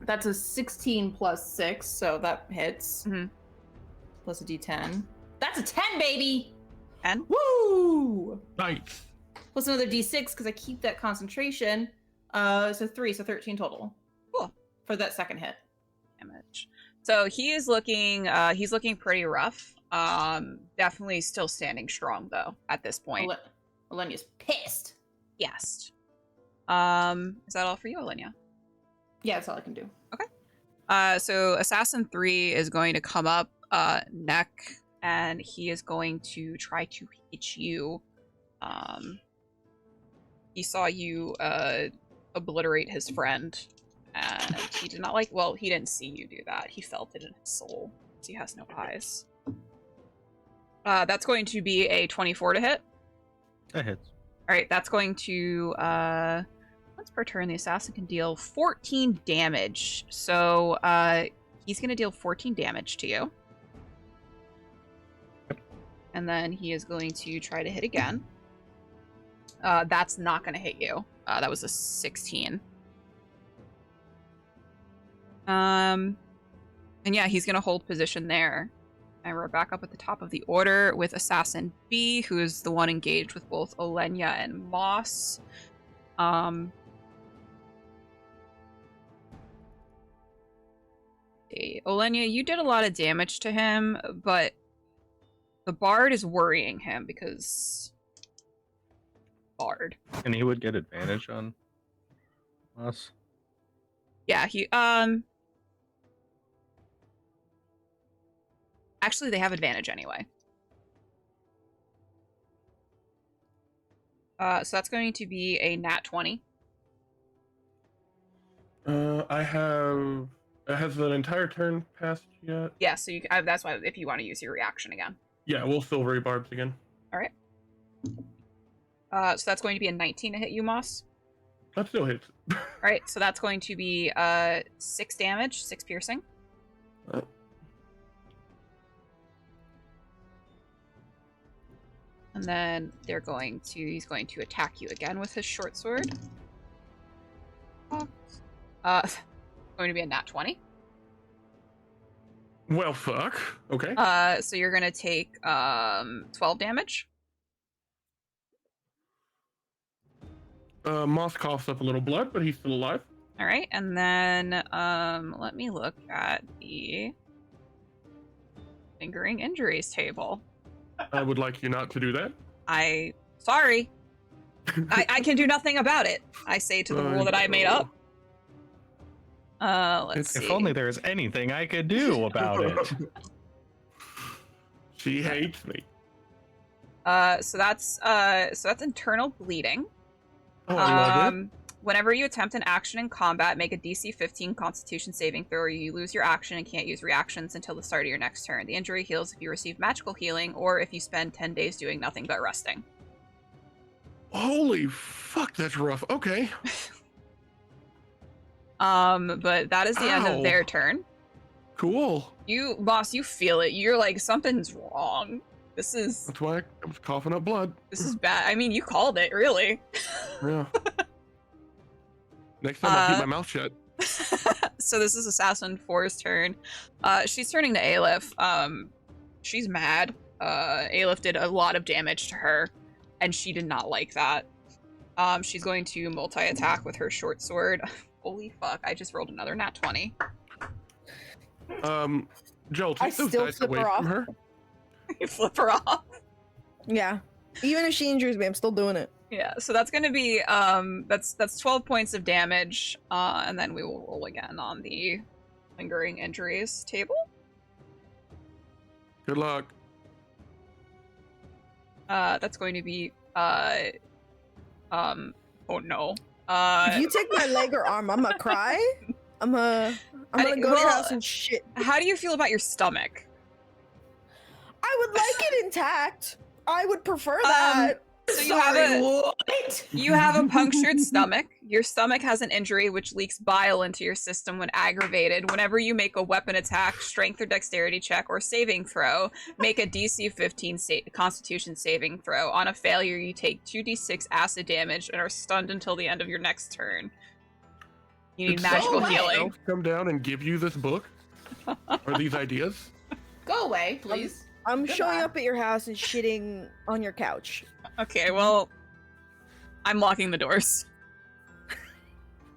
That's a 16 plus 6, so that hits. Mhm. Plus a D10. That's a 10, baby! 10? Woo! Nice. Plus another D6 because I keep that concentration. So 3, so 13 total. Cool. For that second hit. Damage. So he's looking pretty rough. Definitely still standing strong though at this point. Oleyna's pissed. Yes. Is that all for you, Oleyna? Yeah, that's all I can do. So Assassin 3 is going to come up Neck, and he is going to try to hit you. He saw you obliterate his friend, and he did not like. Well, he didn't see you do that. He felt it in his soul. He has no eyes. That's going to be a 24 to hit. That hits. All right, that's going to once per turn, the assassin can deal 14 damage. So he's going to deal 14 damage to you. And then he is going to try to hit again. That's not going to hit you. That was a 16. And yeah, he's going to hold position there. And we're back up at the top of the order with Assassin B, who is the one engaged with both Oleyna and Moss. Oleyna, you did a lot of damage to him, but the Bard is worrying him because Bard. And he would get advantage on us. Yeah, he actually they have advantage anyway. So that's going to be a nat 20. I have. Has an entire turn passed yet? Yeah, so that's why if you want to use your reaction again. Yeah, we'll silvery barbs again. All right. So that's going to be a 19 to hit you, Moss. That still hits. All right, so that's going to be 6 damage, 6 piercing. And then he's going to attack you again with his short sword. Going to be a nat 20. Well, fuck. Okay. So you're gonna take 12 damage. Moss coughs up a little blood, but he's still alive. All right, and then let me look at the lingering injuries table. I would like you not to do that. Sorry. I can do nothing about it. I say to the rule that I made up. Let's see. If only there was anything I could do about it. She hates me. So that's internal bleeding. Oh, I love it. Whenever you attempt an action in combat, make a DC 15 Constitution saving throw, or you lose your action and can't use reactions until the start of your next turn. The injury heals if you receive magical healing, or if you spend 10 days doing nothing but resting. Holy fuck, that's rough. Okay. But that is the end of their turn. Cool. You, boss, you feel it. You're like, something's wrong. That's why I was coughing up blood. This is bad. I mean, you called it, really. Yeah. Next time I'll keep my mouth shut. So this is Assassin 4's turn. She's turning to Eilif. She's mad. Eilif did a lot of damage to her, and she did not like that. She's going to multi-attack with her short sword. Holy fuck, I just rolled another nat 20. Joel, take those dice away from her. You flip her off. Yeah. Even if she injures me, I'm still doing it. Yeah, so that's gonna be that's 12 points of damage, and then we will roll again on the lingering injuries table. Good luck. That's going to be oh no. If you take my leg or arm, I'm gonna cry. I'm gonna go to your house and shit. How do you feel about your stomach? I would like it intact. I would prefer that. So you have a punctured stomach. Your stomach has an injury which leaks bile into your system when aggravated. Whenever you make a weapon attack, strength or dexterity check, or saving throw, make a DC 15 Constitution saving throw. On a failure, you take 2d6 acid damage and are stunned until the end of your next turn. You need magical healing. Come down and give you this book or these ideas. Go away, please. I'm showing up at your house and shitting on your couch. Okay, well, I'm locking the doors.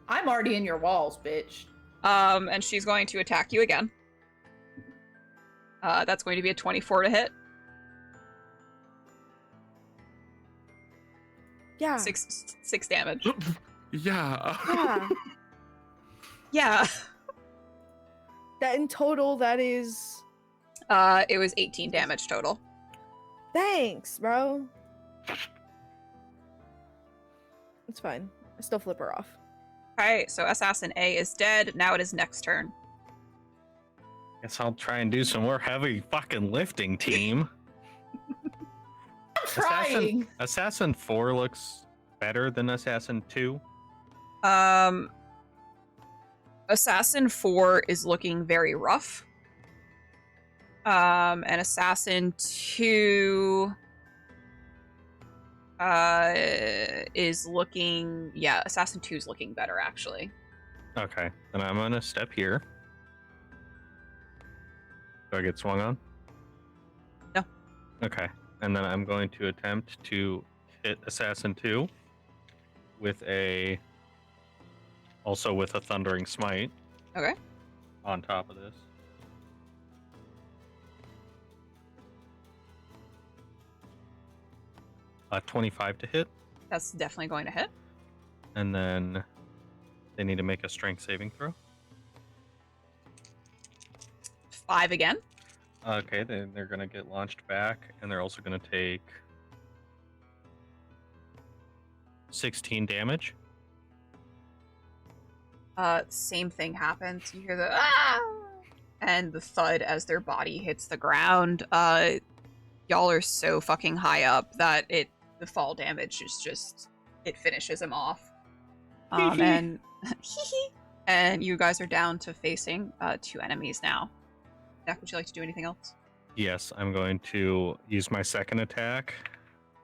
I'm already in your walls, bitch. And she's going to attack you again. That's going to be a 24 to hit. Yeah. 6 damage. Yeah. Yeah. Yeah. That in total, that is... It was 18 damage total. Thanks, bro. It's fine. I still flip her off. Alright, so Assassin A is dead. Now it is next turn. Guess I'll try and do some more heavy fucking lifting, team. I'm trying. Assassin 4 looks better than Assassin 2. Assassin 4 is looking very rough. And Assassin 2 is looking, yeah, Assassin 2 is looking better, actually. Okay, then I'm gonna step here. Do I get swung on? No. Okay, and then I'm going to attempt to hit Assassin 2 with also with a Thundering Smite. Okay. On top of this. A 25 to hit. That's definitely going to hit. And then they need to make a strength saving throw. 5 again. Okay, then they're going to get launched back, and they're also going to take 16 damage. Same thing happens. You hear the ah! And the thud as their body hits the ground. Y'all are so fucking high up that the fall damage is just, it finishes him off. And and you guys are down to facing 2 enemies now. Zach, would you like to do anything else? Yes, I'm going to use my second attack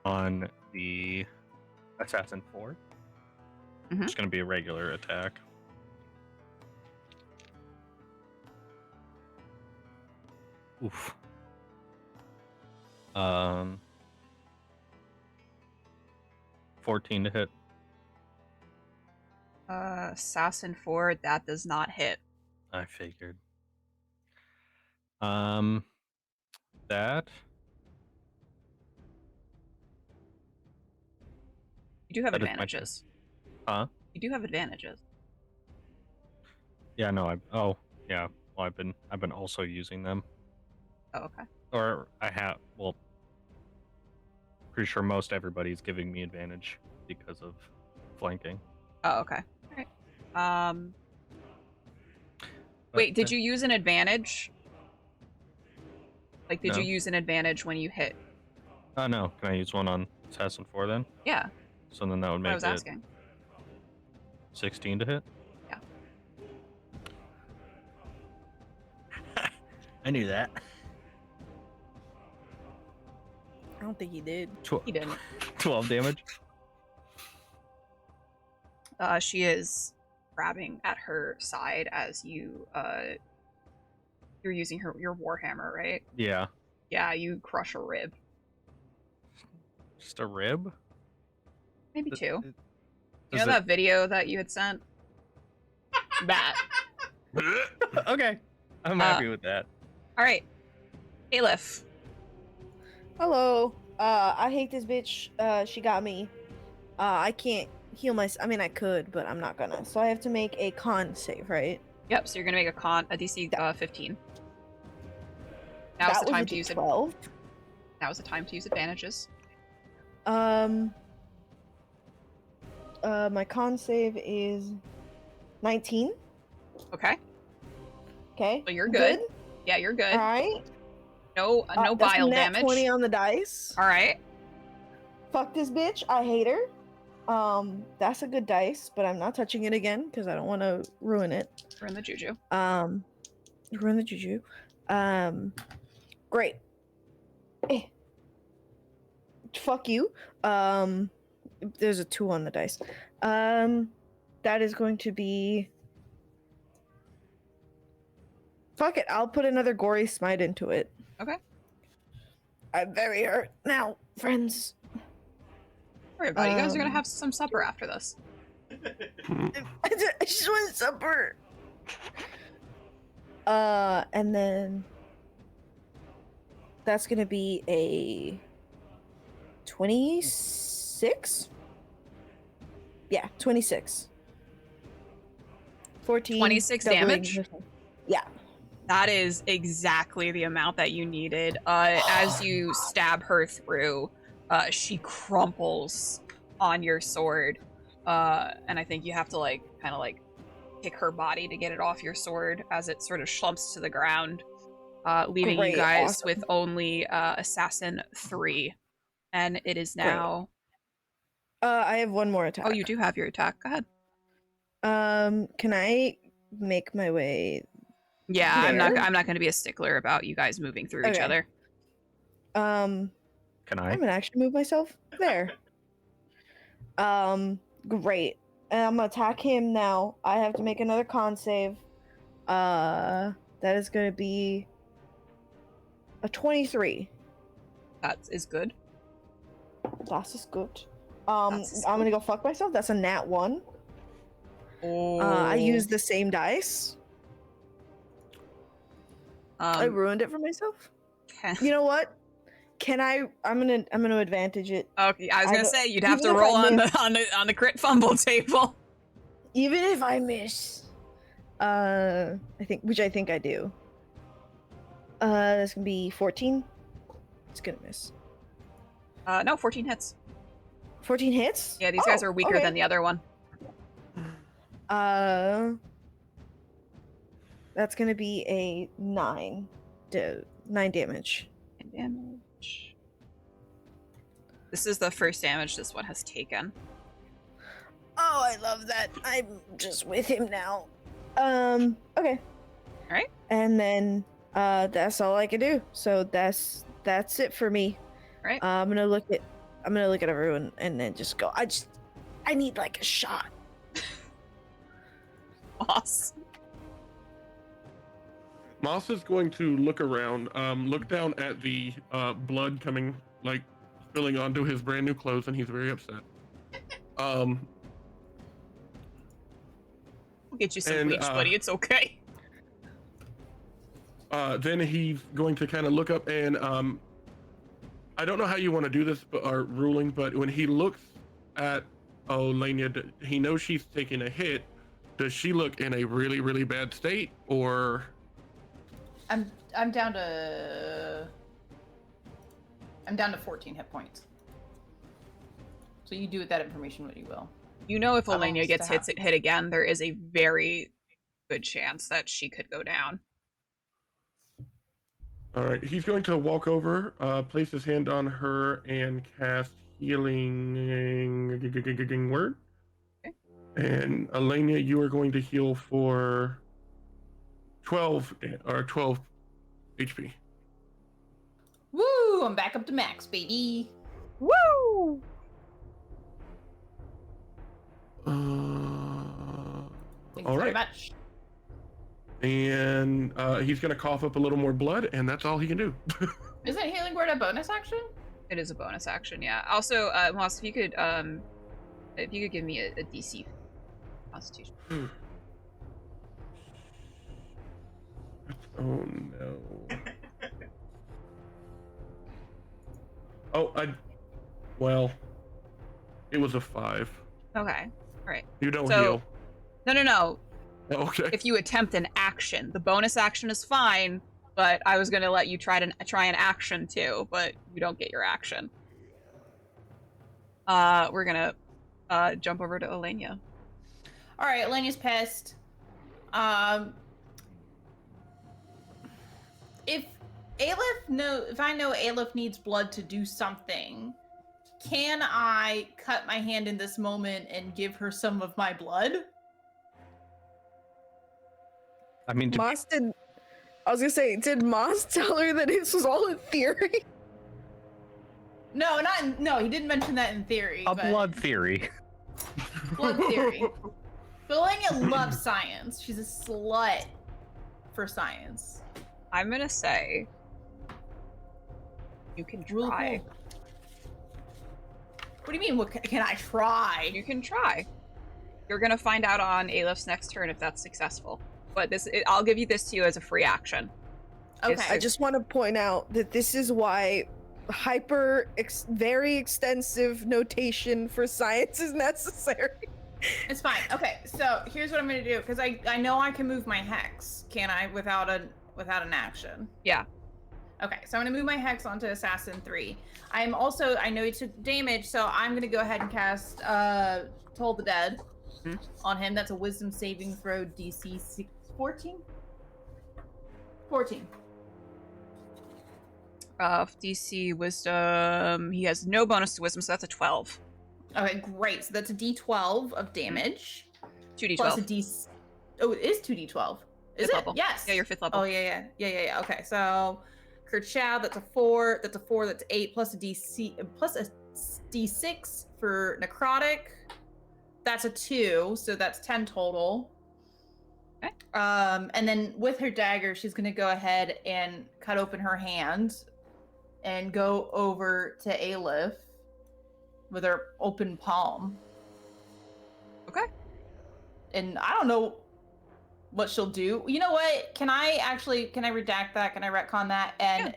on the Assassin 4. It's going to be a regular attack. Oof. 14 to hit. Assassin 4, that does not hit. I figured. That. You do have That is my advantages. Huh? You do have advantages. Yeah, no, well, I've been also using them. Oh, okay. Or I have, well, pretty sure most everybody's giving me advantage because of flanking. Oh, okay. Alright. Wait, did you use an advantage? Like, did No. you use an advantage when you hit? Oh, no. Can I use one on Assassin 4 then? Yeah, So then that would that's what I make was it asking. 16 to hit? Yeah. I knew that. I don't think he did. He didn't. 12 damage? She is grabbing at her side as you're using your warhammer, right? Yeah. Yeah, you crush a rib. Just a rib? Maybe 2. You Does know that video that you had sent? That. Okay. I'm happy with that. Alright. Eilif. Hello. I hate this bitch. She got me. I can't heal myself. I mean, I could, but I'm not gonna. So I have to make a con save, right? Yep, so you're gonna make a DC 15. Now's That the was time a to use it. 12. Now's the time to use advantages. My con save is 19. Okay. Okay. So you're good. Yeah, you're good. All right. No That's bile a nat damage. 20 on the dice. Alright. Fuck this bitch. I hate her. That's a good dice, but I'm not touching it again because I don't want to ruin it. We're in the juju. Ruin the juju. Great. Fuck you. There's a 2 on the dice. That is going to be. Fuck it. I'll put another gory smite into it. Okay. I'm very hurt now, friends. Don't worry about it. You guys are gonna have some supper after this. I just want supper. And then that's gonna be a 26. Yeah, 26. 14. 26 doubling damage? her- Yeah. That is exactly the amount that you needed. As you stab her through, she crumples on your sword. And I think you have to kind of kick her body to get it off your sword as it sort of slumps to the ground, leaving Great, you guys awesome. with only Assassin 3. And it is now... I have one more attack. Oh, you do have your attack. Go ahead. Can I make my way? Yeah, There. I'm not going to be a stickler about you guys moving through each Okay. other. Can I? I'm gonna actually move myself there. Great. And I'm gonna attack him now. I have to make another con save. That is gonna be a 23. That is good. That is good. That is I'm good. gonna go fuck myself. That's a nat 1. Oh. I used the same dice. I ruined it for myself. Okay. You know what? I'm gonna advantage it. Okay, I was I gonna don't- say you'd have to even if roll I on the crit fumble table. Even if I miss. I think I do. That's gonna be 14. It's gonna miss. No, 14 hits. 14 hits? Yeah, these guys are weaker than the other one. That's gonna be a 9 damage. 9 damage. This is the first damage this one has taken. Oh, I love that. I'm just with him now. Okay. Alright. And then that's all I can do. So that's it for me. Alright. I'm gonna look at everyone and then just go. I need like a shot. Moss. Moss is going to look around, look down at the blood coming, like, spilling onto his brand new clothes, and he's very upset. We'll get you some bleach, buddy. It's okay. Then he's going to kind of look up and, I don't know how you want to do this, or ruling, but when he looks at Oleyna, he knows she's taking a hit. Does she look in a really, really bad state, or? I'm down to 14 hit points. So you do with that information what you will. You know, if I'm Oleyna almost gets to half. hit again, there is a very good chance that she could go down. All right, he's going to walk over, place his hand on her, and cast healing word. Okay. And Oleyna, you are going to heal for 12 HP. Woo! I'm back up to max, baby. Woo! Thanks All very right. much. And he's going to cough up a little more blood, and that's all he can do. Isn't healing word a bonus action? It is a bonus action, yeah. Also, Moss, if you could give me a DC Constitution. Oh no. It was a 5. Okay, alright. You don't So- heal. No. Okay. If you attempt an action, the bonus action is fine, but I was gonna let you try an action too, but you don't get your action. We're gonna jump over to Oleyna. All right, Elenia's pissed. If I know Eilif needs blood to do something, can I cut my hand in this moment and give her some of my blood? I mean, Moss did. I was gonna say, did Moss tell her that this was all in theory? No, he didn't mention that in theory. a but blood theory. blood theory. But Elenia loves science. She's a slut for science. I'm gonna say you can Real try. cool. What do you mean? What can I try? You can try. You're gonna find out on Eilif's next turn if that's successful. But I'll give you this to you as a free action. Okay. I just want to point out that this is why very extensive notation for science is necessary. It's fine. Okay, so here's what I'm gonna do, because I know I can move my hex, can I, without an action? Yeah. Okay, so I'm gonna move my hex onto Assassin 3. I know he took damage, so I'm gonna go ahead and cast Toll the Dead on him. That's a Wisdom saving throw, DC 14? 14. DC Wisdom. He has no bonus to Wisdom, so that's a 12. Okay, great. So that's a D12 of damage. 2d12. Plus a D. Oh, it is 2D12. Is Fifth it? level. Yes. Yeah, you're 5th level. Oh yeah. Okay, so Kerchow, that's a 4. That's a 4. That's 8 plus a D6 for necrotic. That's a 2, so that's 10 total. Okay. And then with her dagger, she's gonna go ahead and cut open her hand and go over to Eilif with her open palm. Okay. And I don't know what she'll do. You know what? Can I redact that? Can I retcon that and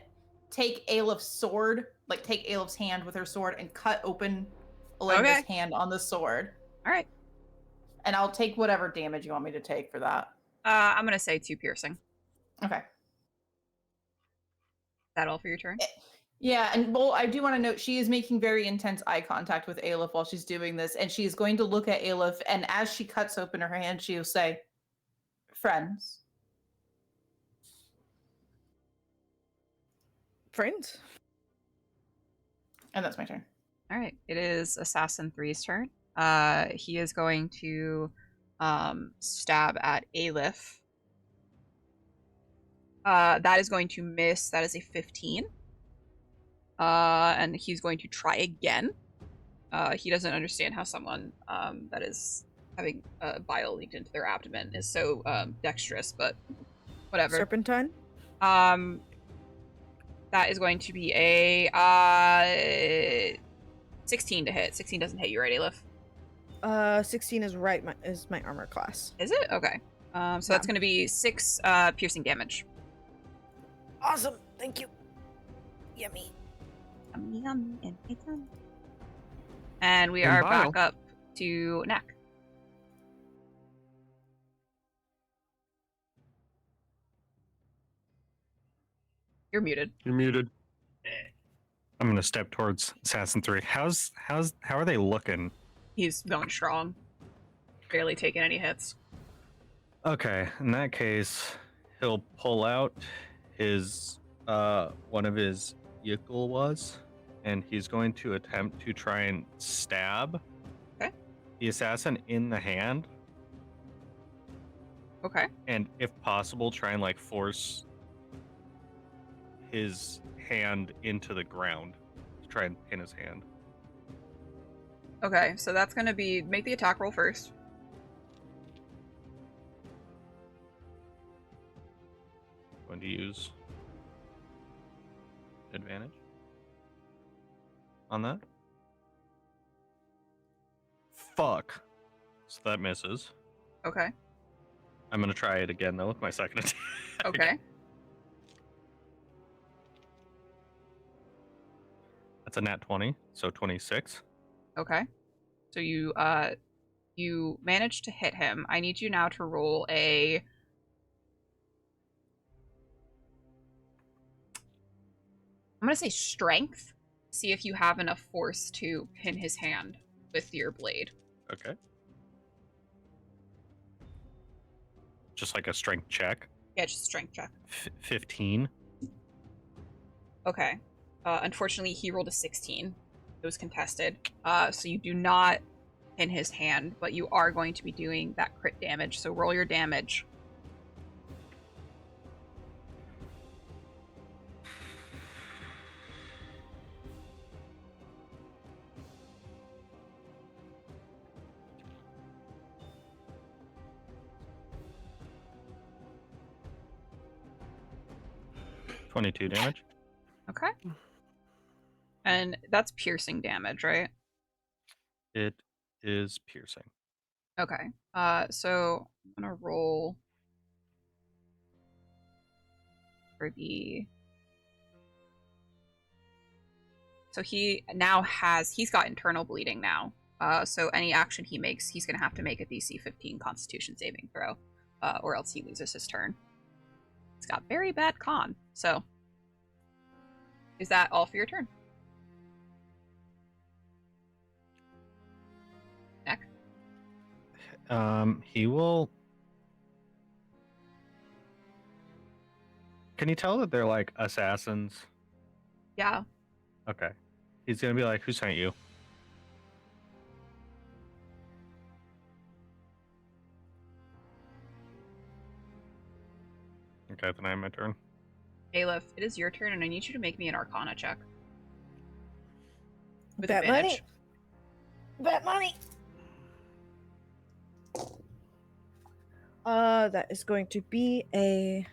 take Eilif's sword, like take Eilif's hand with her sword and cut open Olena's hand on the sword? All right. And I'll take whatever damage you want me to take for that. I'm gonna say 2 piercing. Is Okay. that all for your turn? Yeah, and well, I do want to note she is making very intense eye contact with Eilif while she's doing this, and she is going to look at Eilif, and as she cuts open her hand, she'll say, "Friends." Friends. And that's my turn. All right, it is Assassin 3's turn. He is going to stab at Eilif. That is going to miss. That is a 15. And he's going to try again. He doesn't understand how someone that is having bile leaked into their abdomen is so dexterous, but whatever. Serpentine. That is going to be a 16 to hit. 16 doesn't hit you, right, Eilif? 16 is right. Is my armor class. Is it? Okay. So that's going to be 6 piercing damage. Awesome. Thank you. Yummy. Yummy. And we are back up to Neck. You're muted. You're muted. I'm gonna step towards Assassin 3. How are they looking? He's going strong. Barely taking any hits. Okay, in that case, he'll pull out his one of his Yickle, and he's going to attempt to try and stab the assassin in the hand. Okay. And if possible, try and like force his hand into the ground to try and pin his hand. Okay, so that's going to be... Make the attack roll first. Going to use advantage on that. Fuck. So that misses. Okay. I'm going to try it again, though, with my second attack. Okay. That's a nat 20, so 26. Okay. So you managed to hit him. I need you now to roll a... I'm going to say strength. See if you have enough force to pin his hand with your blade. Okay. Just like a strength check. Yeah, just a strength check. 15. Okay. Unfortunately, he rolled a 16. It was contested. So you do not pin his hand, but you are going to be doing that crit damage. So roll your damage. $22 damage. Okay. And that's piercing damage, right? It is piercing. Okay. So I'm gonna roll for the... So he's got internal bleeding now. So any action he makes, he's gonna have to make a DC 15 Constitution saving throw, or else he loses his turn. It's got very bad con. So is that all for your turn? Neck. He will... Can you tell that they're like assassins? Yeah. Okay. He's gonna be like, who sent you? Okay, then I have my turn. Eilif, it is your turn, and I need you to make me an Arcana check. With Bet advantage. money. Bet money. That is going to be a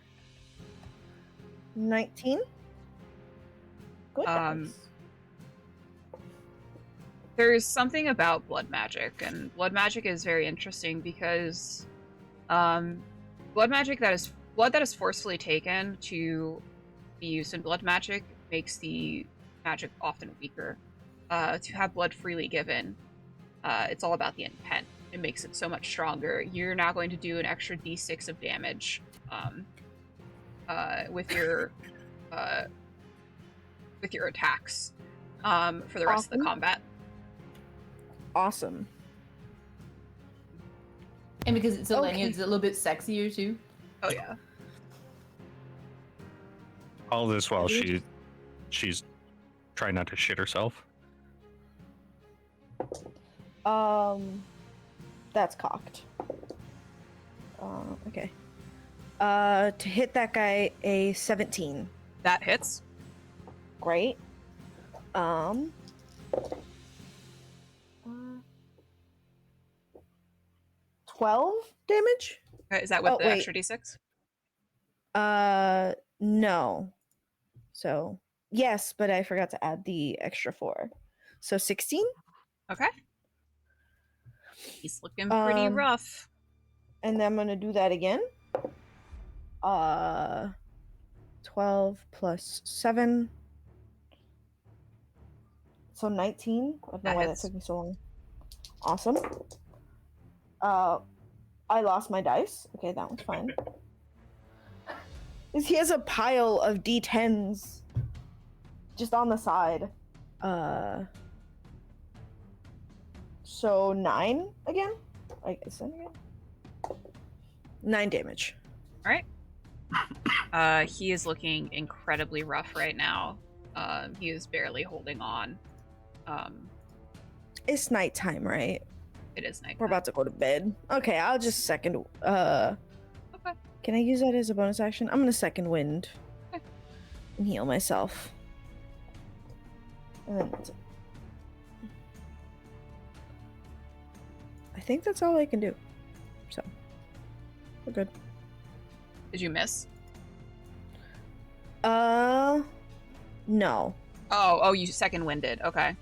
19. Good. There's something about blood magic, and blood magic is very interesting because blood that is forcefully taken to be used in blood magic makes the magic often weaker. To have blood freely given, it's all about the intent. It makes it so much stronger. You're now going to do an extra d6 of damage with your with your attacks for the rest of the Awesome. combat. Awesome. And because it's Oleyna, Okay. it's a little bit sexier too. Oh yeah. All this while Ready? she's trying not to shit herself. That's cocked. Okay. To hit that guy, a 17. That hits. Great. 12 damage? Okay, is that with Oh, the wait. extra d6? No. So, yes, but I forgot to add the extra 4. So 16? Okay. He's looking pretty rough. And then I'm gonna do that again. 12 plus 7. So 19. I don't know That why that hits. took me so long. Awesome. I lost my dice. Okay, that one's fine. He has a pile of D10s just on the side. So 9 again? I guess then again. 9 damage. All right. He is looking incredibly rough right now. He is barely holding on. It's nighttime, right? It is night. We're about to go to bed. Okay, I'll just second. Okay. Can I use that as a bonus action? I'm gonna second wind Okay. and heal myself. And then that's it. I think that's all I can do. So we're good. Did you miss? No. Oh, you second winded. Okay.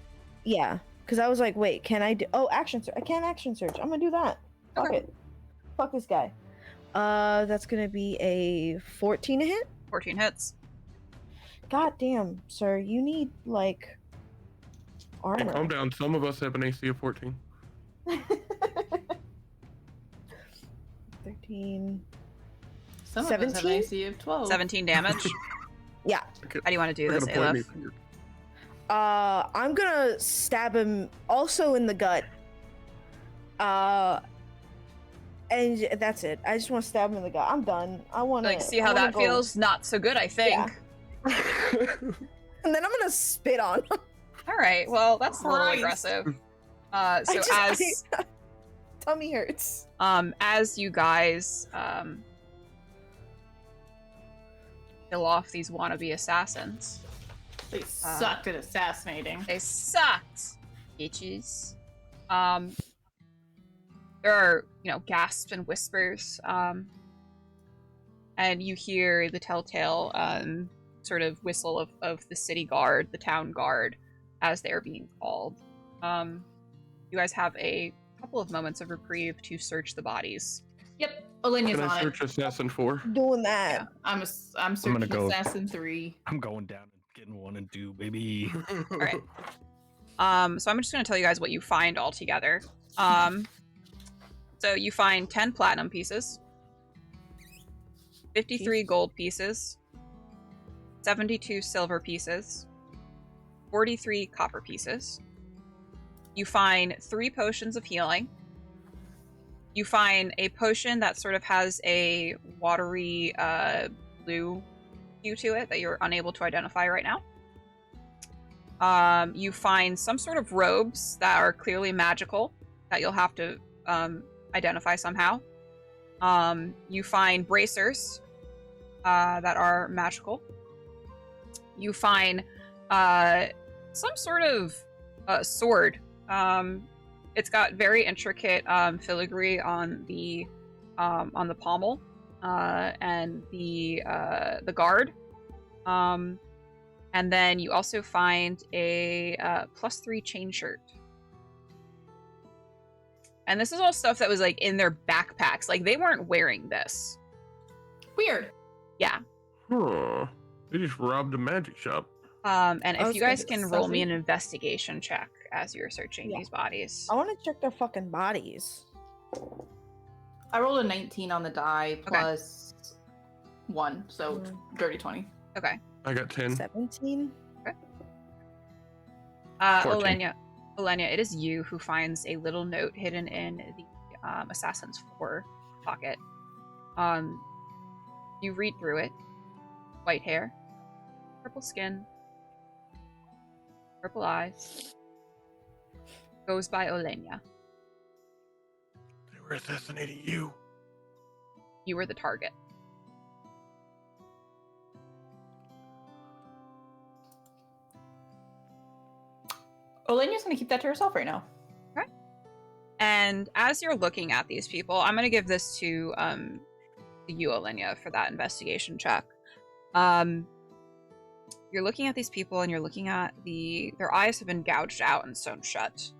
Yeah, because I was like, wait, can I do? Oh, action search. I can't action search. I'm gonna do that. Fuck Okay. it. Fuck this guy. That's gonna be a 14 to hit. 14 hits. God damn, sir, you need like Hey, calm armor. down. Some of us have an AC of 14. 13. Some of us have an 17? AC of 12. 17 damage. Yeah. How do you want to do We're this, gonna point me Eilif? finger. I'm gonna stab him also in the gut. And that's it. I just want to stab him in the gut. I'm done. I want to Like, see how that feels? Not so good, I think. Yeah. And then I'm gonna spit on him. All right. Well, that's a little Christ. aggressive. Tummy hurts. As you guys kill off these wannabe assassins, They sucked at assassinating. they sucked, bitches. There are, gasps and whispers, and you hear the telltale sort of whistle of the city guard, the town guard, as they are being called. You guys have a couple of moments of reprieve to search the bodies. Yep, Oleyna's Can I on search it. Assassin 4? Doing that. Yeah. I'm searching gonna go- Assassin 3. I'm going down and getting 1 and 2, baby. All right. So I'm just going to tell you guys what you find all together. So you find 10 platinum pieces, 53 gold pieces, 72 silver pieces, 43 copper pieces. You find 3 potions of healing. You find a potion that sort of has a watery blue hue to it that you're unable to identify right now. You find some sort of robes that are clearly magical that you'll have to identify somehow. You find bracers that are magical. You find some sort of sword. It's got very intricate filigree on the pommel and the guard. And then you also find a +3 chain shirt. And this is all stuff that was like in their backpacks. Like they weren't wearing this. Weird. Yeah. Huh. They just robbed a magic shop. And I if was you guys gonna can say roll me something. an investigation check as you're searching Yeah. these bodies. I want to check their fucking bodies. I rolled a 19 on the die plus 1, so dirty 20. Okay. I got 10. 17. 14. Oleyna, it is you who finds a little note hidden in the assassin's fore pocket. You read through it. White hair, purple skin, purple eyes. Goes by Oleyna. They were assassinating you. You were the target. Oleyna's gonna keep that to herself right now. Okay. And as you're looking at these people, I'm gonna give this to you, Oleyna, for that investigation check. You're looking at these people and you're looking at their eyes have been gouged out and sewn shut.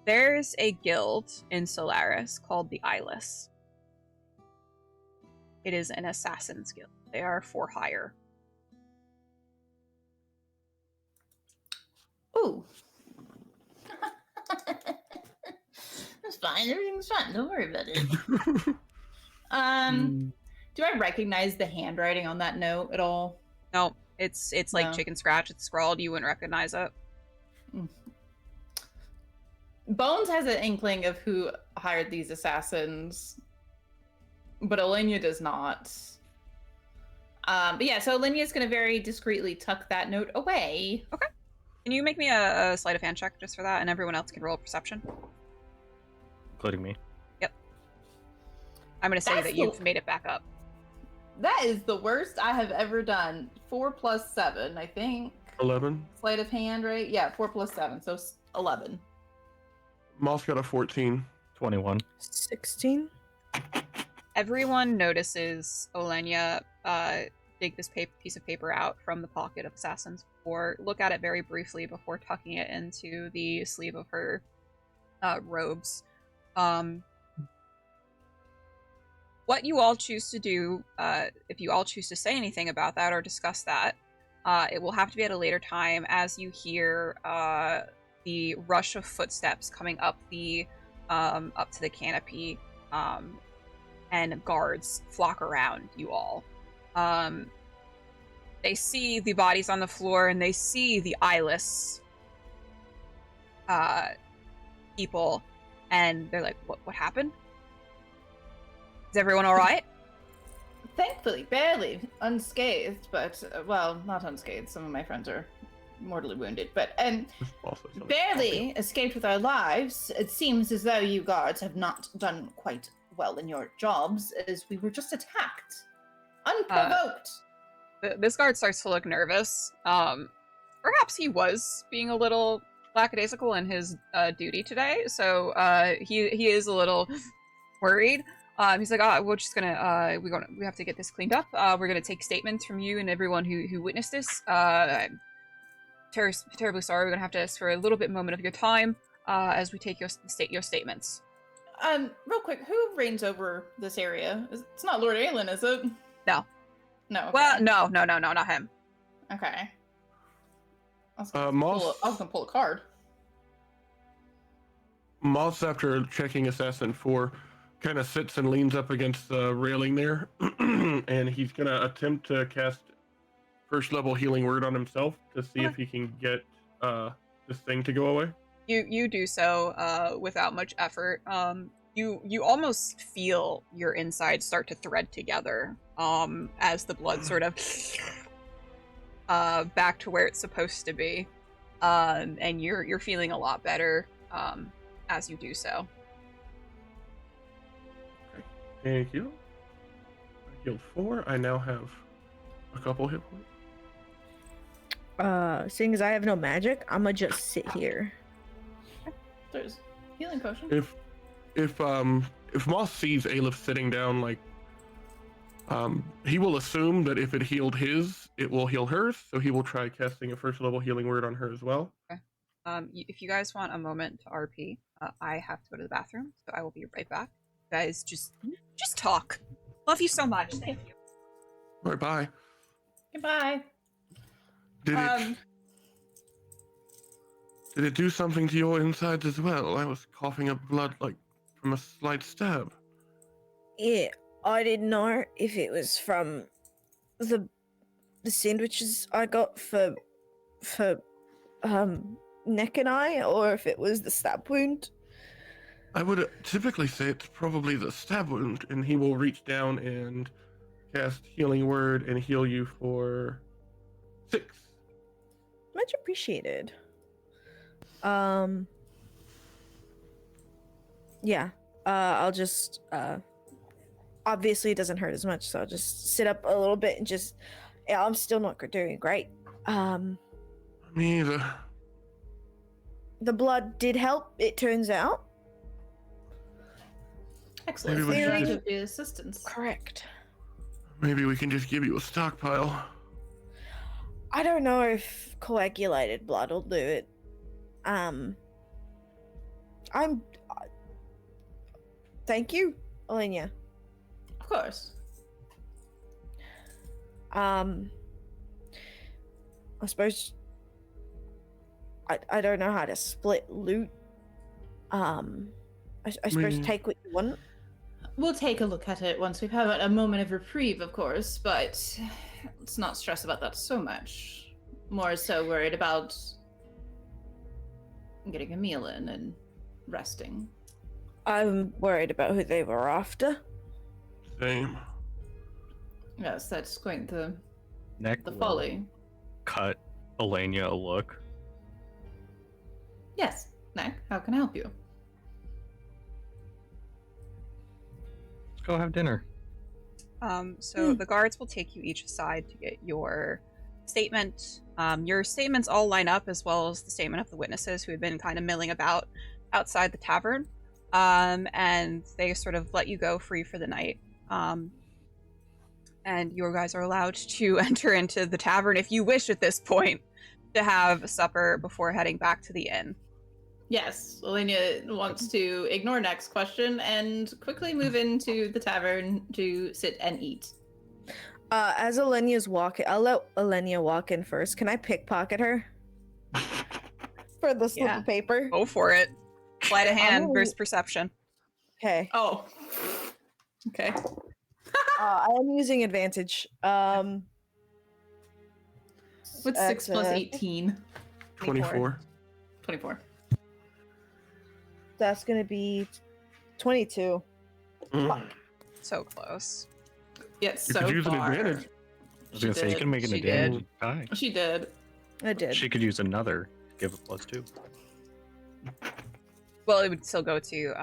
There's a guild in Solaris called the Eilif. It is an assassin's guild. They are for hire. Ooh. That's fine. Everything's fine. Don't worry about it. Do I recognize the handwriting on that note at all? No, it's like No. chicken scratch. It's scrawled. You wouldn't recognize it. Bones has an inkling of who hired these assassins, but Oleyna does not. But yeah, so Oleyna's going to very discreetly tuck that note away. Okay. Can you make me a sleight of hand check just for that, and everyone else can roll perception? Including me. Yep. I'm going to say That's that you've made it back up. That is the worst I have ever done. 4 plus 7, I think. 11. Sleight of hand, right? Yeah, 4 plus 7, so 11. Moss got a 14. 21. 16. Everyone notices Oleyna dig this piece of paper out from the pocket of Assassin's or look at it very briefly before tucking it into the sleeve of her robes. What you all choose to do, if you all choose to say anything about that or discuss that, it will have to be at a later time as you hear the rush of footsteps coming up to the canopy, and guards flock around you all. They see the bodies on the floor and they see the eyeless people, and they're like, what happened? Is everyone all right? Thankfully, barely unscathed, but, well, not unscathed. Some of my friends are mortally wounded, but, barely escaped with our lives. It seems as though you guards have not done quite well in your jobs, as we were just attacked. Unprovoked. This guard starts to look nervous. Perhaps he was being a little lackadaisical in his duty today, so he is a little worried. He's like, we're just gonna we have to get this cleaned up. We're gonna take statements from you and everyone who witnessed this. I'm terribly sorry. We're gonna have to ask for a little bit moment of your time as we take your statements. Real quick, who reigns over this area? It's not Lord Aelin, is it? No. No. Okay. Well, no, not him. Okay. I was Moss. gonna pull a card. Moss, after checking Assassin 4, kind of sits and leans up against the railing there, and he's going to attempt to cast first level healing word on himself to see if he can get this thing to go away. You do so without much effort. You almost feel your insides start to thread together as the blood sort of back to where it's supposed to be, and you're feeling a lot better as you do so. Okay. Thank you. I healed 4. I now have a couple hit points. Seeing as I have no magic, I'ma just sit here. There's healing potion. If Moss sees Eilif sitting down, like, he will assume that if it healed his, it will heal hers, so he will try casting a first level healing word on her as well. Okay. If you guys want a moment to RP, I have to go to the bathroom, so I will be right back. You guys, just talk. Love you so much. Thank you. All right, bye. Goodbye. Did it do something to your insides as well? I was coughing up blood, like, from a slight stab. Yeah, I didn't know if it was from the the sandwiches I got for neck and eye, or if it was the stab wound. I would typically say it's probably the stab wound, and he will reach down and cast Healing Word and heal you for 6. Much appreciated. Yeah. I'll just obviously it doesn't hurt as much, so I'll just sit up a little bit and just yeah, I'm still not doing great. Me either. The blood did help, it turns out. Excellent. Maybe we should Thank you just- for the assistance. Correct. Maybe we can just give you a stockpile. I don't know if coagulated blood will do it. Thank you, Oleyna. Of course. I suppose I don't know how to split loot. I suppose take what you want. We'll take a look at it once we've had a moment of reprieve, of course, but let's not stress about that so much. More so worried about getting a meal in and resting. I'm worried about who they were after. Same. Yes, that's quite the Neck will folly. cut Oleyna a look. Yes, Neck, how can I help you? Let's go have dinner. So the guards will take you each aside to get your statement. Your statements all line up, as well as the statement of the witnesses who had been kind of milling about outside the tavern. And they sort of let you go free for the night. And you guys are allowed to enter into the tavern if you wish at this point to have supper before heading back to the inn. Yes, Oleyna wants to ignore Neck's question and quickly move into the tavern to sit and eat. As Oleyna's walking, I'll let Oleyna walk in first. Can I pickpocket her? For the slip of paper? Go for it. Sleight of hand Oh. versus perception. Okay. Oh. Okay. I am using advantage. What's 6 That's, plus 18? 24. 24. That's gonna be 22. Mm. So close. Yes, You so could use an far. advantage. I was gonna say you can make an She advantage die. She did. I did. She could use another. Give it +2. Well, it would still go to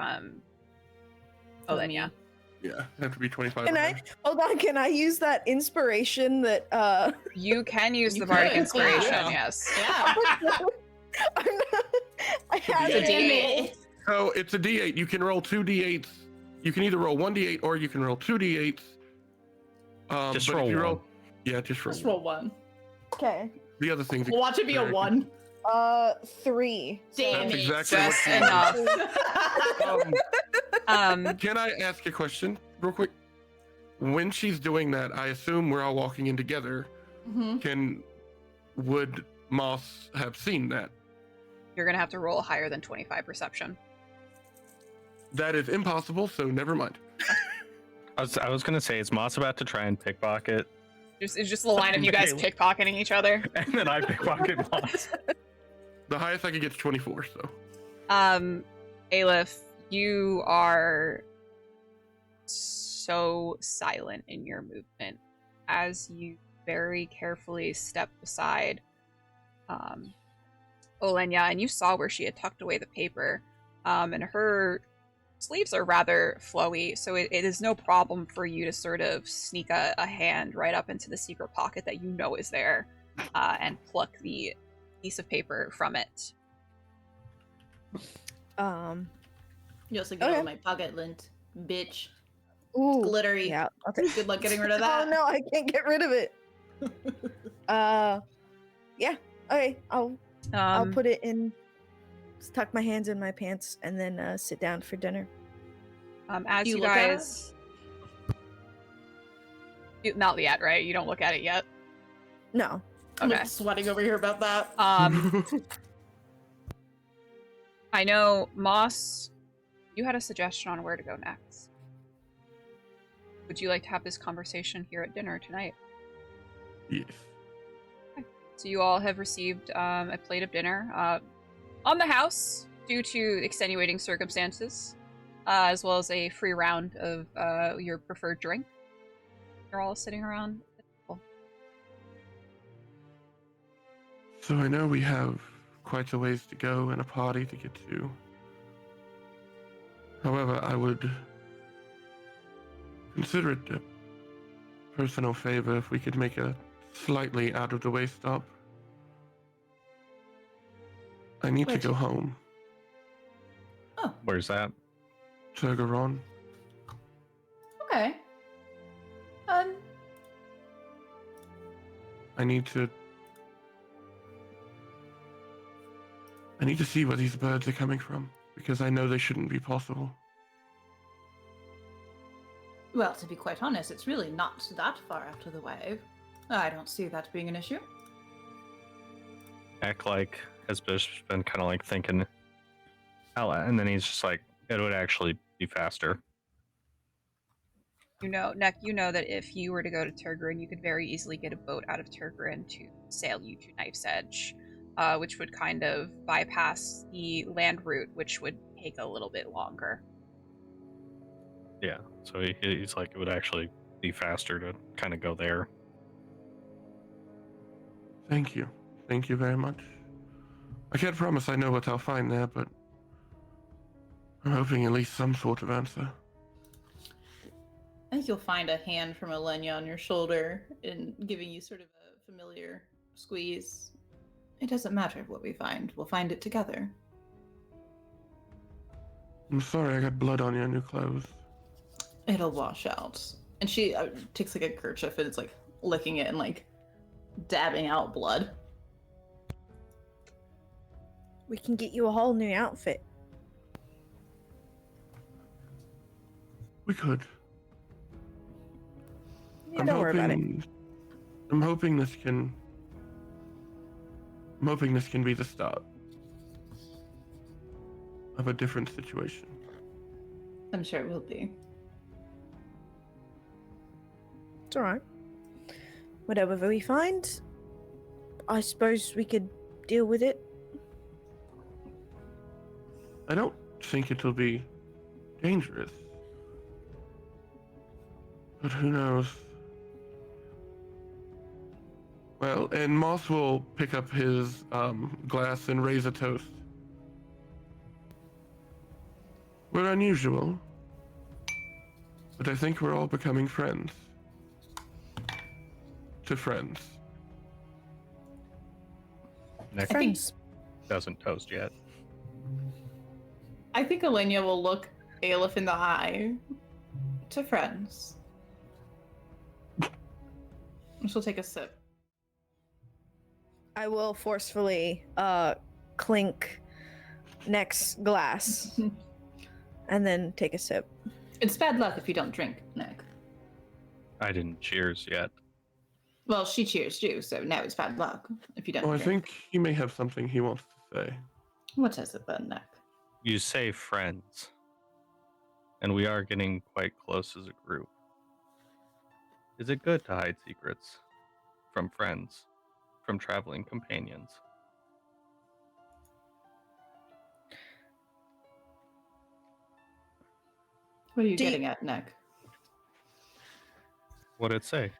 Oleyna. Yeah, it'd have to be 25. Can or I higher. hold on? Can I use that inspiration that You can use You the bardic could, inspiration, yeah. yes. Yeah. I'm not, I have It's a it. D8. So it's a D8. You can roll 2 D8s. You can either roll 1 D8 or you can roll 2 D8s. Just but roll if you one. Yeah, just roll. Just roll 1. Okay. The other things. We'll watch it be a 1. 3. Damn That's it. exactly Just what you enough. Can I ask a question real quick? When she's doing that, I assume we're all walking in together. Mhm. Would Moss have seen that? You're gonna have to roll higher than 25 perception. That is impossible, so never mind. I was gonna say, is Moss about to try and pickpocket, It's just the line of you guys pickpocketing each other. and then I pickpocket Moss? The highest I could get is 24, so. Eilif, you are so silent in your movement as you very carefully step beside Oleyna, and you saw where she had tucked away the paper, and her sleeves are rather flowy, so it is no problem for you to sort of sneak a hand right up into the secret pocket that you know is there, and pluck the piece of paper from it. You also get Okay. all my pocket lint, bitch. Ooh. Glittery. Yeah. Okay. Good luck getting rid of that. Oh no, I can't get rid of it. Yeah. Okay. I'll put it in. Just tuck my hands in my pants and then sit down for dinner. As Do you you look at guys, not yet, right? You don't look at it yet. No. I'm Okay. like sweating over here about that. I know, Moss, you had a suggestion on where to go next. Would you like to have this conversation here at dinner tonight? Yes. So you all have received a plate of dinner on the house due to extenuating circumstances, as well as a free round of your preferred drink. You're all sitting around the table. So I know we have quite a ways to go and a party to get to. However, I would consider it a personal favor if we could make a slightly out of the way stop. I need to go home. Oh, Where's that? Turgaron. okay. I need to see where these birds are coming from, because I know they shouldn't be possible. Well, to be quite honest, it's really not that far after the wave. I don't see that being an issue. Act like has just been kind of like thinking out loud, and then he's just like, it would actually be faster. You know, Neck, you know that if you were to go to Turgrin, you could very easily get a boat out of Turgrin to sail you to Knife's Edge, which would kind of bypass the land route, which would take a little bit longer. Yeah, so he's like, it would actually be faster to kind of go there. Thank you. Thank you very much. I can't promise I know what I'll find there, but I'm hoping at least some sort of answer. I think you'll find a hand from Oleyna on your shoulder and giving you sort of a familiar squeeze. It doesn't matter what we find. We'll find it together. I'm sorry I got blood on your new clothes. It'll wash out. And she takes like a kerchief and it's like licking it and like dabbing out blood. We can get you a whole new outfit. We could. Yeah, don't worry about it. I'm hoping this can be the start of a different situation. I'm sure it will be. It's alright. Whatever we find, I suppose we could deal with it. I don't think it'll be dangerous. But who knows? Well, and Moss will pick up his glass and raise a toast. We're unusual, but I think we're all becoming friends. To friends. Nick Friends. doesn't toast yet. I think Oleyna will look Eilif in the eye. To friends. And she'll take a sip. I will forcefully clink Neck's glass and then take a sip. It's bad luck if you don't drink, Nick. I didn't cheers yet. Well, she cheers you, so now it's bad luck if you don't Oh, I drink. think he may have something he wants to say. What is it then, Nick? You say friends, and we are getting quite close as a group. Is it good to hide secrets from friends, from traveling companions? What are you Do you- getting at, Nick? What'd it say?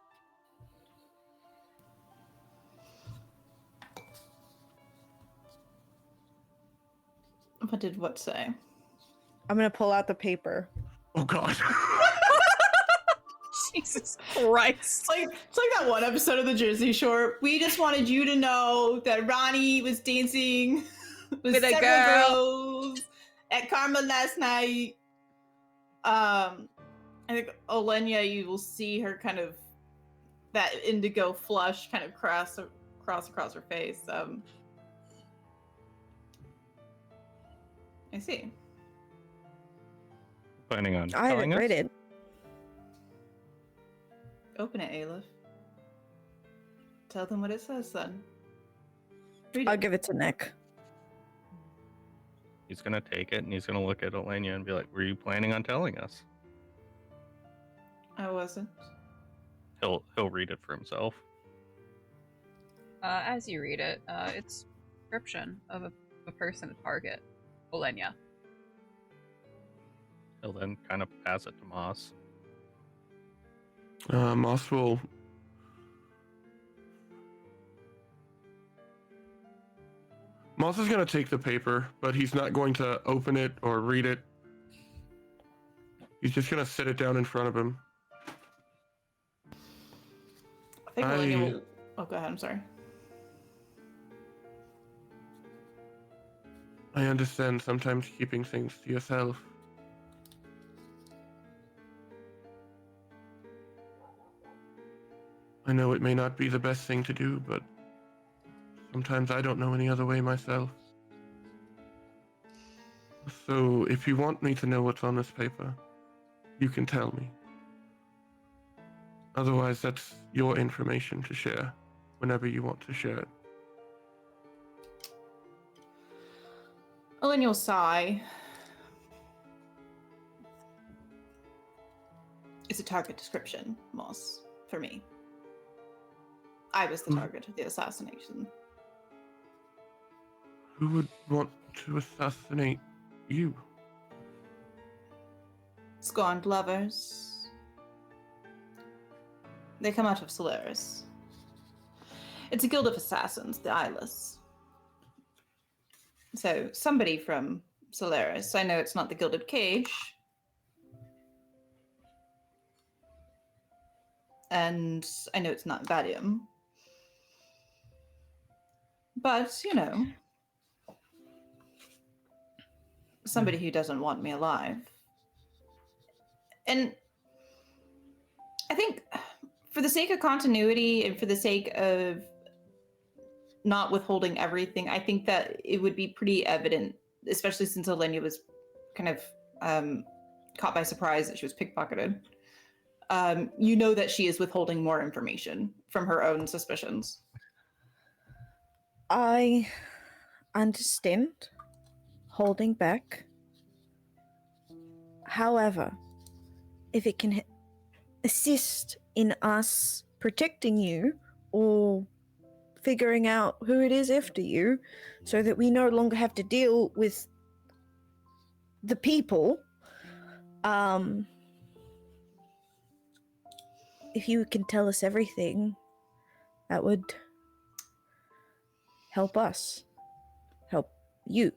What did what say? I'm gonna pull out the paper. Oh God. Jesus Christ. It's like that one episode of the Jersey Shore. We just wanted you to know that Ronnie was dancing with With a several girl. girls at Karma last night. I think Oleyna, you will see her kind of that indigo flush kind of cross across her face. I see. Planning on I telling haven't us? read it. Open it, Eilif. Tell them what it says then. Read I'll it. give it to Neck. He's gonna take it and he's gonna look at Oleyna and be like, "Were you planning on telling us?" I wasn't. He'll read it for himself. As you read it, it's a description of a person to target. Oleyna. He'll then kind of pass it to Moss. Moss will. Moss is going to take the paper, but he's not going to open it or read it. He's just going to sit it down in front of him. I think Oleyna will... Oh, go ahead. I'm sorry. I understand sometimes keeping things to yourself. I know it may not be the best thing to do, but sometimes I don't know any other way myself. So if you want me to know what's on this paper, you can tell me. Otherwise, that's your information to share whenever you want to share it. Oleyna will sigh. It's a target description, Moss, for me. I was the target of the assassination. Who would want to assassinate you? Scorned lovers. They come out of Solaris. It's a guild of assassins, the Eilif. So, somebody from Solaris. I know it's not the Gilded Cage. And I know it's not Vadium. But, you know, somebody who doesn't want me alive. And I think for the sake of continuity and for the sake of not withholding everything, I think that it would be pretty evident, especially since Oleyna was kind of caught by surprise that she was pickpocketed. You know that she is withholding more information from her own suspicions. I understand holding back. However, if it can assist in us protecting you or figuring out who it is after you so that we no longer have to deal with the people, if you can tell us everything, that would help us, help you.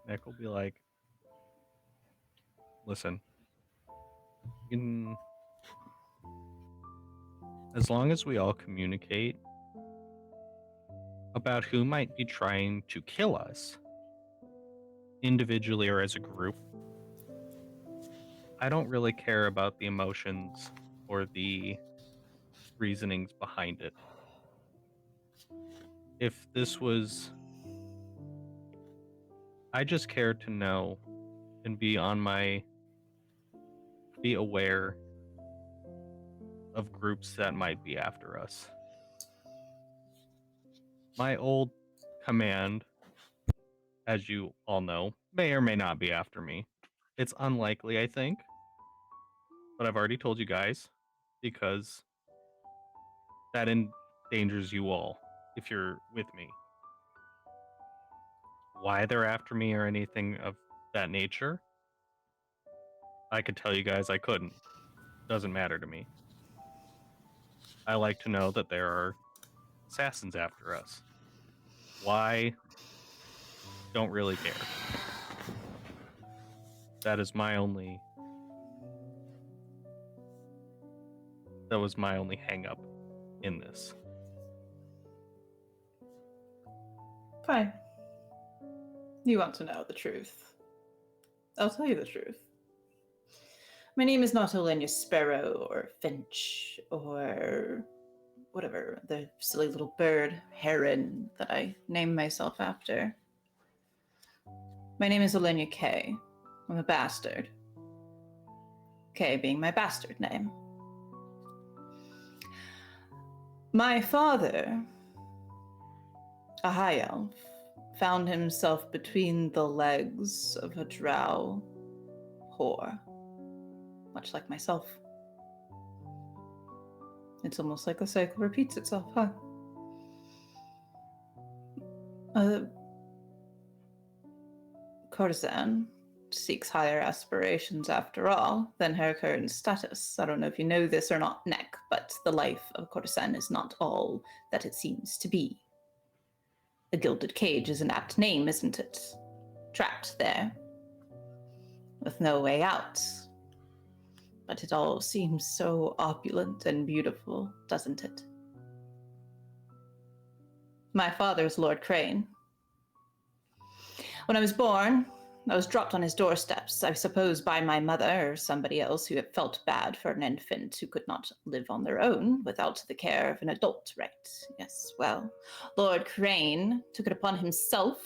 Nick will be like, listen, as long as we all communicate about who might be trying to kill us, individually or as a group, I don't really care about the emotions or the reasonings behind it. If this was... I just care to know and be aware of groups that might be after us. My old command, as you all know, may or may not be after me. It's unlikely, I think. But I've already told you guys, because that endangers you all if you're with me. Why they're after me or anything of that nature, I could tell you guys I couldn't. Doesn't matter to me. I like to know that there are assassins after us. Why? Don't really care. That was my only hang up in this. Fine. You want to know the truth. I'll tell you the truth. My name is not Oleyna Sparrow or Finch or whatever, the silly little bird, heron, that I named myself after. My name is Oleyna K. I'm a bastard. K being my bastard name. My father, a high elf, found himself between the legs of a drow whore, much like myself. It's almost like the cycle repeats itself, huh? A courtesan seeks higher aspirations after all than her current status. I don't know if you know this or not, Neck, but the life of a courtesan is not all that it seems to be. The Gilded Cage is an apt name, isn't it? Trapped there, with no way out. But it all seems so opulent and beautiful, doesn't it? My father's Lord Crane. When I was born, I was dropped on his doorsteps, I suppose by my mother or somebody else who had felt bad for an infant who could not live on their own without the care of an adult, right? Yes, well, Lord Crane took it upon himself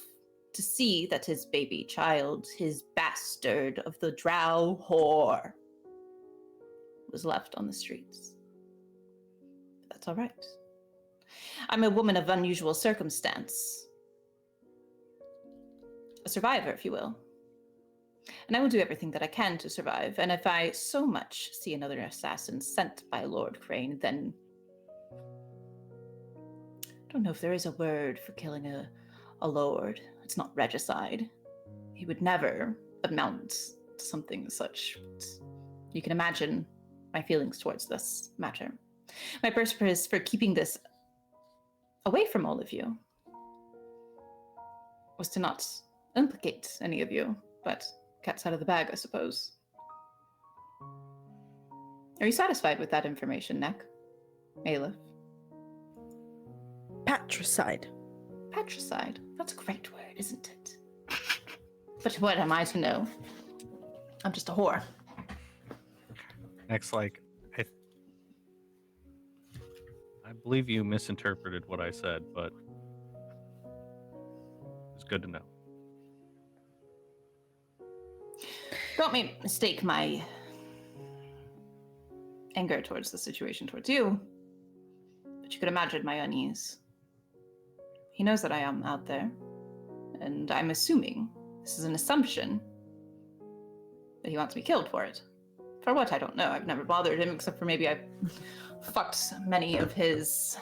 to see that his baby child, his bastard of the Drow whore, was left on the streets. That's all right. I'm a woman of unusual circumstance. A survivor, if you will. And I will do everything that I can to survive. And if I so much see another assassin sent by Lord Crane, then I don't know if there is a word for killing a lord. It's not regicide. He would never amount to something such. But you can imagine my feelings towards this matter. My purpose for keeping this away from all of you was to not implicate any of you, but cat's out of the bag, I suppose. Are you satisfied with that information, Neck? Eilif? Patricide. Patricide. That's a great word, isn't it? But what am I to know? I'm just a whore. Next, like, I believe you misinterpreted what I said, but it's good to know. Don't mistake my anger towards the situation towards you, but you could imagine my unease. He knows that I am out there, and I'm assuming, this is an assumption, that he wants me killed for it. For what, I don't know. I've never bothered him, except for maybe I've fucked many of his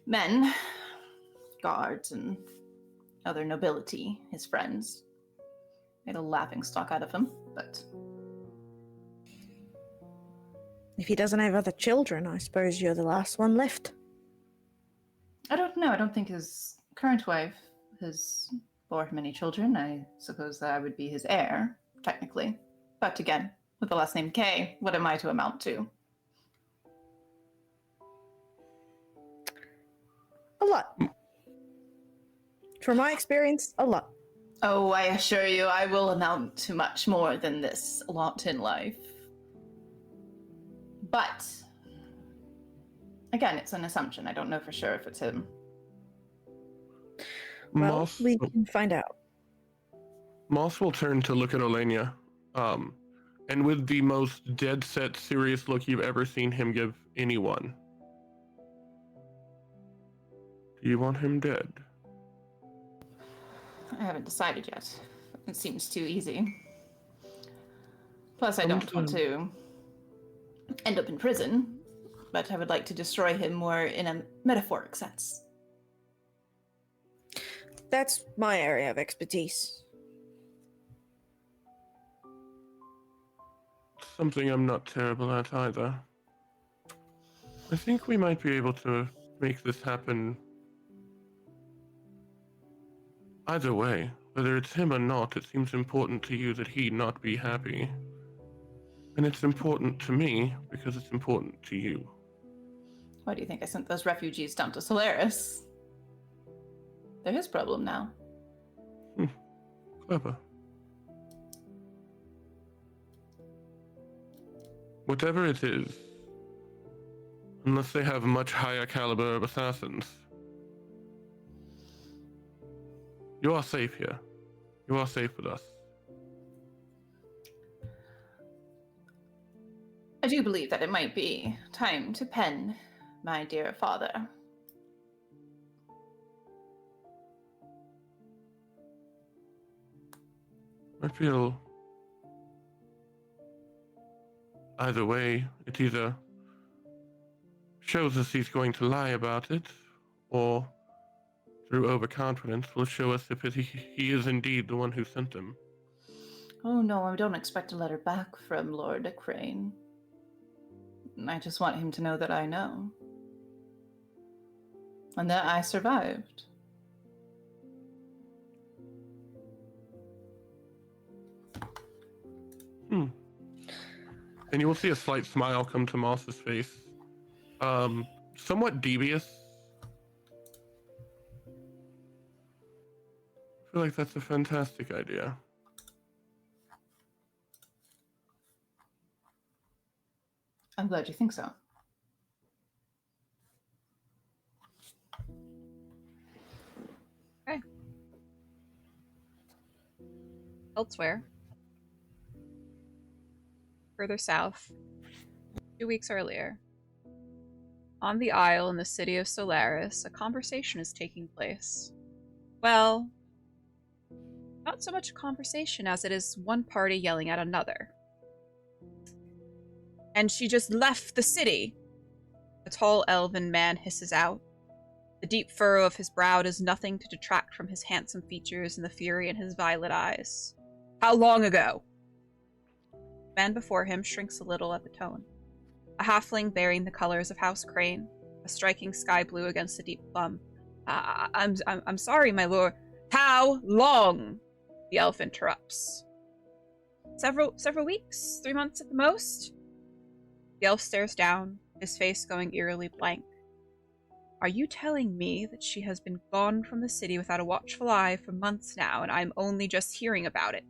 men, guards, and other nobility, his friends. Made a laughingstock out of him, but... If he doesn't have other children, I suppose you're the last one left. I don't know. I don't think his current wife has bore him any children. I suppose that I would be his heir, technically. But again, with the last name K, what am I to amount to? A lot. From my experience, a lot. Oh, I assure you, I will amount to much more than this a lot in life. But, again, it's an assumption. I don't know for sure if it's him. Well, Moss, we can find out. Moss will turn to look at Oleyna, and with the most dead-set, serious look you've ever seen him give anyone. Do you want him dead? I haven't decided yet. It seems too easy. Plus, I Come don't want to end up in prison, but I would like to destroy him more in a metaphoric sense. That's my area of expertise. Something I'm not terrible at either. I think we might be able to make this happen either way. Whether it's him or not, it seems important to you that he not be happy. And it's important to me because it's important to you. Why do you think I sent those refugees down to Solaris? They're his problem now. Clever. Whatever it is, unless they have much higher caliber of assassins, you are safe here. You are safe with us. I do believe that it might be time to pen, my dear father. I feel either way, it either shows us he's going to lie about it, or through overconfidence, will show us if he is indeed the one who sent them. Oh no, I don't expect a letter back from Lord Crane. I just want him to know that I know. And that I survived. And you will see a slight smile come to Moss's face. Somewhat devious. I feel like that's a fantastic idea. I'm glad you think so. Okay. Elsewhere. Further south. 2 weeks earlier. On the Isle in the city of Solaris, a conversation is taking place. Well, not so much a conversation as it is one party yelling at another. And she just left the city, a tall elven man hisses out. The deep furrow of his brow does nothing to detract from his handsome features and the fury in his violet eyes. How long ago? The man before him shrinks a little at the tone. A halfling bearing the colors of House Crane, a striking sky blue against the deep plum. I'm sorry, my lord. How long? The elf interrupts. Several weeks? 3 months at the most? The elf stares down, his face going eerily blank. Are you telling me that she has been gone from the city without a watchful eye for months now, and I'm only just hearing about it?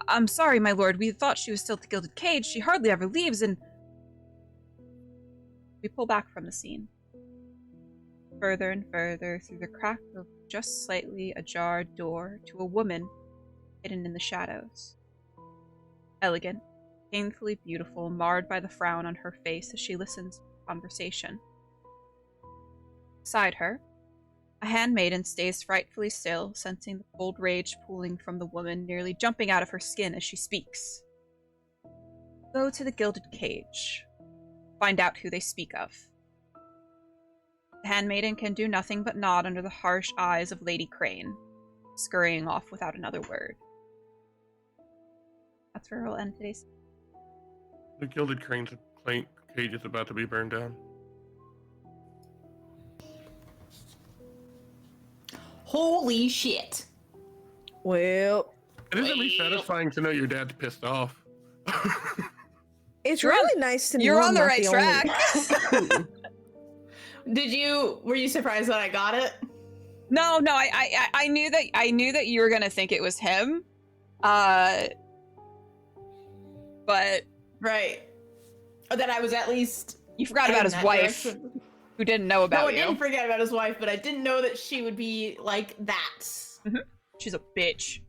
I'm sorry, my lord. We thought she was still at the Gilded Cage. She hardly ever leaves, and... We pull back from the scene. Further and further through the crack of just slightly ajar door to a woman hidden in the shadows. Elegant, painfully beautiful, marred by the frown on her face as she listens to the conversation. Beside her, a handmaiden stays frightfully still, sensing the cold rage pooling from the woman, nearly jumping out of her skin as she speaks. Go to the Gilded Cage. Find out who they speak of. The handmaiden can do nothing but nod under the harsh eyes of Lady Crane, scurrying off without another word. That's where we'll end today's. The Gilded Crane's cage is about to be burned down. Holy shit. Well, It is at least satisfying to know your dad's pissed off. it's really nice to know You're on I'm the not right track. Were you surprised that I got it? No, I knew that you were gonna think it was him. But Right. Or that I was at least... you forgot about his wife, who didn't know about you. No, I didn't forget about his wife, but I didn't know that she would be like that. Mm-hmm. She's a bitch.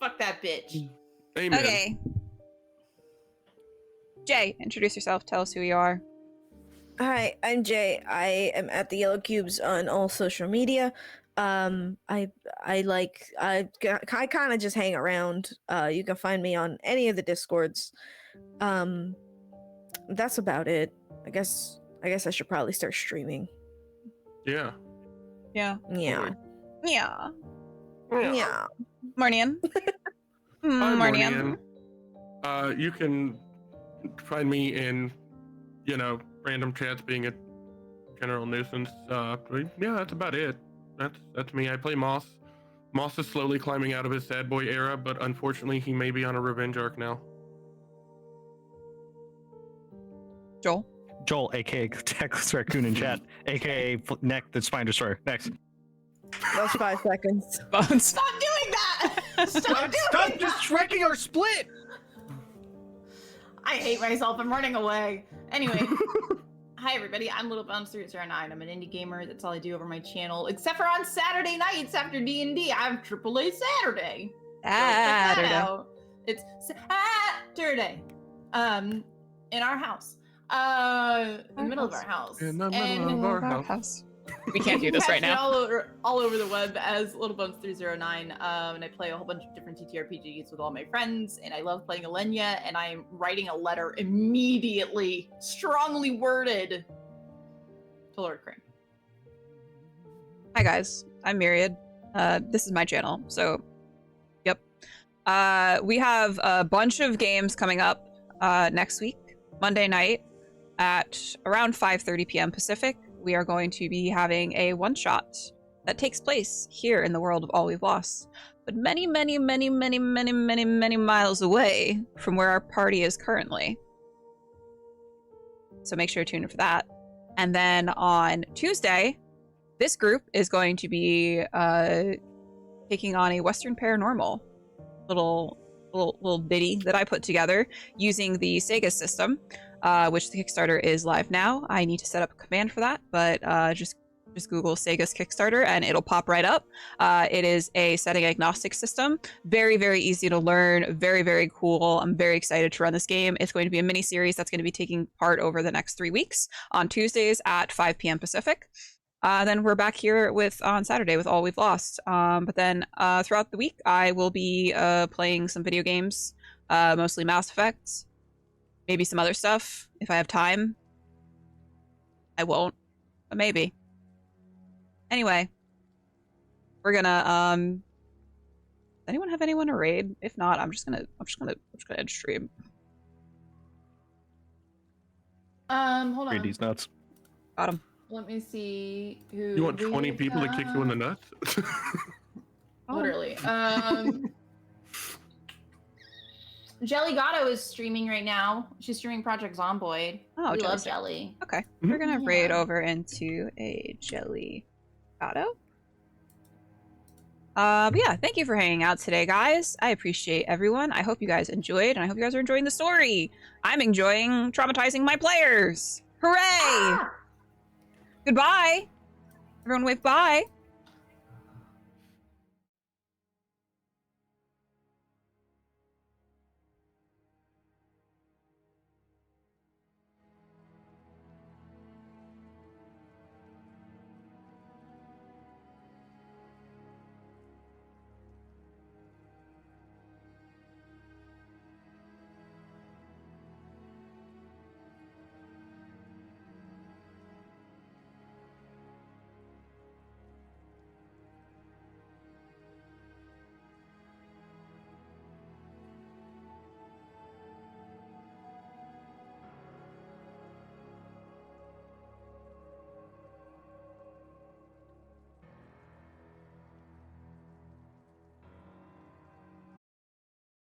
Fuck that bitch. Amen. Okay. Jay, introduce yourself. Tell us who you are. Hi, I'm Jay. I am at TheYellowCubes on all social media. I kind of just hang around. You can find me on any of the Discords. That's about it. I guess I should probably start streaming. Yeah. Yeah. Yeah. Yeah. Yeah. Mournian. I'm Mournian. Mournian. You can find me in, random chats being a general nuisance. Yeah, that's about it. That's me. I play Moss. Moss is slowly climbing out of his sad boy era, but unfortunately he may be on a revenge arc now. Joel. Joel, aka TactlessRaccoon in chat, aka Neck the Spine Destroyer. Next. That's 5 seconds. Bones. Stop doing that! Stop just wrecking our split! I hate myself. I'm running away. Anyway. Hi, everybody. I'm LittleBones309. I'm an indie gamer. That's all I do over my channel. Except for on Saturday nights after D&D. I have AAA Saturday. So check that out. It's Saturday. In our house. In the middle of our house. In the middle of our house. We can't do this right now. All over the web as LittleBones309, and I play a whole bunch of different TTRPGs with all my friends, and I love playing Oleyna, and I'm writing a letter immediately, strongly worded, to Lord Crane. Hi guys, I'm Myriad. This is my channel, so yep. We have a bunch of games coming up next week, Monday night at around 5:30 p.m. Pacific. We are going to be having a one-shot that takes place here in the world of All We've Lost, but many, many, many, many, many, many, many miles away from where our party is currently. So make sure to tune in for that. And then on Tuesday, this group is going to be taking on a Western Paranormal little bitty that I put together using the Sega system, which the Kickstarter is live now. I need to set up a command for that, but just Google Sega's Kickstarter and it'll pop right up. It is a setting agnostic system. Very, very easy to learn. Very, very cool. I'm very excited to run this game. It's going to be a mini series that's going to be taking part over the next 3 weeks on Tuesdays at 5 p.m. Pacific. Then we're back here on Saturday with All We've Lost. But then throughout the week, I will be playing some video games, mostly Mass Effect, maybe some other stuff if I have time. I won't, but maybe. Anyway, we're gonna does anyone have anyone to raid? If not, I'm just gonna end stream. Hold on. Read these nuts. Got him. Let me see who. You want 20 people to kick you in the nuts? Literally. Jelly Gatto is streaming right now. She's streaming Project Zomboid. Oh, we love Jelly's- Jelly. Okay, we're gonna Yeah. raid over into a Jelly Gatto. But yeah, thank you for hanging out today, guys. I appreciate everyone. I hope you guys enjoyed, and I hope you guys are enjoying the story. I'm enjoying traumatizing my players. Hooray! Ah! Goodbye. Everyone wave bye.